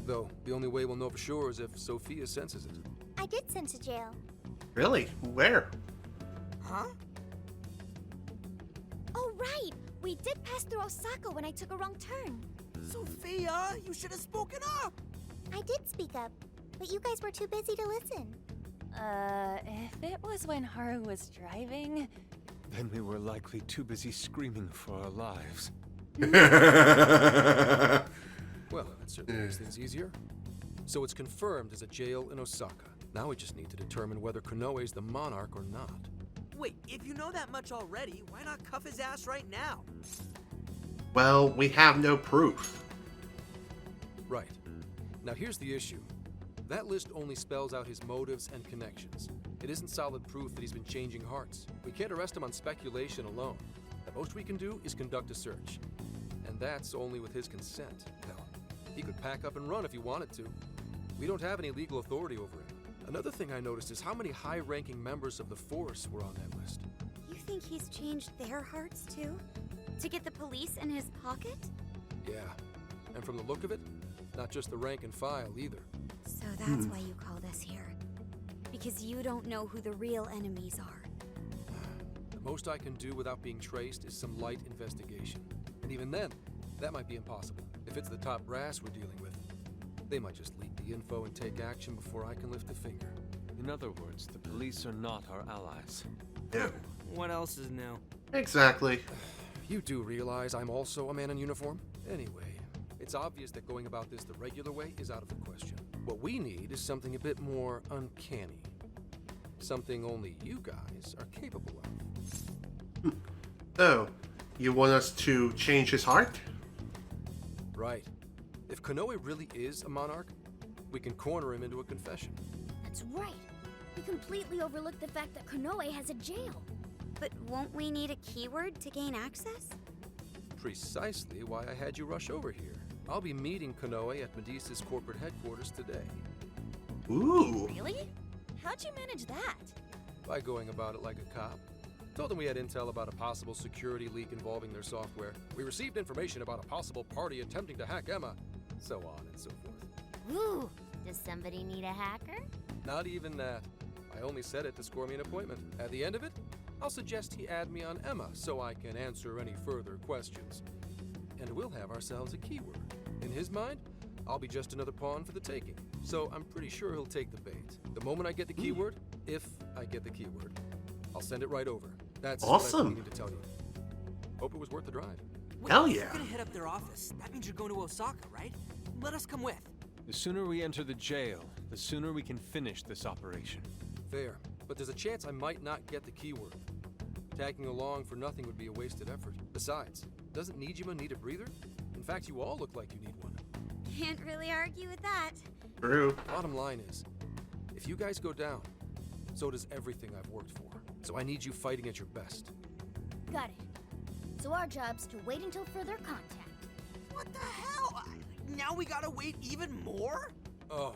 S5: Though, the only way we'll know for sure is if Sophia senses it.
S2: I did sense a jail.
S1: Really? Where?
S15: Huh?
S7: Oh, right! We did pass through Osaka when I took a wrong turn.
S15: Sophia, you should have spoken up!
S2: I did speak up, but you guys were too busy to listen.
S3: If it was when Haru was driving...
S6: Then we were likely too busy screaming for our lives.
S5: Well, that certainly makes things easier. So it's confirmed as a jail in Osaka. Now we just need to determine whether Konoe's the monarch or not.
S15: Wait, if you know that much already, why not cuff his ass right now?
S1: Well, we have no proof.
S5: Right. Now here's the issue. That list only spells out his motives and connections. It isn't solid proof that he's been changing hearts. We can't arrest him on speculation alone. The most we can do is conduct a search. And that's only with his consent. Hell, he could pack up and run if he wanted to. We don't have any legal authority over him. Another thing I noticed is how many high-ranking members of the Force were on that list.
S7: You think he's changed their hearts too? To get the police in his pocket?
S5: Yeah, and from the look of it, not just the rank and file either.
S7: So that's why you called us here. Because you don't know who the real enemies are.
S5: The most I can do without being traced is some light investigation. And even then, that might be impossible. If it's the top brass we're dealing with, they might just leak the info and take action before I can lift a finger.
S6: In other words, the police are not our allies.
S1: Yeah.
S15: What else is new?
S1: Exactly.
S5: You do realize I'm also a man in uniform? Anyway, it's obvious that going about this the regular way is out of the question. What we need is something a bit more uncanny. Something only you guys are capable of.
S1: Oh, you want us to change his heart?
S5: Right. If Konoe really is a monarch, we can corner him into a confession.
S13: That's right. We completely overlooked the fact that Konoe has a jail.
S7: But won't we need a keyword to gain access?
S5: Precisely why I had you rush over here. I'll be meeting Konoe at Medusa's corporate headquarters today.
S1: Ooh.
S3: Really? How'd you manage that?
S5: By going about it like a cop. Told them we had intel about a possible security leak involving their software. We received information about a possible party attempting to hack Emma. So on and so forth.
S8: Ooh, does somebody need a hacker?
S5: Not even that. I only said it to score me an appointment. At the end of it, I'll suggest he add me on Emma so I can answer any further questions. And we'll have ourselves a keyword. In his mind, I'll be just another pawn for the taking. So I'm pretty sure he'll take the bait. The moment I get the keyword, if I get the keyword, I'll send it right over. That's
S1: awesome.
S5: What I needed to tell you. Hope it was worth the drive.
S15: Wait,
S1: Hell
S15: You're
S1: yeah.
S15: gonna hit up their office. That means you're going to Osaka, right? Let us come with.
S6: The sooner we enter the jail, the sooner we can finish this operation.
S5: Fair, but there's a chance I might not get the keyword. Tagging along for nothing would be a wasted effort. Besides, doesn't Nijima need a breather? In fact, you all look like you need one.
S7: Can't really argue with that.
S1: True.
S5: Bottom line is, if you guys go down, so does everything I've worked for. So I need you fighting at your best.
S13: Got it. So our job's to wait until further contact.
S15: What the hell? Now we gotta wait even more?
S5: Oh,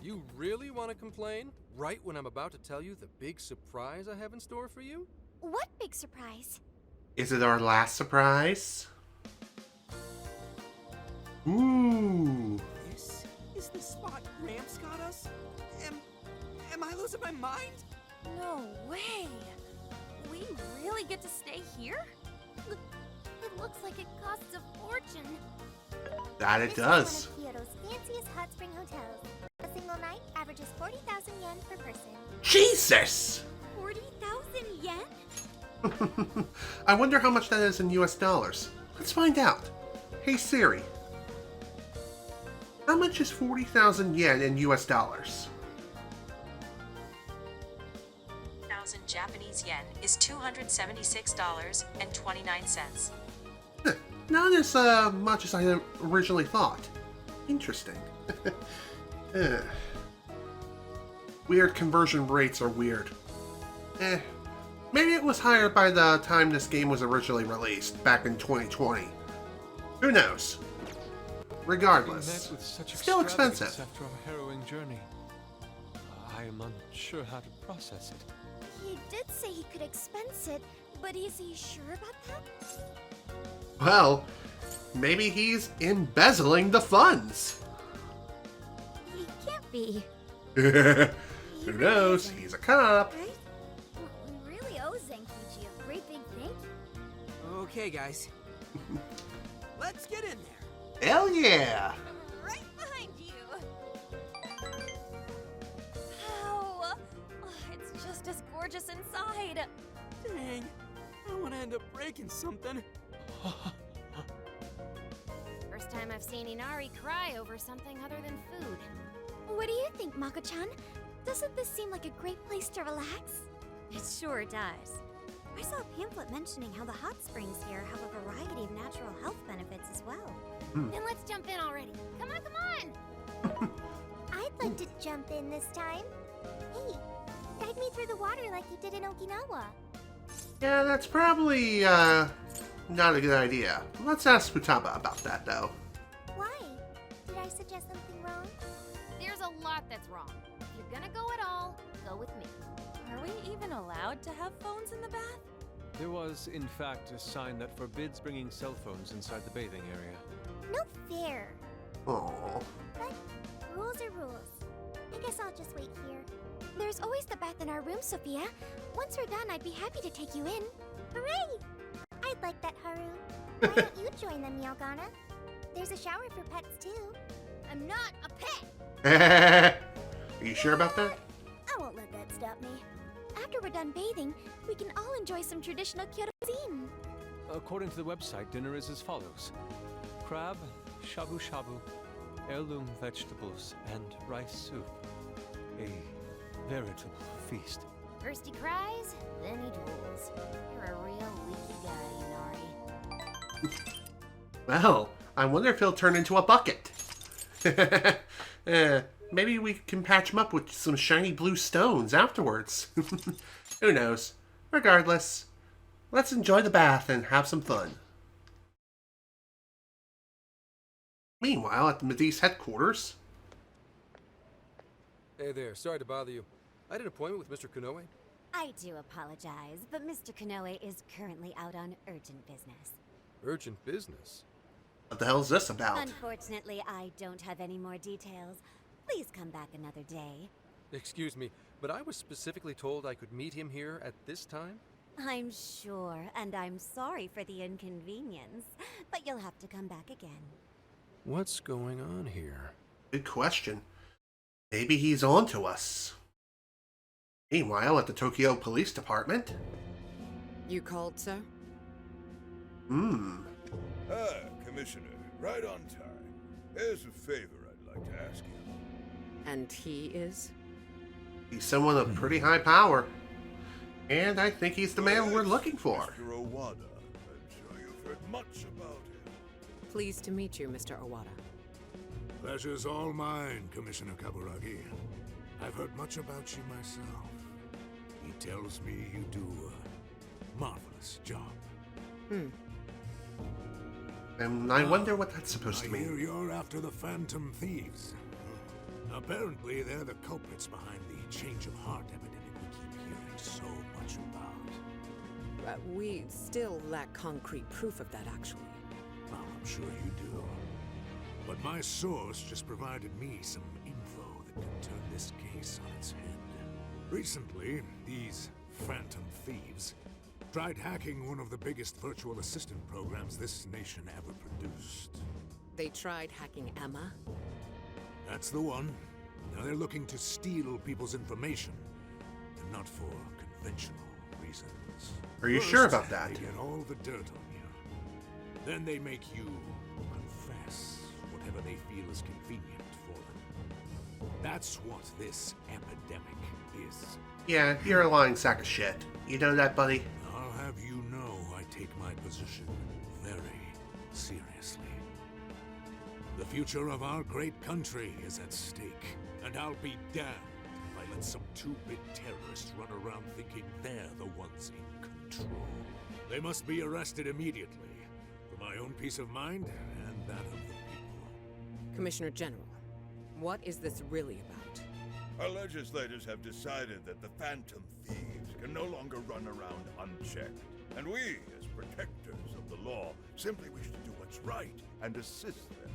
S5: you really want to complain? Right when I'm about to tell you the big surprise I have in store for you?
S2: What big surprise?
S1: Is it our last surprise? Ooh.
S15: This is the spot Gramps got us? Am I losing my mind?
S3: No way! We really get to stay here?
S2: It looks like it costs a fortune.
S1: That it
S2: This
S1: does.
S2: is one of Kyoto's fanciest hot spring hotels. A single night averages 40,000 yen per person.
S1: Jesus!
S7: 40,000 yen?
S1: I wonder how much that is in US dollars. Let's find out. Hey Siri. How much is 40,000 yen in US dollars?
S16: 1,000 Japanese yen is $276.29.
S1: Not as much as I originally thought. Interesting. Weird conversion rates are weird. Maybe it was higher by the time this game was originally released, back in 2020. Who knows? Regardless, still expensive.
S6: After our harrowing journey, I am unsure how to process it.
S2: He did say he could expense it, but is he sure about that?
S1: Well, maybe he's embezzling the funds.
S7: He can't be.
S1: Who knows? He's a cop.
S13: Right? We really owe Zenkichi a great big thank you.
S15: Okay, guys. Let's get in there.
S1: Hell yeah!
S3: Right behind you! Wow! It's just as gorgeous inside!
S15: Dang. I want to end up breaking something.
S8: First time I've seen Inari cry over something other than food.
S2: What do you think, Mako-chan? Doesn't this seem like a great place to relax?
S7: It sure does. I saw a pamphlet mentioning how the hot springs here have a variety of natural health benefits as well.
S8: Then let's jump in already. Come on, come on!
S2: I'd like to jump in this time. Hey, guide me through the water like you did in Okinawa.
S1: Yeah, that's probably, not a good idea. Let's ask Futaba about that, though.
S2: Why? Did I suggest something wrong?
S8: There's a lot that's wrong. If you're gonna go at all, go with me.
S3: Are we even allowed to have phones in the bath?
S6: There was, in fact, a sign that forbids bringing cell phones inside the bathing area.
S2: No fair.
S1: Aww.
S2: But rules are rules. I guess I'll just wait here.
S7: There's always the bath in our room, Sophia. Once we're done, I'd be happy to take you in.
S2: Hooray! I'd like that, Haru. Why don't you join them, Yelgana? There's a shower for pets, too. I'm not a pet!
S1: Are you sure about that?
S7: I won't let that stop me. After we're done bathing, we can all enjoy some traditional Kyoto cuisine.
S6: According to the website, dinner is as follows: crab, shabu shabu, heirloom vegetables, and rice soup. A veritable feast.
S8: First he cries, then he drools. You're a real leaky guy, Inari.
S1: Well, I wonder if he'll turn into a bucket. Maybe we can patch him up with some shiny blue stones afterwards. Who knows? Regardless, let's enjoy the bath and have some fun. Meanwhile, at the Medice headquarters...
S5: Hey there, sorry to bother you. I had an appointment with Mr. Konoe.
S17: I do apologize, but Mr. Konoe is currently out on urgent business.
S5: Urgent business?
S1: What the hell is this about?
S17: Unfortunately, I don't have any more details. Please come back another day.
S5: Excuse me, but I was specifically told I could meet him here at this time?
S17: I'm sure, and I'm sorry for the inconvenience, but you'll have to come back again.
S5: What's going on here?
S1: Good question. Maybe he's on to us. Meanwhile, at the Tokyo Police Department...
S10: You called, sir?
S9: Commissioner, right on time. There's a favor I'd like to ask you.
S10: And he is?
S1: He's someone of pretty high power. And I think he's the man we're looking for.
S9: Mr. Owada. I'm sure you've heard much about him.
S10: Pleased to meet you, Mr. Owada.
S18: Pleasure's all mine, Commissioner Kaburagi. I've heard much about you myself. He tells me you do a marvelous job.
S1: And I wonder what that's supposed to
S18: I hear
S1: mean.
S18: you're after the Phantom Thieves. Apparently, they're the culprits behind the change of heart epidemic we keep hearing so much about.
S10: We still lack concrete proof of that, actually.
S18: Well, I'm sure you do. But my source just provided me some info that could turn this case on its head. Recently, these Phantom Thieves tried hacking one of the biggest virtual assistant programs this nation ever produced.
S10: They tried hacking Emma?
S18: That's the one. Now they're looking to steal people's information, and not for conventional reasons.
S1: Are you
S18: First,
S1: sure about that?
S18: They get all the dirt on you. Then they make you confess whatever they feel is convenient for them. That's what this epidemic is.
S1: Yeah, you're a lying sack of shit. You know that, buddy?
S18: I'll have you know I take my position very seriously. The future of our great country is at stake, and I'll be damned if I let some two-bit terrorists run around thinking they're the ones in control. They must be arrested immediately, for my own peace of mind and that of the people.
S10: Commissioner General, what is this really about?
S9: Our legislators have decided that the Phantom Thieves can no longer run around unchecked. And we, as protectors of the law, simply wish to do what's right and assist them.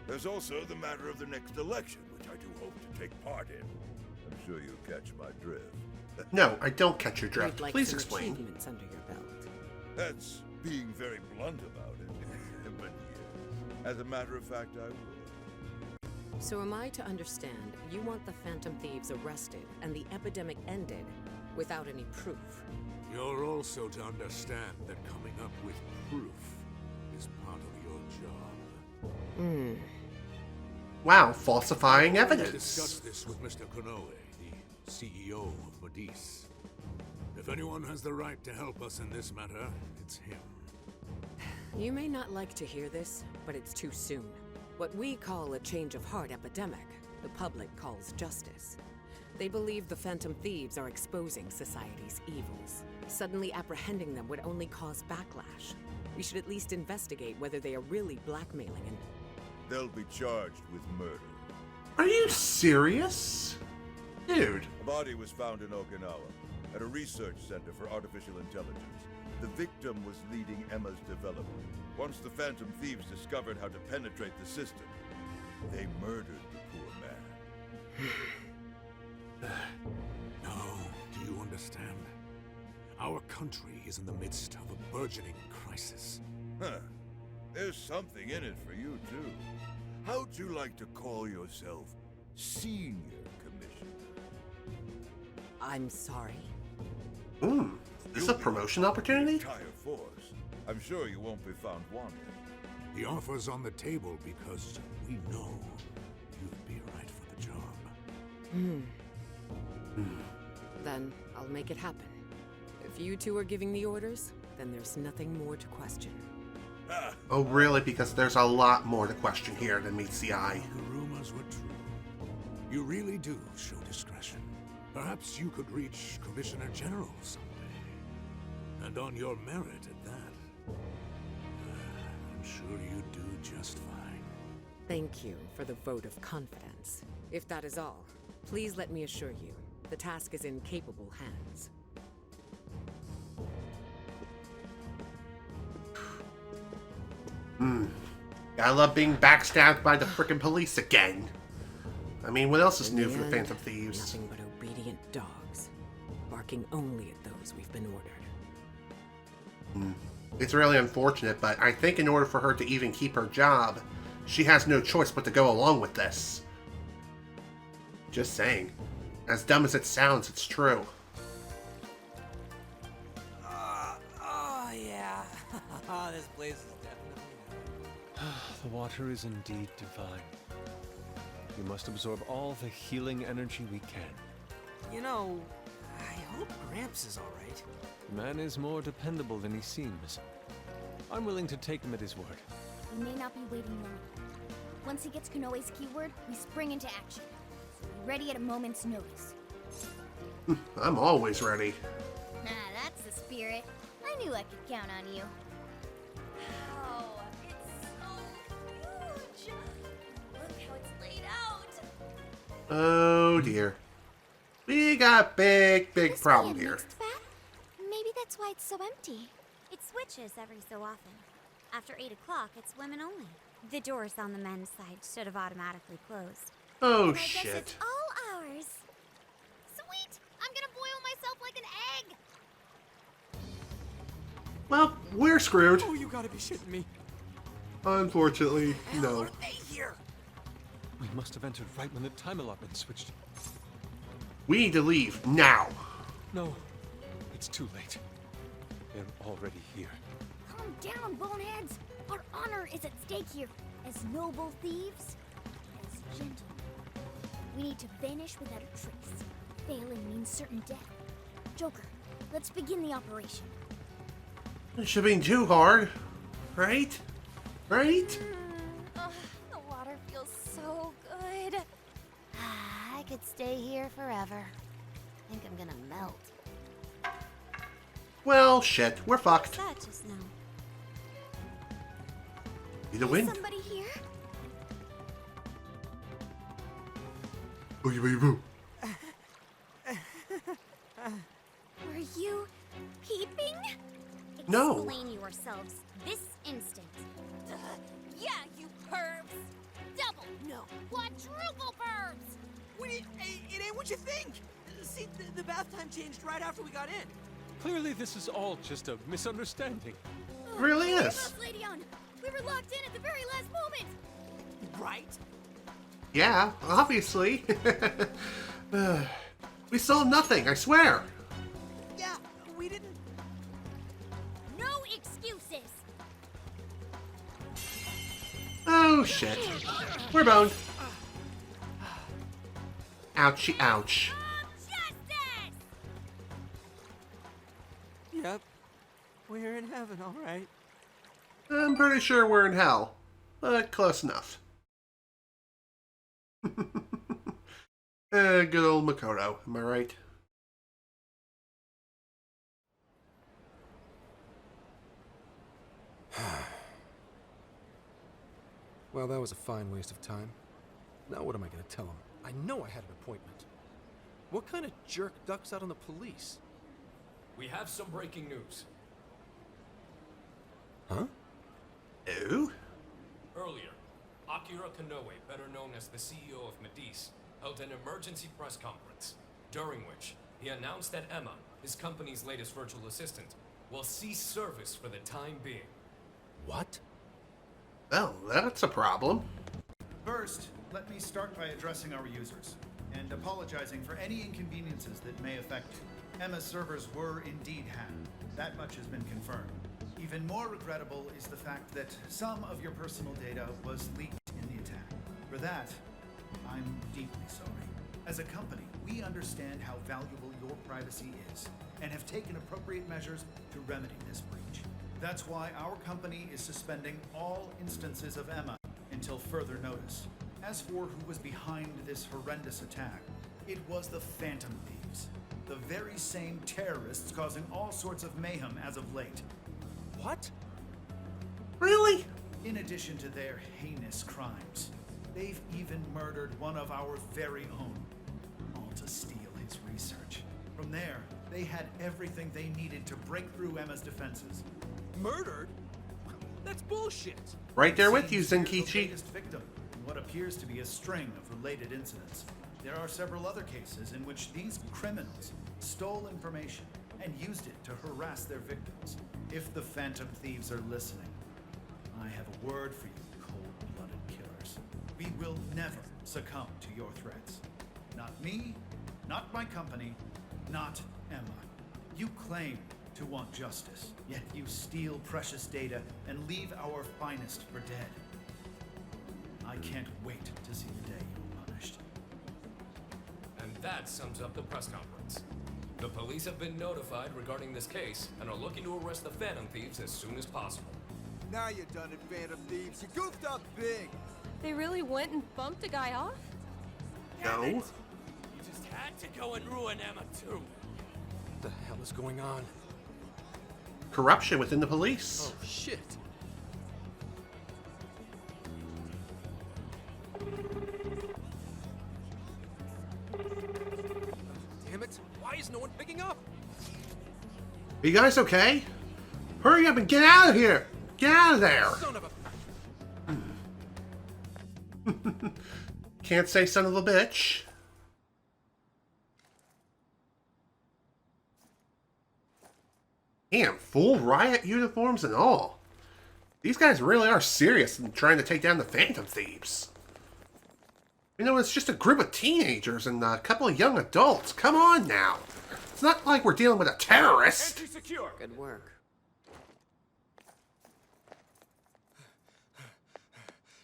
S9: There's also the matter of the next election, which I do hope to take part in. I'm sure you catch my drift.
S1: No, I don't catch your
S10: You'd
S1: drift.
S10: like
S1: Please
S10: some
S1: explain.
S10: achievements under your belt.
S9: That's being very blunt about it. But yes, as a matter of fact, I will.
S10: So am I to understand you want the Phantom Thieves arrested and the epidemic ended without any proof?
S18: You're also to understand that coming up with proof is part of your job.
S1: Wow, falsifying
S18: I
S1: evidence.
S18: discussed this with Mr. Konoe, the CEO of Medice. If anyone has the right to help us in this matter, it's him.
S10: You may not like to hear this, but it's too soon. What we call a change of heart epidemic the public calls justice. They believe the Phantom Thieves are exposing society's evils. Suddenly apprehending them would only cause backlash. We should at least investigate whether they are really blackmailing and...
S9: They'll be charged with murder.
S1: Are you serious? Dude.
S9: A body was found in Okinawa, at a research center for artificial intelligence. The victim was leading Emma's development. Once the Phantom Thieves discovered how to penetrate the system, they murdered the poor man.
S18: No, do you understand? Our country is in the midst of a burgeoning crisis.
S9: Huh. There's something in it for you, too. How'd you like to call yourself Senior Commissioner?
S10: I'm sorry.
S1: Is this a promotion opportunity?
S9: Entire force. I'm sure you won't be found wanting.
S18: The offer's on the table because we know you'd be right for the job.
S10: Then I'll make it happen. If you two are giving the orders, then there's nothing more to question.
S1: Oh, really? Because there's a lot more to question here than meets the eye.
S18: The rumors were true. You really do show discretion. Perhaps you could reach Commissioner General someday. And on your merit at that. I'm sure you do just fine.
S10: Thank you for the vote of confidence. If that is all, please let me assure you, the task is in capable hands.
S1: I love being backstabbed by the frickin' police again. I mean, what else is new for the Phantom Thieves?
S10: Nothing but obedient dogs, barking only at those we've been ordered.
S1: It's really unfortunate, but I think in order for her to even keep her job, she has no choice but to go along with this. Just saying. As dumb as it sounds, it's true.
S15: Oh, yeah. This place is definitely...
S6: The water is indeed divine. We must absorb all the healing energy we can.
S15: You know, I hope Gramps is alright.
S6: Man is more dependable than he seems. I'm willing to take him at his word.
S13: We may not be waiting long. Once he gets Konoe's keyword, we spring into action. So be ready at a moment's notice.
S1: I'm always ready.
S13: That's the spirit. I knew I could count on you.
S3: Wow, it's so huge! Look how it's laid out!
S1: Oh dear. We got big problem here.
S2: Maybe that's why it's so empty.
S7: It switches every so often. After 8 o'clock, it's women only. The doors on the men's side should have automatically closed.
S1: Oh,
S2: I guess
S1: shit.
S2: it's all ours. Sweet! I'm gonna boil myself like an egg!
S1: Well, we're screwed.
S15: Oh, you gotta be shitting me.
S1: Unfortunately, no.
S15: Are they here?
S6: We must have entered right when the time allotment switched.
S1: We need to leave now.
S6: No, it's too late. They're already here.
S13: Calm down, boneheads. Our honor is at stake here. As noble thieves, as gentlemen. We need to vanish without a trace. Failing means certain death. Joker, let's begin the operation.
S1: It should be too hard, right? Right?
S3: The water feels so good.
S2: I could stay here forever. I think I'm gonna melt.
S1: Well, shit, we're fucked.
S7: That just now.
S1: Be the wind.
S13: Somebody here?
S1: Boogie boogie boo.
S13: Were you peeping?
S1: No.
S13: Explain yourselves this instant.
S3: Yeah, you pervs! Double, no, quadruple pervs!
S15: Wait, it ain't what you think! See, the bath time changed right after we got in.
S6: Clearly, this is all just a misunderstanding.
S1: It really is.
S13: Us, Lady On. We were locked in at the very last moment.
S15: Right?
S1: Yeah, obviously. We saw nothing, I swear.
S15: Yeah, we didn't...
S13: No excuses.
S1: Oh, shit. We're boned. Ouchie, ouch.
S13: Justice!
S15: Yep. We're in heaven, alright.
S1: I'm pretty sure we're in hell, but close enough. Good old Makoto, am I right?
S5: Well, that was a fine waste of time. Now what am I going to tell him? I know I had an appointment. What kind of jerk ducks out on the police?
S19: We have some breaking news.
S5: Huh?
S1: Oh?
S19: Earlier, Akira Kanobi, better known as the CEO of Medice, held an emergency press conference, during which he announced that Emma, his company's latest virtual assistant, will cease service for the time being.
S5: What?
S1: Well, that's a problem.
S20: First, let me start by addressing our users, and apologizing for any inconveniences that may affect you. Emma's servers were indeed hacked. That much has been confirmed. Even more regrettable is the fact that some of your personal data was leaked in the attack. For that, I'm deeply sorry. As a company, we understand how valuable your privacy is, and have taken appropriate measures to remedy this breach. That's why our company is suspending all instances of Emma until further notice. As for who was behind this horrendous attack, it was the Phantom Thieves, the very same terrorists causing all sorts of mayhem as of late.
S5: What?
S1: Really?
S20: In addition to their heinous crimes, they've even murdered one of our very own, all to steal his research. From there, they had everything they needed to break through Emma's defenses.
S5: Murdered? That's bullshit!
S1: Right there with you,
S20: Seems you're the
S1: Zenkichi.
S20: latest victim in what appears to be a string of related incidents. There are several other cases in which these criminals stole information and used it to harass their victims. If the Phantom Thieves are listening, I have a word for you, cold-blooded killers. We will never succumb to your threats. Not me, not my company, not Emma. You claim to want justice, yet you steal precious data and leave our finest for dead. I can't wait to see the day you're punished.
S19: And that sums up the press conference. The police have been notified regarding this case and are looking to arrest the Phantom Thieves as soon as possible.
S21: Now you're done it, Phantom Thieves. You goofed up big.
S3: They really went and bumped a guy off?
S1: No.
S4: You just had to go and ruin Emma too.
S5: What the hell is going on?
S1: Corruption within the police.
S5: Oh, shit. Damn it. Why is no one picking up?
S1: Are you guys okay? Hurry up and get out of here! Get out of there!
S5: Son of a...
S1: Can't say son of a bitch. Damn, full riot uniforms and all. These guys really are serious in trying to take down the Phantom Thieves. You know, it's just a group of teenagers and a couple of young adults. Come on now. It's not like we're dealing with a terrorist.
S4: Entry secure.
S10: Good work.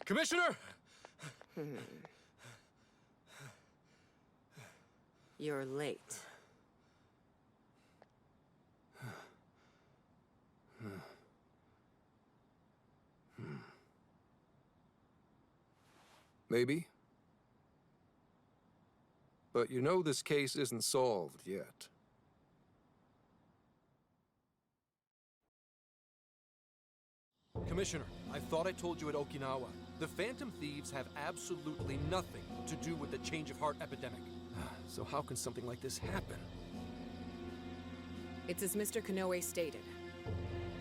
S5: Commissioner!
S10: You're late.
S5: Maybe. But you know this case isn't solved yet. Commissioner, I thought I told you at Okinawa. The Phantom Thieves have absolutely nothing to do with the change of heart epidemic. So how can something like this happen?
S10: It's as Mr. Kanoe stated.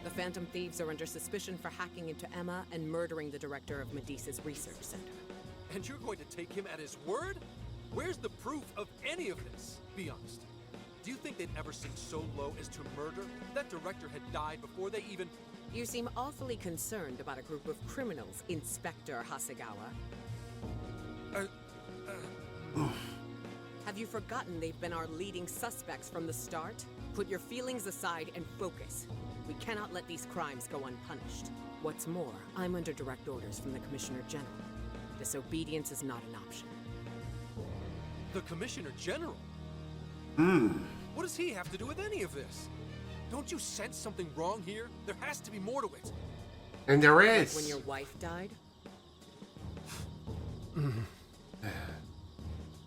S10: The Phantom Thieves are under suspicion for hacking into Emma and murdering the director of Medice's research center.
S5: And you're going to take him at his word? Where's the proof of any of this? Be honest. Do you think they'd ever sink so low as to murder? That director had died before they even...
S10: You seem awfully concerned about a group of criminals, Inspector Hasegawa. Have you forgotten they've been our leading suspects from the start? Put your feelings aside and focus. We cannot let these crimes go unpunished. What's more, I'm under direct orders from the Commissioner General. Disobedience is not an option.
S5: The Commissioner General?
S1: Hmm.
S5: What does he have to do with any of this? Don't you sense something wrong here? There has to be more to it.
S1: And there
S10: Like
S1: is.
S10: when your wife died?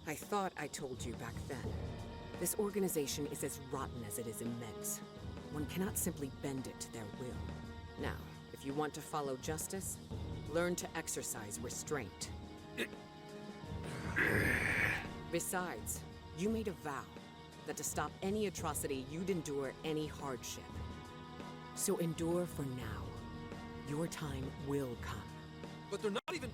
S10: I thought I told you back then. This organization is as rotten as it is immense. One cannot simply bend it to their will. Now, if you want to follow justice, learn to exercise restraint. Besides, you made a vow that to stop any atrocity, you'd endure any hardship. So endure for now. Your time will come.
S5: But they're not even...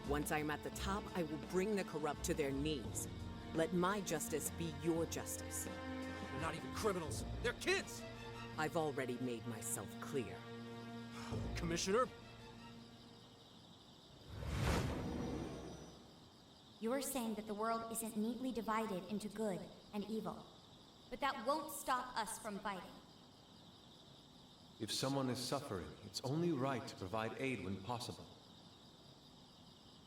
S10: Once I am at the top, I will bring the corrupt to their knees. Let my justice be your justice.
S5: They're not even criminals. They're kids!
S10: I've already made myself clear.
S5: Commissioner?
S12: You're saying that the world isn't neatly divided into good and evil. But that won't stop us from fighting.
S6: If someone is suffering, it's only right to provide aid when possible.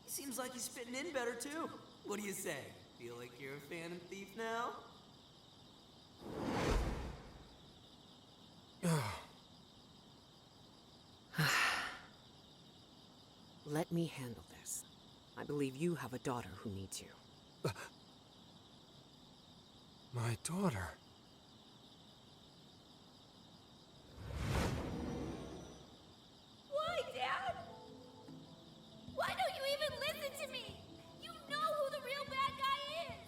S15: He seems like he's fitting in better, too. What do you say? Feel like you're a Phantom Thief now?
S10: Let me handle this. I believe you have a daughter who needs you.
S5: My daughter.
S12: Why, Dad? Why don't you even listen to me? You know who the real bad guy is!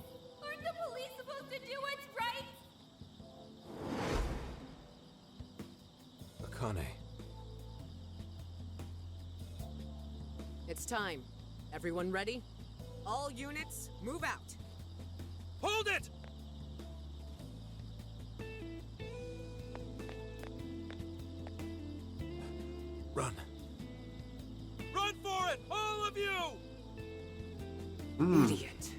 S12: Aren't the police supposed to do what's right?
S5: Akane.
S10: It's time. Everyone ready? All units, move out!
S5: Hold it! Run. Run for it! All of you!
S10: Idiot.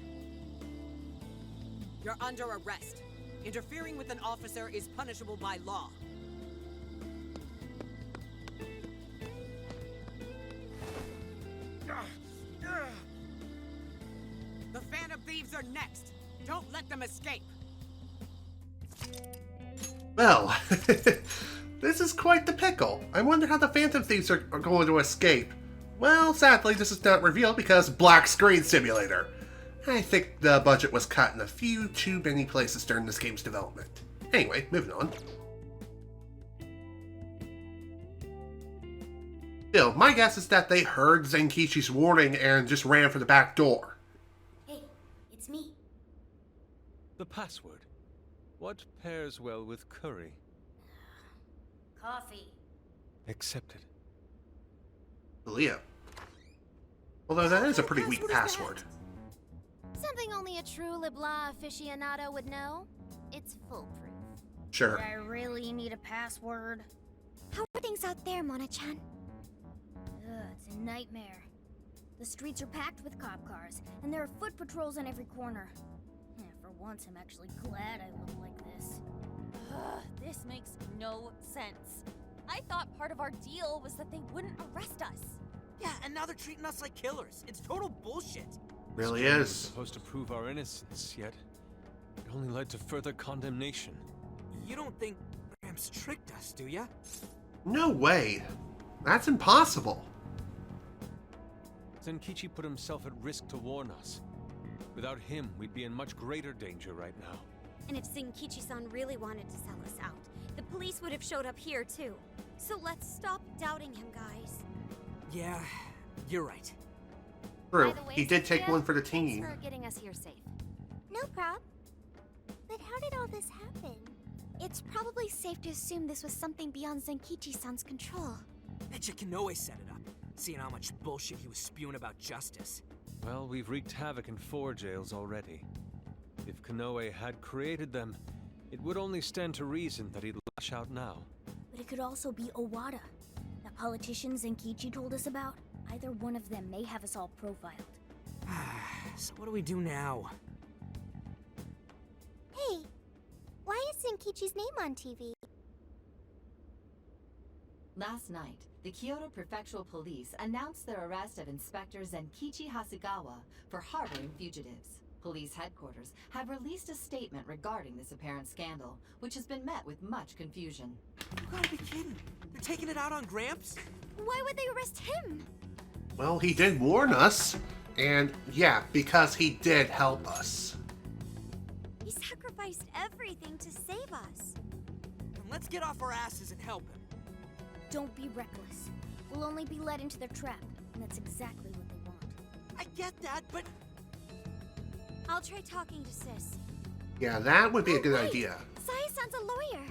S10: You're under arrest. Interfering with an officer is punishable by law. The Phantom Thieves are next. Don't let them escape.
S1: Well, this is quite the pickle. I wonder how the Phantom Thieves are going to escape. Well, sadly, this is not revealed because black screen simulator. I think the budget was cut in a few too many places during this game's development. Anyway, moving on. Still, my guess is that they heard Zenkichi's warning and just ran for the back door.
S12: Hey, it's me.
S6: The password. What pairs well with curry?
S12: Coffee.
S6: Accepted.
S1: Leo. Although that is a pretty weak password.
S8: Something only a true LeBlanc aficionado would know. It's foolproof.
S1: Sure.
S12: Do I really need a password?
S2: How are things out there, Mona-chan?
S12: It's a nightmare. The streets are packed with cop cars, and there are foot patrols on every corner. For once, I'm actually glad I look like this.
S3: This makes no sense. I thought part of our deal was that they wouldn't arrest us.
S15: Yeah, and now they're treating us like killers. It's total bullshit.
S1: Really
S6: Scramble
S1: is.
S6: was supposed to prove our innocence, yet it only led to further condemnation.
S15: You don't think Gramps tricked us, do ya?
S1: No way. That's impossible.
S6: Zenkichi put himself at risk to warn us. Without him, we'd be in much greater danger right now.
S7: And if Zenkichi-san really wanted to sell us out, the police would have showed up here too. So let's stop doubting him, guys.
S15: Yeah, you're right.
S1: True.
S8: By the way,
S1: He did take
S8: Sophia,
S1: one for the team.
S8: Thanks for getting us here safe.
S2: No prob. But how did all this happen? It's probably safe to assume this was something beyond Zenkichi-san's control.
S15: Betcha Kanoe set it up, seeing how much bullshit he was spewing about justice.
S6: Well, we've wreaked havoc in 4 jails already. If Kanoe had created them, it would only stand to reason that he'd lash out now.
S12: But it could also be Owada, that politician Zenkichi told us about. Either one of them may have us all profiled.
S15: So what do we do now?
S2: Hey, why is Zenkichi's name on TV?
S22: Last night, the Kyoto Prefectural Police announced their arrest of Inspector Zenkichi Hasegawa for harboring fugitives. Police headquarters have released a statement regarding this apparent scandal, which has been met with much confusion.
S15: You gotta be kidding. They're taking it out on Gramps?
S2: Why would they arrest him?
S1: Well, he did warn us. And yeah, because he did help us.
S7: He sacrificed everything to save us.
S15: Let's get off our asses and help him.
S12: Don't be reckless. We'll only be led into their trap, and that's exactly what they want.
S15: I get that, but...
S7: I'll try talking to Sis.
S1: Yeah, that would be a good idea.
S7: Saya-san's a lawyer.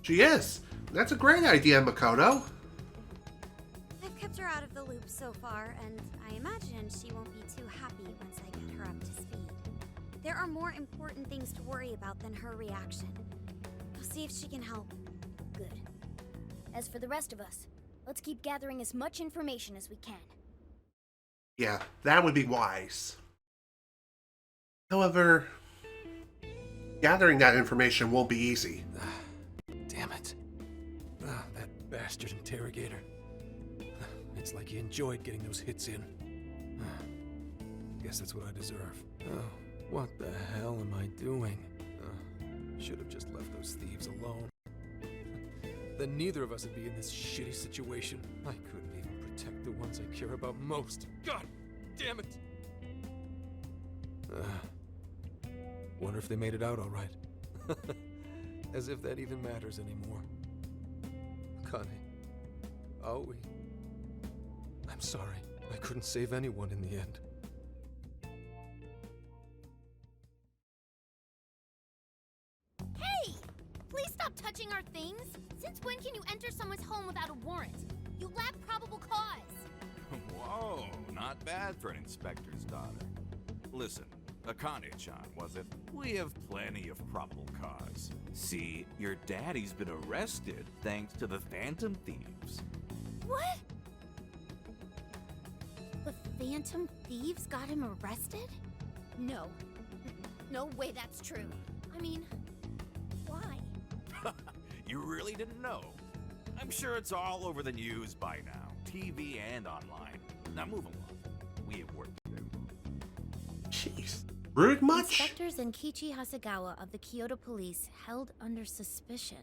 S1: She is. That's a great idea, Makoto.
S7: I've kept her out of the loop so far, and I imagine she won't be too happy once I get her up to speed. There are more important things to worry about than her reaction. I'll see if she can help.
S12: Good. As for the rest of us, let's keep gathering as much information as we can.
S1: Yeah, that would be wise. However, gathering that information won't be easy.
S5: Damn it. That bastard interrogator. It's like he enjoyed getting those hits in. Guess that's what I deserve. Oh, what the hell am I doing? Should have just left those thieves alone. Then neither of us would be in this shitty situation. I couldn't even protect the ones I care about most. God damn it! Wonder if they made it out all right. As if that even matters anymore. Connie. Aoi. I'm sorry. I couldn't save anyone in the end.
S8: Hey! Please stop touching our things! Since when can you enter someone's home without a warrant? You lack probable cause!
S11: Whoa, not bad for an inspector's daughter. Listen, Akane-chan, was it? We have plenty of probable cause. See, your daddy's been arrested thanks to the Phantom Thieves.
S8: What? The Phantom Thieves got him arrested? No. No way that's true. I mean, why?
S11: You really didn't know? I'm sure it's all over the news by now, TV and online. Now move along. We have work to do.
S1: Jeez. Rude much?
S8: Inspector Zenkichi Hasegawa of the Kyoto Police held under suspicion,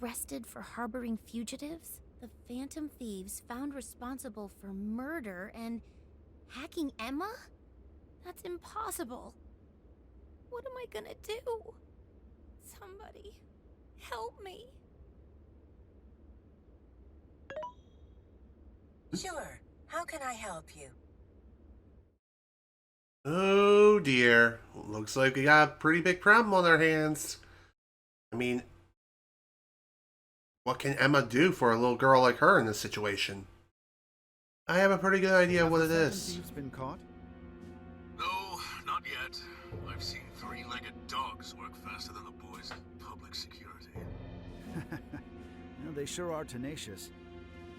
S8: arrested for harboring fugitives, the Phantom Thieves found responsible for murder and hacking Emma? That's impossible. What am I gonna do? Somebody, help me.
S14: Sure. How can I help you?
S1: Oh dear. Looks like we got a pretty big problem on our hands. I mean, what can Emma do for a little girl like her in this situation? I have a pretty good idea what it is.
S20: Thieves been caught?
S18: No, not yet. I've seen three-legged dogs work faster than the boys in public security.
S20: Well, they sure are tenacious.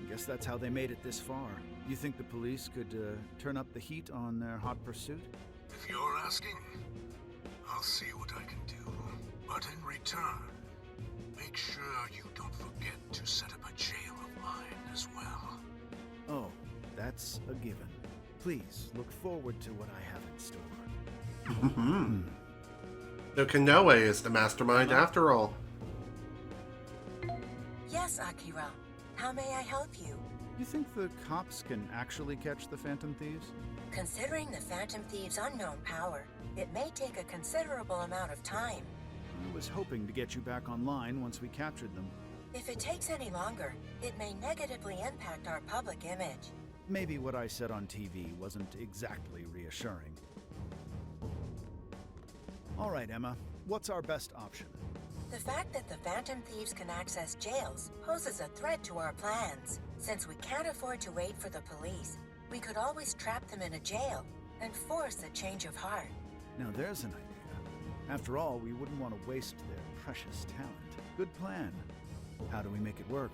S20: I guess that's how they made it this far. You think the police could turn up the heat on their hot pursuit?
S18: If you're asking, I'll see what I can do. But in return, make sure you don't forget to set up a jail of mine as well.
S20: Oh, that's a given. Please look forward to what I have in store.
S1: So Kanoe is the mastermind after all.
S14: Yes, Akira. How may I help you?
S20: You think the cops can actually catch the Phantom Thieves?
S14: Considering the Phantom Thieves' unknown power, it may take a considerable amount of time.
S20: I was hoping to get you back online once we captured them.
S14: If it takes any longer, it may negatively impact our public image.
S20: Maybe what I said on TV wasn't exactly reassuring. All right, Emma. What's our best option?
S14: The fact that the Phantom Thieves can access jails poses a threat to our plans. Since we can't afford to wait for the police, we could always trap them in a jail and force a change of heart.
S20: Now there's an idea. After all, we wouldn't want to waste their precious talent. Good plan. How do we make it work?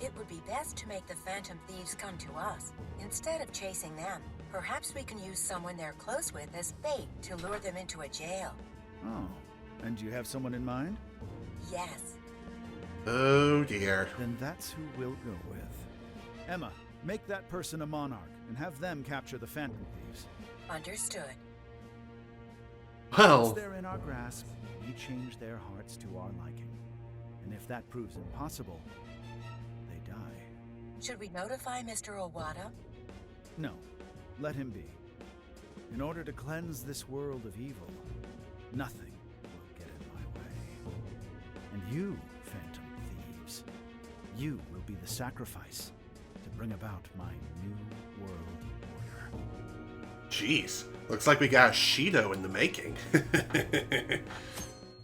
S14: It would be best to make the Phantom Thieves come to us, instead of chasing them. Perhaps we can use someone they're close with as bait to lure them into a jail.
S20: Oh, and you have someone in mind?
S14: Yes.
S1: Oh dear.
S20: Then that's who we'll go with. Emma, make that person a monarch and have them capture the Phantom Thieves.
S14: Understood.
S1: Well.
S20: Once they're in our grasp, we change their hearts to our liking. And if that proves impossible, they die.
S14: Should we notify Mr. Owada?
S20: No, let him be. In order to cleanse this world of evil, nothing will get in my way. And you, Phantom Thieves, you will be the sacrifice to bring about my new world order.
S1: Jeez, looks like we got a Shido in the making.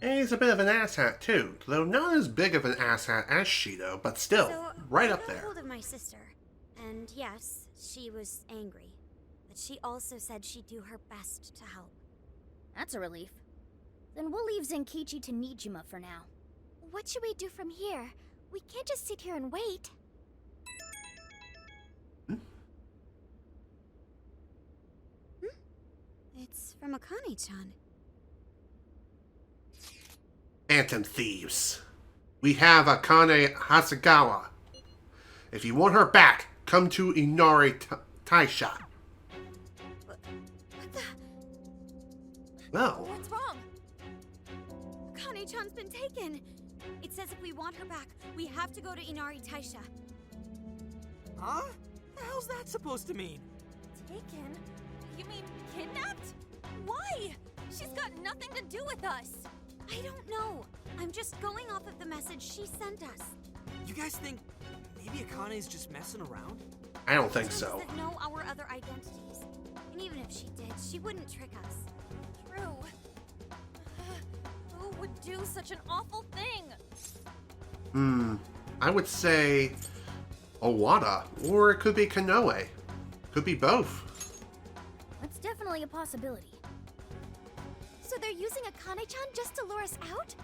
S1: And he's a bit of an asshat too, though not as big of an asshat as Shido, but still, right up there.
S7: I got hold of my sister, and yes, she was angry. But she also said she'd do her best to help.
S12: That's a relief. Then we'll leave Zenkichi to Nijima for now.
S2: What should we do from here? We can't just sit here and wait.
S7: It's from Akane-chan.
S1: Phantom Thieves. We have Akane Hasegawa. If you want her back, come to Inari Taisha. Well.
S7: What's wrong? Akane-chan's been taken. It says if we want her back, we have to go to Inari Taisha.
S15: Huh? The hell's that supposed to mean?
S3: Taken? You mean kidnapped? Why? She's got nothing to do with us.
S7: I don't know. I'm just going off of the message she sent us.
S15: You guys think maybe Akane's just messing around?
S1: I don't think so.
S7: That know our other identities. And even if she did, she wouldn't trick us.
S3: True. Who would do such an awful thing?
S1: I would say Owada, or it could be Kanoe. Could be both.
S12: That's definitely a possibility.
S2: So they're using Akane-chan just to lure us out?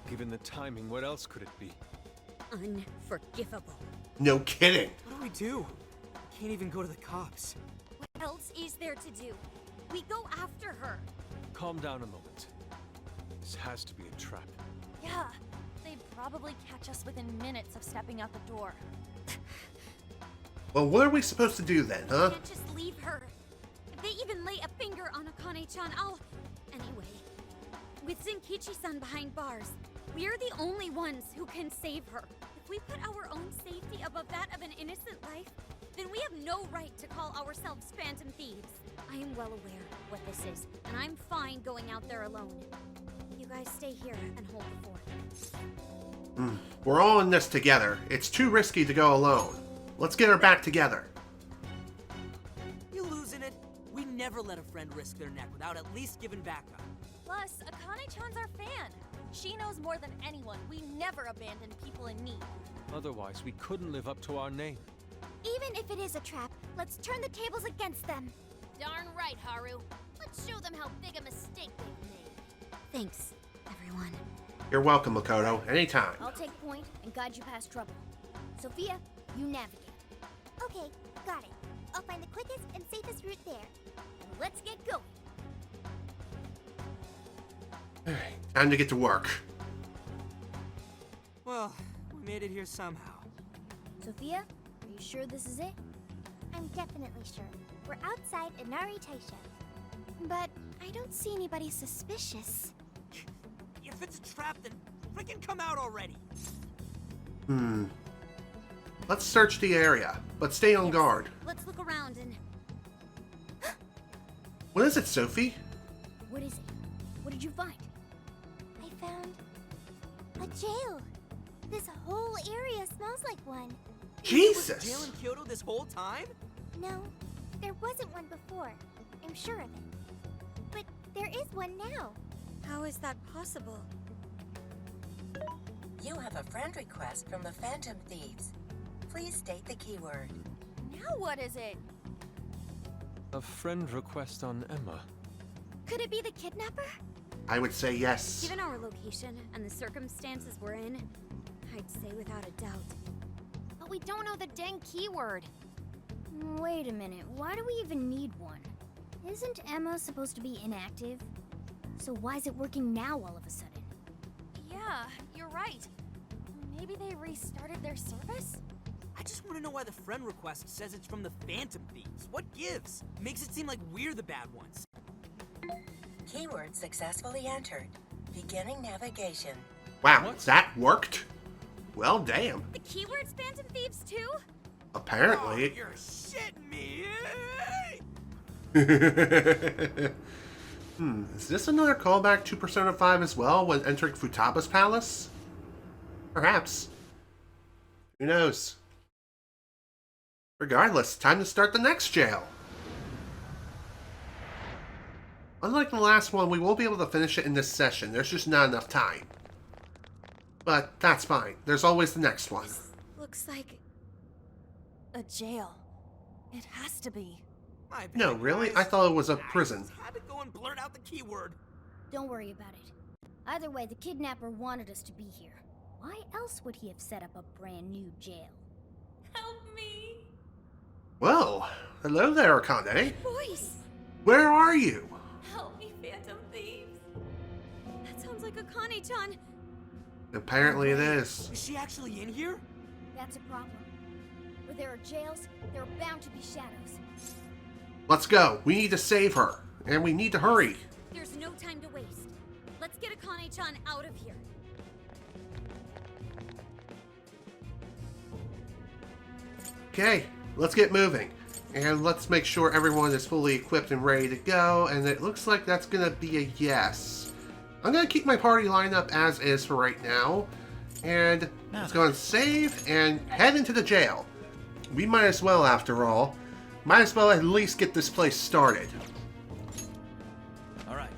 S6: Given the timing, what else could it be?
S7: Unforgivable.
S1: No kidding.
S15: What do we do? Can't even go to the cops.
S7: What else is there to do? We go after her.
S6: Calm down a moment. This has to be a trap.
S3: Yeah, they'd probably catch us within minutes of stepping out the door.
S1: Well, what are we supposed to do then, huh?
S7: We can't just leave her. If they even lay a finger on Akane-chan, I'll... Anyway, with Zenkichi-san behind bars, we're the only ones who can save her. If we put our own safety above that of an innocent life, then we have no right to call ourselves Phantom Thieves. I am well aware of what this is, and I'm fine going out there alone. You guys stay here and hold the fort.
S1: We're all in this together. It's too risky to go alone. Let's get her back together.
S15: You losing it? We never let a friend risk their neck without at least giving backup.
S3: Plus, Akane-chan's our fan. She knows more than anyone. We never abandon people in need.
S6: Otherwise, we couldn't live up to our name.
S2: Even if it is a trap, let's turn the tables against them.
S12: Darn right, Haru. Let's show them how big a mistake they've made.
S7: Thanks, everyone.
S1: You're welcome, Makoto. Anytime.
S12: I'll take point and guide you past trouble. Sophia, you navigate.
S2: Okay, got it. I'll find the quickest and safest route there.
S12: And let's get going.
S1: Time to get to work.
S15: Well, we made it here somehow.
S12: Sophia, are you sure this is it?
S2: I'm definitely sure. We're outside Inari Taisha. But I don't see anybody suspicious.
S15: If it's a trap, then freaking come out already!
S1: Let's search the area, but stay on guard.
S7: Let's look around and...
S1: What is it, Sophie?
S12: What is it? What did you find?
S2: I found a jail. This whole area smells like one.
S1: Jesus!
S15: Was jail in Kyoto this whole time?
S2: No, there wasn't one before. I'm sure of it. But there is one now.
S7: How is that possible?
S14: You have a friend request from the Phantom Thieves. Please state the keyword.
S3: Now what is it?
S6: A friend request on Emma.
S2: Could it be the kidnapper?
S1: I would say yes.
S7: Given our location and the circumstances we're in, I'd say without a doubt.
S8: But we don't know the dang keyword.
S12: Wait a minute, why do we even need one? Isn't Emma supposed to be inactive? So why is it working now all of a sudden?
S3: Yeah, you're right. Maybe they restarted their service?
S15: I just want to know why the friend request says it's from the Phantom Thieves. What gives? Makes it seem like we're the bad ones.
S14: Keyword successfully entered. Beginning navigation.
S1: Wow, that worked? Well, damn.
S7: The keyword's Phantom Thieves too?
S1: Apparently.
S15: Oh, you're shitting me!
S1: Is this another callback to Persona 5 as well when entering Futaba's palace? Perhaps. Who knows? Regardless, time to start the next jail. Unlike the last one, we won't be able to finish it in this session. There's just not enough time. But that's fine. There's always the next one.
S3: Looks like a jail. It has to be.
S1: No, really? I thought it was a prison.
S15: Had to go and blurt out the keyword.
S12: Don't worry about it. Either way, the kidnapper wanted us to be here. Why else would he have set up a brand new jail?
S3: Help me!
S1: Well, hello there, Akane.
S3: Voice!
S1: Where are you?
S3: Help me, Phantom Thieves! That sounds like Akane-chan.
S1: Apparently it is.
S15: Is she actually in here?
S12: That's a problem. Where there are jails, there are bound to be shadows.
S1: Let's go. We need to save her. And we need to hurry.
S3: There's no time to waste. Let's get Akane-chan out of here.
S1: Okay, let's get moving. And let's make sure everyone is fully equipped and ready to go. And it looks like that's going to be a yes. I'm going to keep my party lineup as is for right now. And let's go and save and head into the jail. We might as well, after all. Might as well at least get this place started.
S15: All right.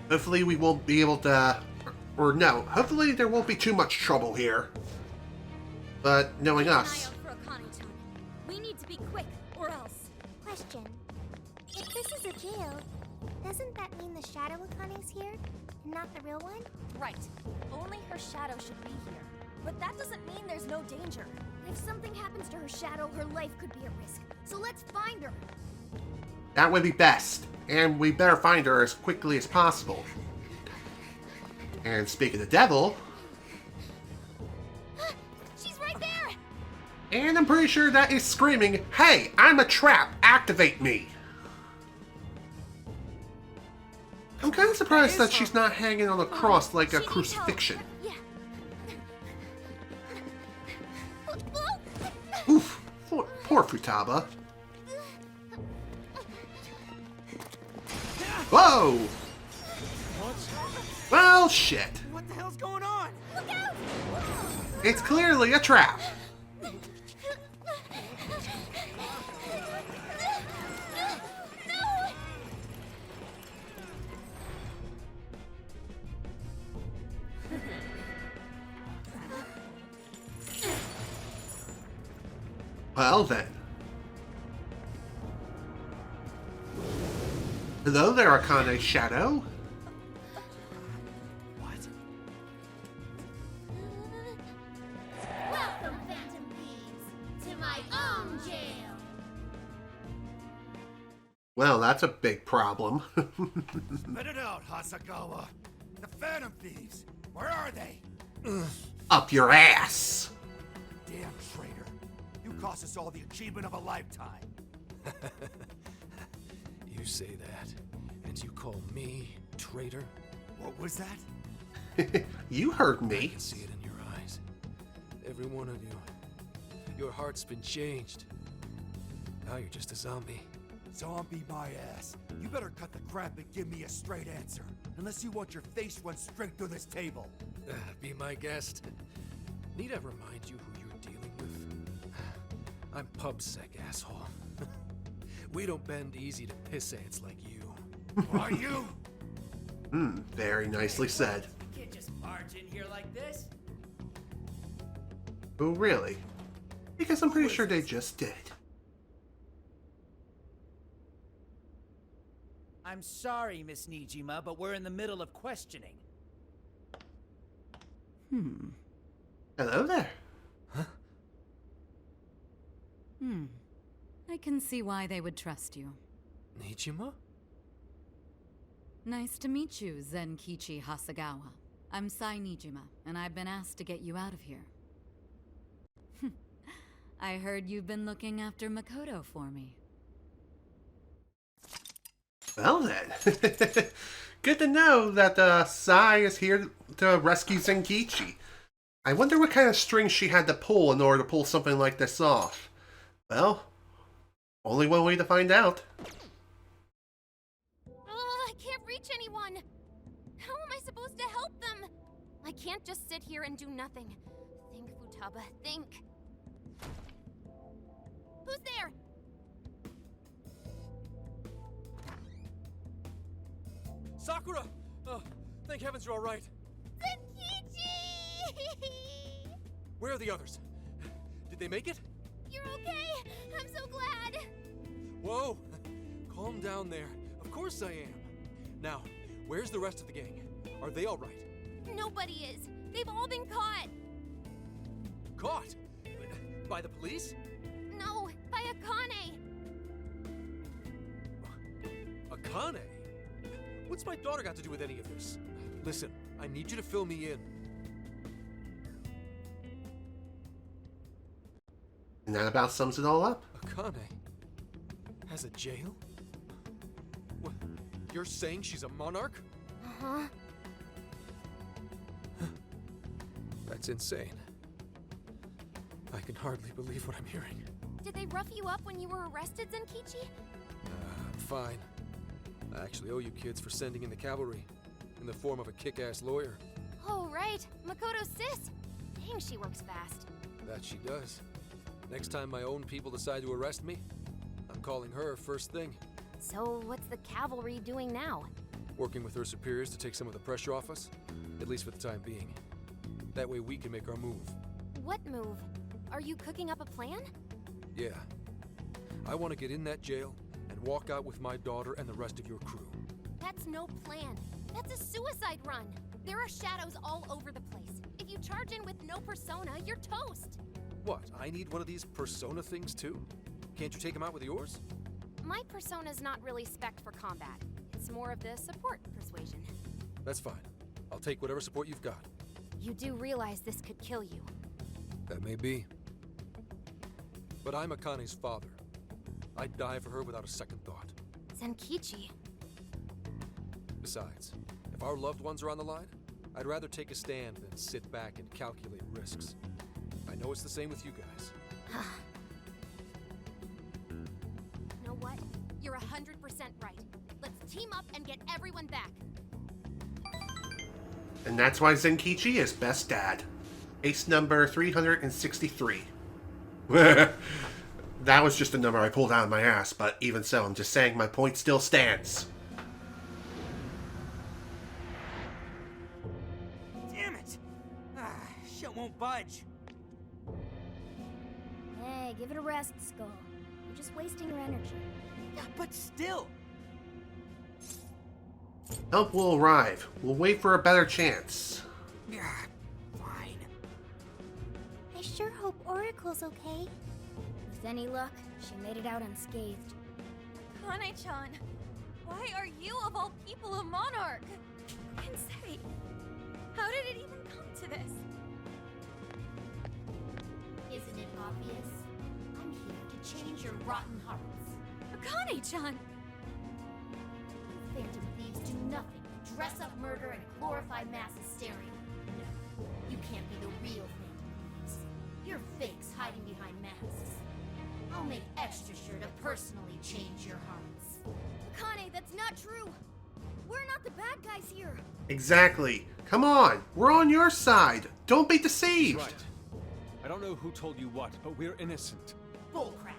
S1: Hopefully we won't be able to... Or no, hopefully there won't be too much trouble here. But knowing us...
S3: For Akane-chan. We need to be quick, or else.
S2: Question. If this is a jail, doesn't that mean the Shadow Akane's here, and not the real one?
S3: Right. Only her shadow should be here. But that doesn't mean there's no danger.
S12: If something happens to her shadow, her life could be at risk. So let's find her.
S1: That would be best. And we better find her as quickly as possible. And speaking of the devil...
S3: She's right there!
S1: And I'm pretty sure that is screaming, "Hey, I'm a trap! Activate me!" I'm kind of surprised that she's not hanging on a cross like a crucifixion.
S3: Yeah.
S1: Oof, poor Futaba. Whoa! Well, shit.
S15: What the hell's going on?
S3: Look out!
S1: It's clearly a trap. Well then. Hello there, Akane Shadow.
S12: Welcome, Phantom Thieves, to my own jail.
S1: Well, that's a big problem.
S21: Spit it out, Hasagawa. The Phantom Thieves. Where are they?
S1: Up your ass.
S21: Damn traitor. You cost us all the achievement of a lifetime.
S5: You say that, and you call me traitor?
S21: What was that?
S1: You heard
S5: I
S1: me.
S5: can see it in your eyes. Every one of you. Your heart's been changed. Now you're just a zombie.
S21: Zombie my ass. You better cut the crap and give me a straight answer. Unless you want your face run straight through this table.
S5: Be my guest. Need I remind you who you're dealing with? I'm pubsec, asshole. We don't bend easy to piss ants like you.
S21: Are you?
S1: Very nicely said.
S4: You can't just barge in here like this.
S1: Oh, really? Because I'm pretty sure they just did.
S4: I'm sorry, Miss Nijima, but we're in the middle of questioning.
S1: Hello there.
S16: I can see why they would trust you.
S5: Nijima?
S16: Nice to meet you, Zenkichi Hasagawa. I'm Sai Nijima, and I've been asked to get you out of here. I heard you've been looking after Makoto for me.
S1: Well then. Good to know that Sai is here to rescue Zenkichi. I wonder what kind of strings she had to pull in order to pull something like this off. Well, Only one way to find out.
S3: I can't reach anyone. How am I supposed to help them? I can't just sit here and do nothing. Think, Futaba, think. Who's there?
S5: Sakura! Oh, thank heavens you're all right.
S3: Zenkichi!
S5: Where are the others? Did they make it?
S3: You're okay? I'm so glad.
S5: Whoa! Calm down there. Of course I am. Now, where's the rest of the gang? Are they all right?
S3: Nobody is. They've all been caught.
S5: Caught? By the police?
S3: No, by Akane.
S5: Akane? What's my daughter got to do with any of this? Listen, I need you to fill me in.
S1: And that about sums it all up.
S5: Akane has a jail? What? You're saying she's a monarch?
S3: Uh-huh.
S5: That's insane. I can hardly believe what I'm hearing.
S3: Did they rough you up when you were arrested, Zenkichi?
S5: I'm fine. I actually owe you kids for sending in the cavalry, in the form of a kick-ass lawyer.
S3: Oh, right. Makoto's sis. Dang, she works fast.
S5: That she does. Next time my own people decide to arrest me, I'm calling her first thing.
S3: So, what's the cavalry doing now?
S5: Working with her superiors to take some of the pressure off us, at least for the time being. That way we can make our move.
S3: What move? Are you cooking up a plan?
S5: Yeah. I want to get in that jail and walk out with my daughter and the rest of your crew.
S3: That's no plan. That's a suicide run. There are shadows all over the place. If you charge in with no persona, you're toast.
S5: What, I need one of these persona things too? Can't you take them out with yours?
S3: My persona's not really spec'd for combat. It's more of the support persuasion.
S5: That's fine. I'll take whatever support you've got.
S3: You do realize this could kill you.
S5: That may be. But I'm Akane's father. I'd die for her without a second thought.
S3: Zenkichi.
S5: Besides, if our loved ones are on the line, I'd rather take a stand than sit back and calculate risks. I know it's the same with you guys.
S3: You know what? You're 100% right. Let's team up and get everyone back.
S1: And that's why Zenkichi is best dad. Ace number 363. That was just a number I pulled out of my ass, but even so, I'm just saying my point still stands.
S15: Damn it! Shit won't budge.
S12: Hey, give it a rest, Skull. You're just wasting your energy.
S15: Yeah, but still.
S1: Help will arrive. We'll wait for a better chance.
S15: Fine.
S2: I sure hope Oracle's okay.
S12: With any luck, she made it out unscathed.
S3: Kane-chan, why are you of all people a monarch? And say, how did it even come to this?
S8: Isn't it obvious? I'm here to change your rotten hearts.
S3: Kane-chan!
S8: Phantom Thieves do nothing but dress up murder and glorify mass hysteria. No, you can't be the real Phantom Thieves. You're fakes hiding behind masks. I'll make extra sure to personally change your hearts.
S12: Akane, that's not true! We're not the bad guys here!
S1: Exactly. Come on. We're on your side. Don't be deceived.
S6: Right. I don't know who told you what, but we're innocent.
S8: Bullcrap.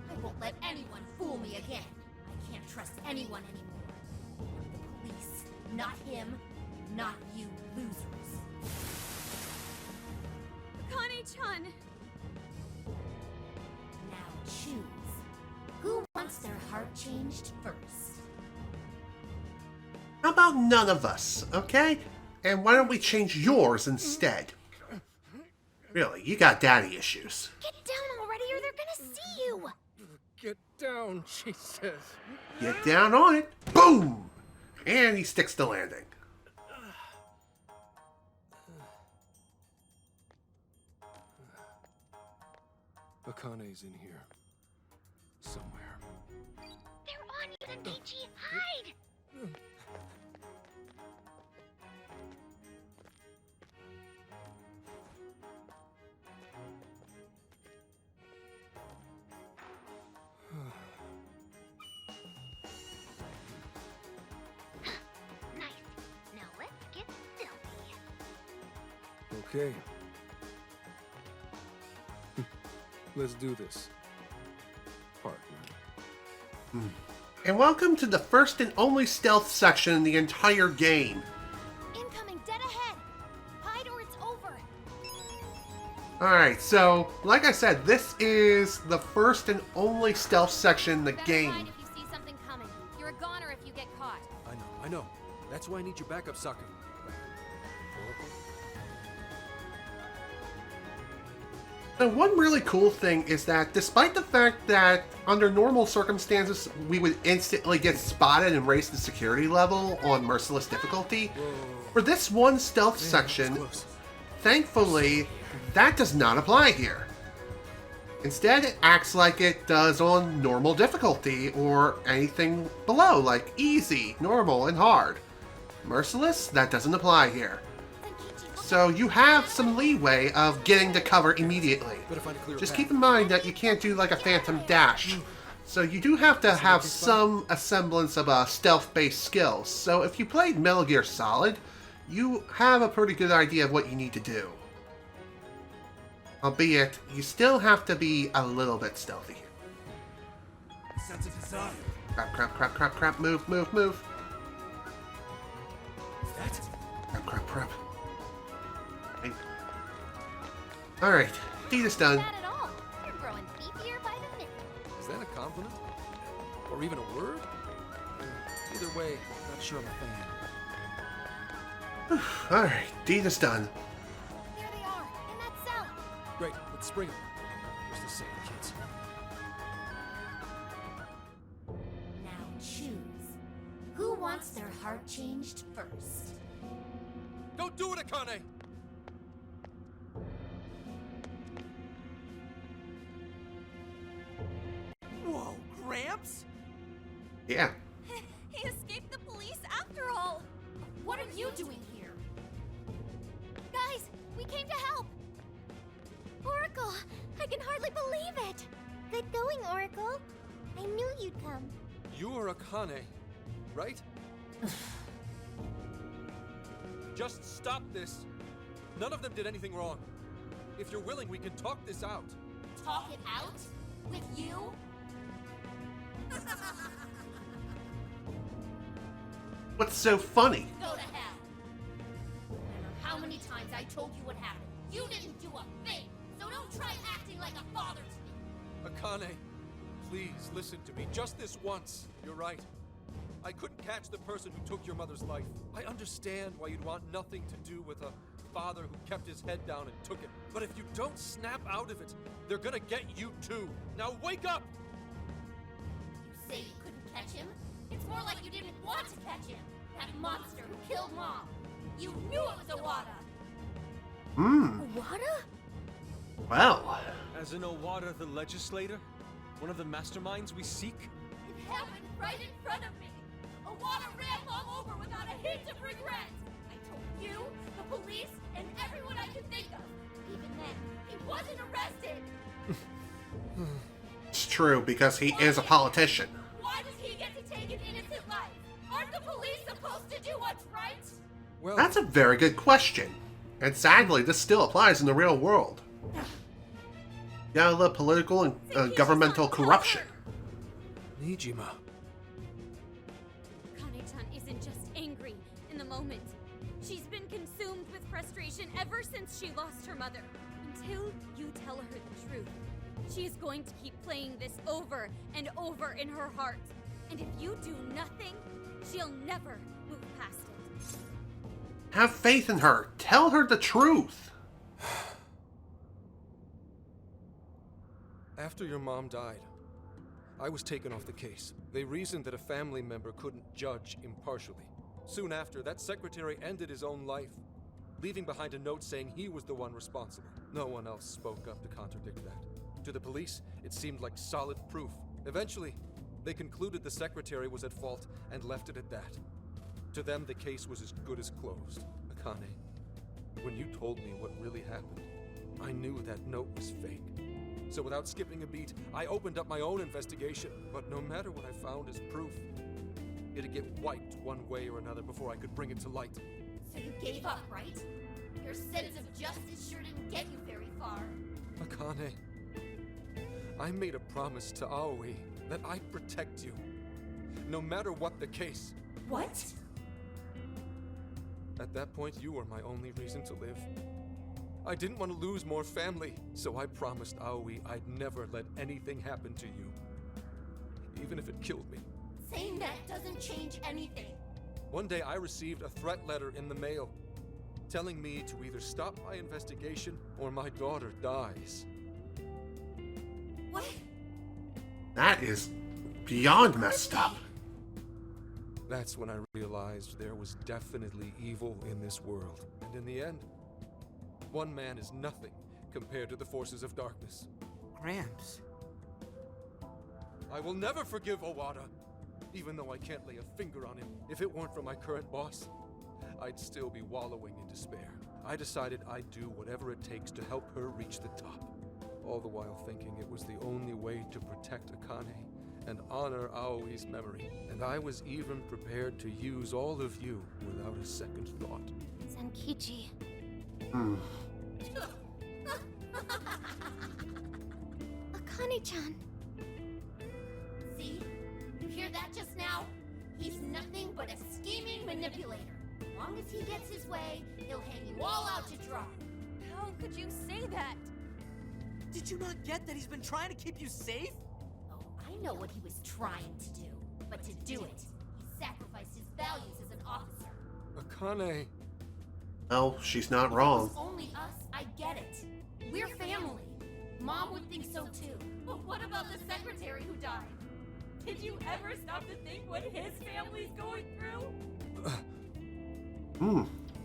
S8: I won't let anyone fool me again. I can't trust anyone anymore. The police. Not him. Not you losers.
S3: Kane-chan!
S8: Now choose. Who wants their heart changed first?
S1: How about none of us, okay? And why don't we change yours instead? Really, you got daddy issues.
S2: Get down already or they're gonna see you!
S5: Get down, she says.
S1: Get down on it. Boom! And he sticks the landing.
S5: Akane's in here. Somewhere.
S2: They're on you, Zenkichi! Hide!
S5: Okay. Let's do this, partner.
S1: And welcome to the first and only stealth section in the entire game.
S12: Incoming dead ahead. Hide or it's over.
S1: Alright, so, like I said, this is the first and only stealth section in the game.
S12: Hide if you see something coming. You're a goner if you get caught.
S5: I know. That's why I need your backup, Saki.
S1: Now, one really cool thing is that despite the fact that under normal circumstances we would instantly get spotted and raise the security level on merciless difficulty, for this one stealth section, thankfully, that does not apply here. Instead, it acts like it does on normal difficulty or anything below, like easy, normal, and hard. Merciless, that doesn't apply here. So you have some leeway of getting to cover immediately. Just keep in mind that you can't do like a phantom dash. So you do have to have some semblance of a stealth-based skills. So if you played Metal Gear Solid, you have a pretty good idea of what you need to do. Albeit, you still have to be a little bit stealthy.
S21: Sense of design.
S1: Crap, move.
S21: That's it.
S1: Crap. Alright, deed is done.
S12: Not at all. You're growing beefier by the minute.
S5: Is that a compliment? Or even a word? Either way, not sure I'm a fan.
S1: Alright, deed is done.
S12: There they are, in that cell.
S5: Great, let's spring them. Where's the same kids?
S8: Now choose. Who wants their heart changed first?
S5: Don't do it, Akane!
S4: Whoa, Gramps?
S1: Yeah.
S3: He escaped the police after all.
S8: What are you doing here?
S12: Guys, we came to help. Oracle, I can hardly believe it.
S2: Good going, Oracle. I knew you'd come.
S5: You are Akane, right? Just stop this. None of them did anything wrong. If you're willing, we can talk this out.
S8: Talk it out? With you?
S1: What's so funny?
S8: Go to hell. No matter how many times I told you what happened, you didn't do a thing. So don't try acting like a father to me.
S5: Akane, please listen to me just this once. You're right. I couldn't catch the person who took your mother's life. I understand why you'd want nothing to do with a father who kept his head down and took it. But if you don't snap out of it, they're gonna get you too. Now wake up!
S8: You say you couldn't catch him? It's more like you didn't want to catch him. That monster who killed Mom. You knew it was Owada.
S12: Owada?
S1: Well.
S6: As in Owada the legislator? One of the masterminds we seek?
S8: It happened right in front of me. Owada ran Mom over without a hint of regret. I told you, the police, and everyone I could think of. Even then, he wasn't arrested.
S1: It's true, because he is a politician.
S8: Why does he get to take an innocent life? Aren't the police supposed to do what's right?
S5: Well,
S1: That's a very good question. And sadly, this still applies in the real world. Yeah, the political and governmental corruption.
S5: Nijima.
S3: Kane-chan isn't just angry in the moment. She's been consumed with frustration ever since she lost her mother. Until you tell her the truth, she is going to keep playing this over and over in her heart. And if you do nothing, she'll never move past it.
S1: Have faith in her. Tell her the truth.
S5: After your mom died, I was taken off the case. They reasoned that a family member couldn't judge impartially. Soon after, that secretary ended his own life, leaving behind a note saying he was the one responsible. No one else spoke up to contradict that. To the police, it seemed like solid proof. Eventually, they concluded the secretary was at fault and left it at that. To them, the case was as good as closed. Akane, when you told me what really happened, I knew that note was fake. So without skipping a beat, I opened up my own investigation. But no matter what I found as proof, it'd get wiped one way or another before I could bring it to light.
S8: So you gave up, right? Your sense of justice sure didn't get you very far.
S5: Akane, I made a promise to Aoi that I'd protect you, no matter what the case.
S8: What?
S5: At that point, you were my only reason to live. I didn't want to lose more family, so I promised Aoi I'd never let anything happen to you, even if it killed me.
S8: Saying that doesn't change anything.
S5: One day I received a threat letter in the mail, telling me to either stop my investigation or my daughter dies.
S8: What?
S1: That is beyond messed up.
S5: That's when I realized there was definitely evil in this world. And in the end, one man is nothing compared to the forces of darkness.
S15: Gramps.
S5: I will never forgive Owada, even though I can't lay a finger on him. If it weren't for my current boss, I'd still be wallowing in despair. I decided I'd do whatever it takes to help her reach the top, all the while thinking it was the only way to protect Akane and honor Aoi's memory. And I was even prepared to use all of you without a second thought.
S8: Zenkichi. Akane-chan. See? You hear that just now? He's nothing but a scheming manipulator. As long as he gets his way, he'll hang you all out to dry.
S3: How could you say that?
S15: Did you not get that he's been trying to keep you safe?
S8: Oh, I know what he was trying to do. But to do it, he sacrificed his values as an officer.
S5: Akane.
S1: Oh, she's not wrong.
S8: If it was only us, I get it. We're family. Mom would think so too.
S3: But what about the secretary who died? Did you ever stop to think what his family's going through?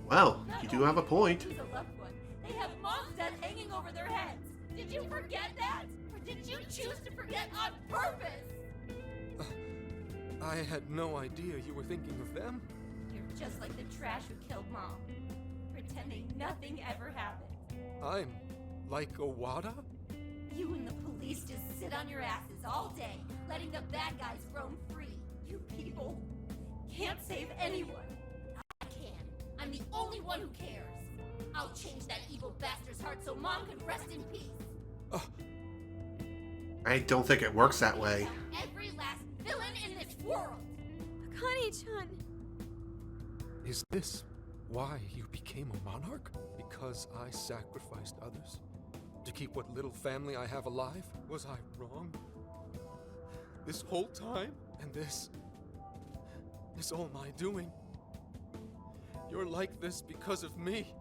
S1: Well, you do have a point.
S3: He's a loved one. They have mom's death hanging over their heads. Did you forget that? Or did you choose to forget on purpose?
S5: I had no idea you were thinking of them.
S3: You're just like the trash who killed Mom, pretending nothing ever happened.
S5: I'm like Owada?
S3: You and the police just sit on your asses all day, letting the bad guys roam free. You people can't save anyone.
S8: I can. I'm the only one who cares. I'll change that evil bastard's heart so Mom can rest in peace.
S1: I don't think it works that way.
S8: Every last villain in this world.
S3: Akane-chan.
S5: Is this why you became a monarch? Because I sacrificed others? To keep what little family I have alive? Was I wrong? This whole time? And this all my doing? You're like this because of me.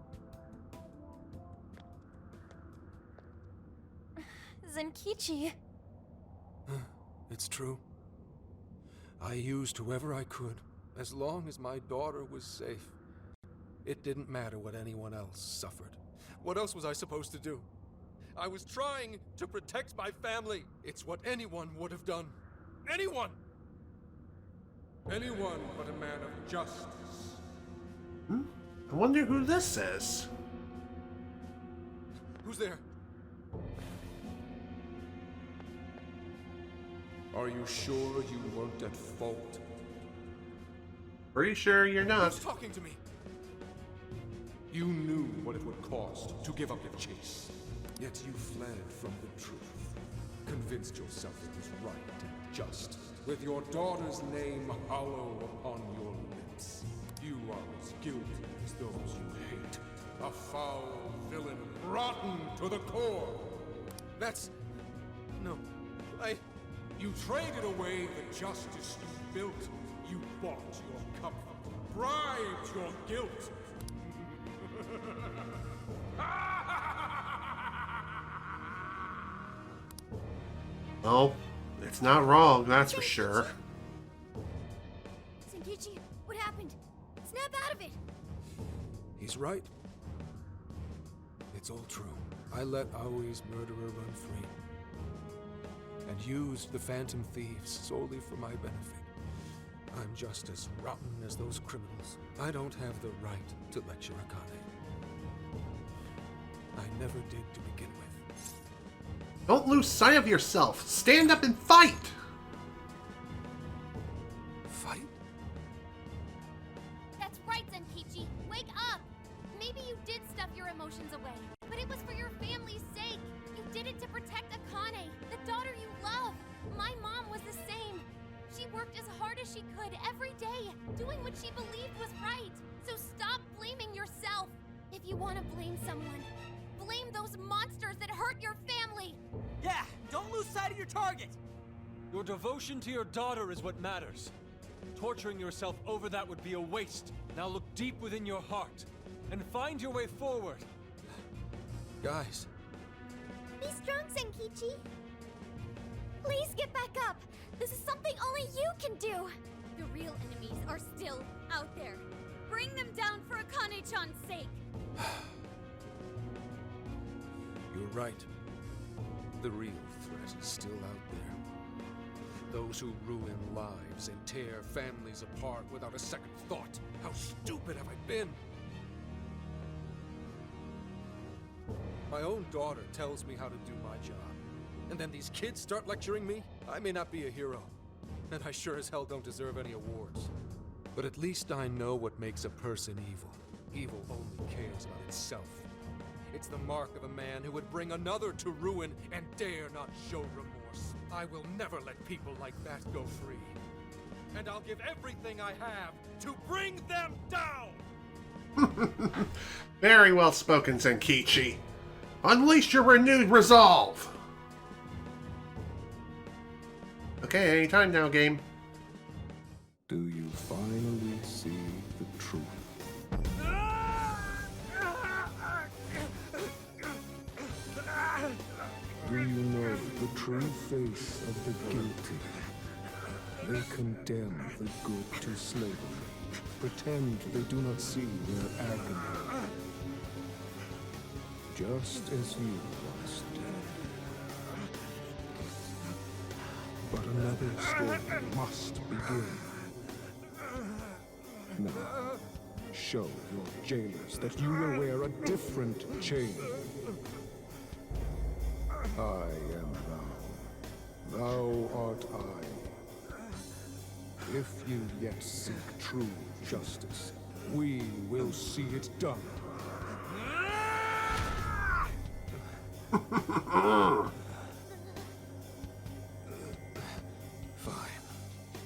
S3: Zenkichi.
S5: It's true. I used whoever I could, as long as my daughter was safe. It didn't matter what anyone else suffered. What else was I supposed to do? I was trying to protect my family. It's what anyone would have done. Anyone! Anyone but a man of justice.
S1: I wonder who this is.
S5: Who's there? Are you sure you weren't at fault?
S1: Pretty sure you're not.
S5: Who's talking to me? You knew what it would cost to give up your chase. Yet you fled from the truth. Convinced yourself it was right and just. With your daughter's name hollow upon your lips. You are as guilty as those you hate. A foul villain, rotten to the core. That's... no. You traded away the justice you built. You bought your comfort. Bribed your guilt.
S1: Oh, it's not wrong, that's for sure.
S12: Zenkichi, what happened? Snap out of it!
S5: He's right. It's all true. I let Aoi's murderer run free. And used the Phantom Thieves solely for my benefit. I'm just as rotten as those criminals. I don't have the right to lecture Akane. I never did to begin with.
S1: Don't lose sight of yourself. Stand up and fight!
S5: Fight?
S2: That's right, Zenkichi. Wake up!
S9: Maybe you did stuff your emotions away, but it was for your family's sake. You did it to protect Akane, the daughter you love. My mom was the same. She worked as hard as she could every day, doing what she believed was right. So stop blaming yourself. If you want to blame someone, blame those monsters that hurt your family.
S15: Yeah, don't lose sight of your target.
S6: Your devotion to your daughter is what matters. Torturing yourself over that would be a waste. Now look deep within your heart and find your way forward.
S5: Guys.
S2: Be strong, Zenkichi. Please get back up. This is something only you can do.
S3: The real enemies are still out there. Bring them down for Akane-chan's sake.
S5: You're right. The real threat is still out there. Those who ruin lives and tear families apart without a second thought. How stupid have I been? My own daughter tells me how to do my job. And then these kids start lecturing me? I may not be a hero. And I sure as hell don't deserve any awards. But at least I know what makes a person evil. Evil only cares about itself. It's the mark of a man who would bring another to ruin and dare not show remorse. I will never let people like that go free. And I'll give everything I have to bring them down!
S1: Very well spoken, Zenkichi. Unleash your renewed resolve! Okay, anytime now, game.
S17: Do you finally see the truth? Do you know the true face of the guilty? They condemn the good to slavery, pretend they do not see their agony. Just as you once did. But another story must begin. Now, show your jailers that you will wear a different chain. I am thou. Thou art I. If you yet seek true justice, we will see it done.
S5: Fine.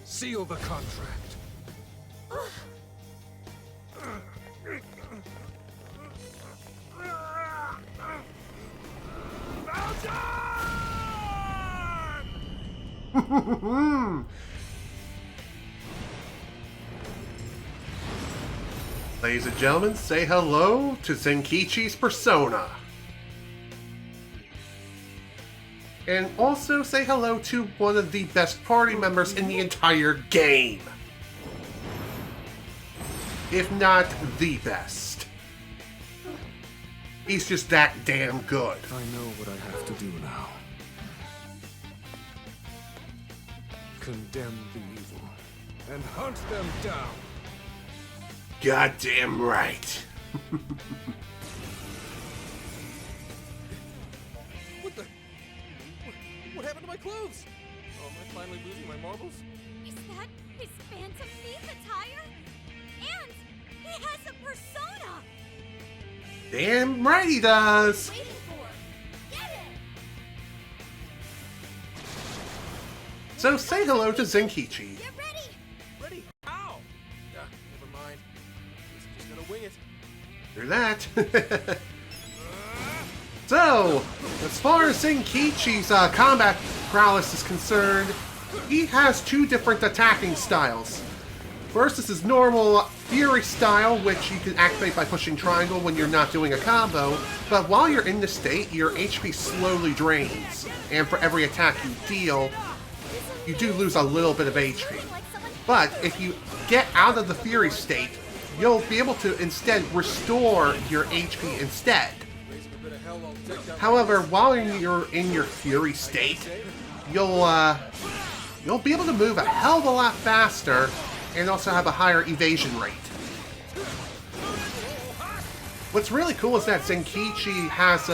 S5: Seal the contract.
S1: Ladies and gentlemen, say hello to Zenkichi's persona. And also say hello to one of the best party members in the entire game. If not the best. He's just that damn good.
S17: I know what I have to do now.
S5: Condemn the evil and hunt them down.
S1: Goddamn right.
S5: What happened to my clothes? Oh, am I finally losing my marbles?
S3: Is that his Phantom Thief attire? And he has a persona!
S1: Damn right he does.
S3: Waiting for? Get it!
S1: So say hello to Zenkichi.
S3: Get ready!
S5: Ready? Ow! Yeah, never mind. Guess I'm just gonna wing it.
S1: Hear that. So, as far as Zenkichi's combat prowess is concerned, he has two different attacking styles. First is his normal Fury style, which you can activate by pushing triangle when you're not doing a combo, but while you're in this state, your HP slowly drains, and for every attack you deal, you do lose a little bit of HP. But if you get out of the Fury state, you'll be able to instead restore your HP instead. However, while you're in your Fury state, you'll be able to move a hell of a lot faster and also have a higher evasion rate. What's really cool is that Zenkichi has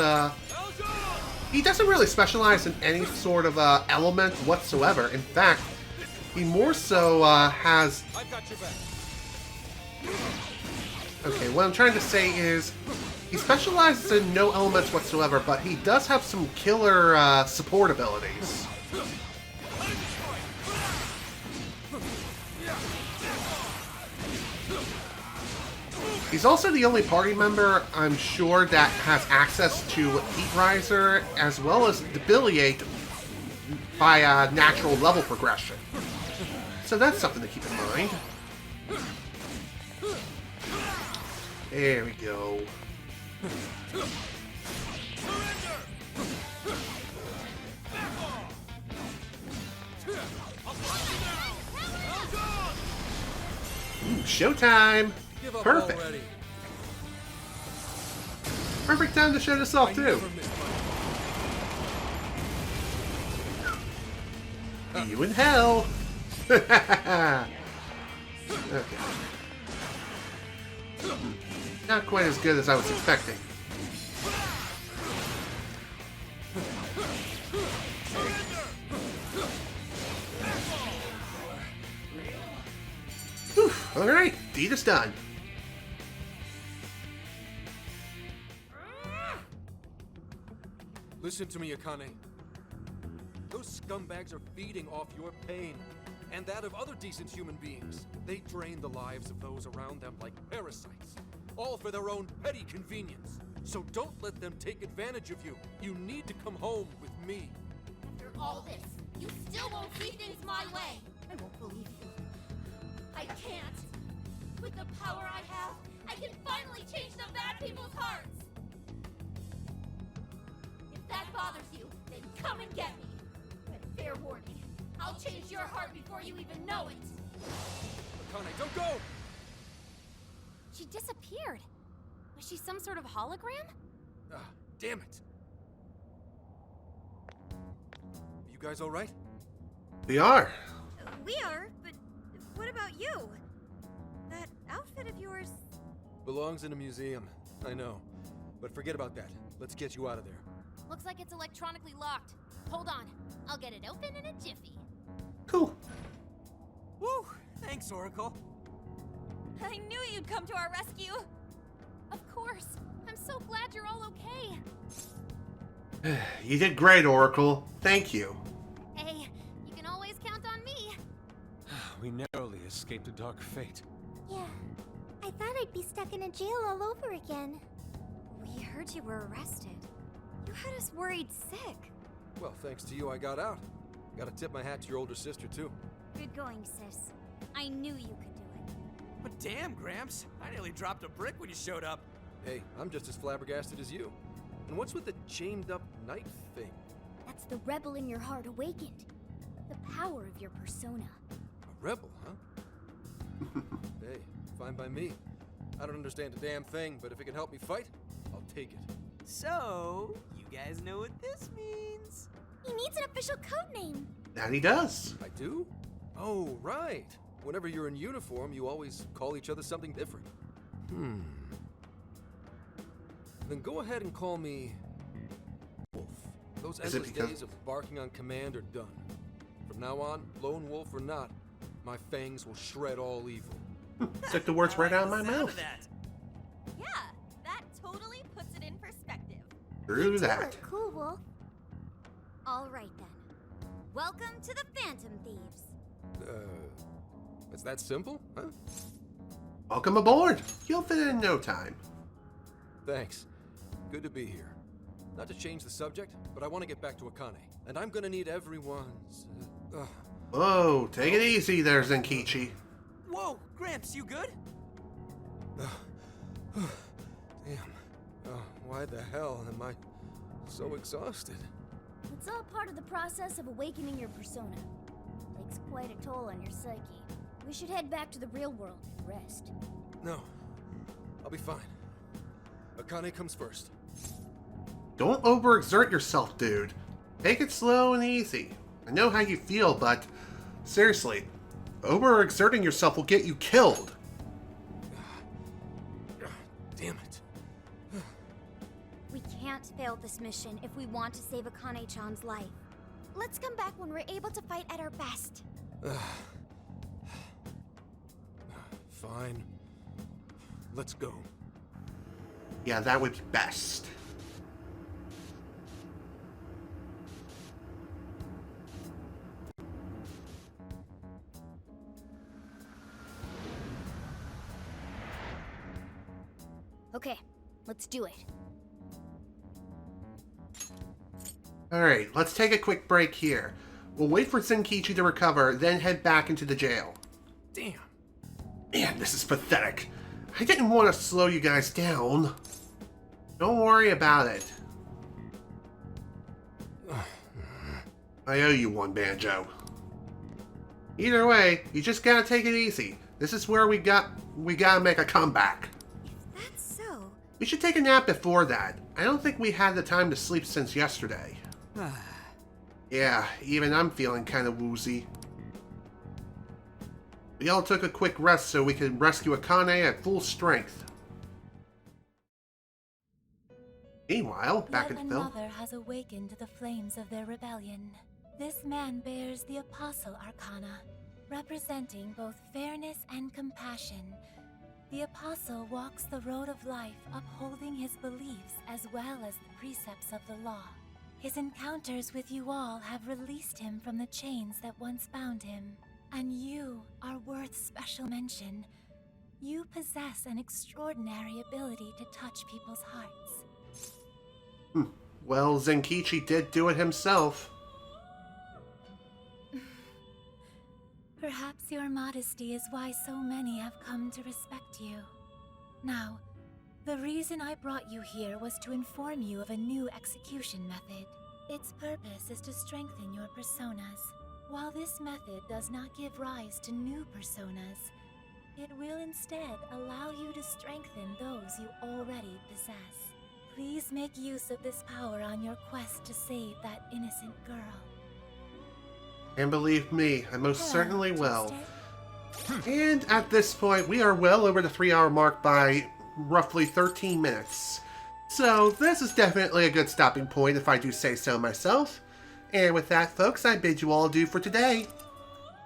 S1: he doesn't really specialize in any sort of element whatsoever. In fact, he more so has Okay, what I'm trying to say is, he specializes in no elements whatsoever, but he does have some killer support abilities. He's also the only party member, I'm sure, that has access to Heat Riser, as well as Debiliate by natural level progression. So that's something to keep in mind. There we go. Ooh, showtime! Perfect. Perfect time to show this off too. You in hell! Okay. Not quite as good as I was expecting. Alright, deed is done.
S5: Listen to me, Akane. Those scumbags are feeding off your pain, and that of other decent human beings. They drain the lives of those around them like parasites, all for their own petty convenience. So don't let them take advantage of you. You need to come home with me.
S9: After all this, you still won't see things my way. I won't believe you. I can't. With the power I have, I can finally change the bad people's hearts. If that bothers you, then come and get me. But fair warning, I'll change your heart before you even know it.
S5: Akane, don't go!
S9: She disappeared. Was she some sort of hologram?
S5: Ah, damn it. You guys all right?
S1: We are.
S7: We are, but what about you? That outfit of yours...
S5: Belongs in a museum, I know. But forget about that. Let's get you out of there.
S9: Looks like it's electronically locked. Hold on. I'll get it open in a jiffy.
S1: Cool.
S15: Woo! Thanks, Oracle.
S9: I knew you'd come to our rescue. Of course. I'm so glad you're all okay.
S1: You did great, Oracle. Thank you.
S9: Hey, you can always count on me.
S6: We narrowly escaped a dark fate.
S2: Yeah. I thought I'd be stuck in a jail all over again.
S7: We heard you were arrested. You had us worried sick.
S5: Well, thanks to you, I got out. Gotta tip my hat to your older sister, too.
S7: Good going, sis. I knew you could do it.
S15: But damn, Gramps, I nearly dropped a brick when you showed up.
S5: Hey, I'm just as flabbergasted as you. And what's with the chained-up knight thing?
S12: That's the rebel in your heart awakened. The power of your persona.
S5: A rebel, huh? Hey, fine by me. I don't understand a damn thing, but if it can help me fight, I'll take it.
S15: So, you guys know what this means?
S12: He needs an official code name.
S1: That he does.
S5: I do? Oh, right. Whenever you're in uniform, you always call each other something different. Then go ahead and call me Wolf. Those endless days of barking on command are done. From now on, lone wolf or not, my fangs will shred all evil.
S1: Took the words right out of my mouth.
S9: Yeah, that totally puts it in perspective.
S1: Through that.
S2: Cool, Wolf.
S7: All right, then. Welcome to the Phantom Thieves.
S5: It's that simple, huh?
S1: Welcome aboard. You'll fit in no time.
S5: Thanks. Good to be here. Not to change the subject, but I want to get back to Akane. And I'm gonna need everyone's...
S1: Whoa, take it easy there, Zenkichi.
S15: Whoa, Gramps, you good?
S5: Damn. Why the hell am I so exhausted?
S12: It's all part of the process of awakening your persona. Takes quite a toll on your psyche. We should head back to the real world and rest.
S5: No. I'll be fine. Akane comes first.
S1: Don't overexert yourself, dude. Take it slow and easy. I know how you feel, but seriously, overexerting yourself will get you killed.
S5: Damn it.
S7: We can't fail this mission if we want to save Akane-chan's life. Let's come back when we're able to fight at our best.
S5: Fine.
S18: Let's go.
S1: Yeah, that would be best.
S12: Okay, let's do it.
S1: Alright, let's take a quick break here. We'll wait for Zenkichi to recover, then head back into the jail.
S5: Damn.
S1: Man, this is pathetic. I didn't want to slow you guys down. Don't worry about it. I owe you one, Banjo. Either way, you just gotta take it easy. This is where we gotta make a comeback.
S2: That's so.
S1: We should take a nap before that. I don't think we had the time to sleep since yesterday. Yeah, even I'm feeling kind of woozy. We all took a quick rest so we could rescue Akane at full strength. Meanwhile, back in the film.
S13: Mother has awakened the flames of their rebellion. This man bears the Apostle Arcana, representing both fairness and compassion. The Apostle walks the road of life, upholding his beliefs as well as the precepts of the law. His encounters with you all have released him from the chains that once bound him. And you are worth special mention. You possess an extraordinary ability to touch people's hearts.
S1: Well, Zenkichi did do it himself.
S13: Perhaps your modesty is why so many have come to respect you. Now, the reason I brought you here was to inform you of a new execution method. Its purpose is to strengthen your personas. While this method does not give rise to new personas, it will instead allow you to strengthen those you already possess. Please make use of this power on your quest to save that innocent girl.
S1: And believe me, I most certainly will. And at this point, we are well over the 3-hour mark by roughly 13 minutes. So this is definitely a good stopping point if I do say so myself. And with that, folks, I bid you all adieu for today.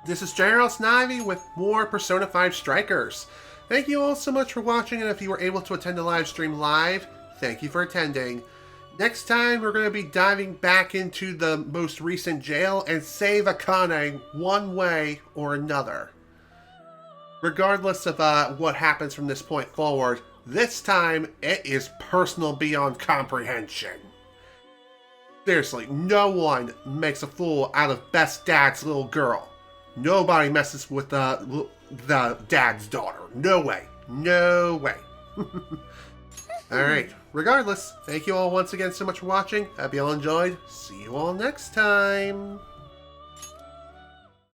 S1: This is General Snivy with more Persona 5 Strikers. Thank you all so much for watching, and if you were able to attend the live stream live, thank you for attending. Next time, we're going to be diving back into the most recent jail and save Akane one way or another. Regardless of what happens from this point forward, this time it is personal beyond comprehension. Seriously, no one makes a fool out of Best Dad's little girl. Nobody messes with the dad's daughter. No way. No way. Alright, regardless, thank you all once again so much for watching. Hope you all enjoyed. See you all next time.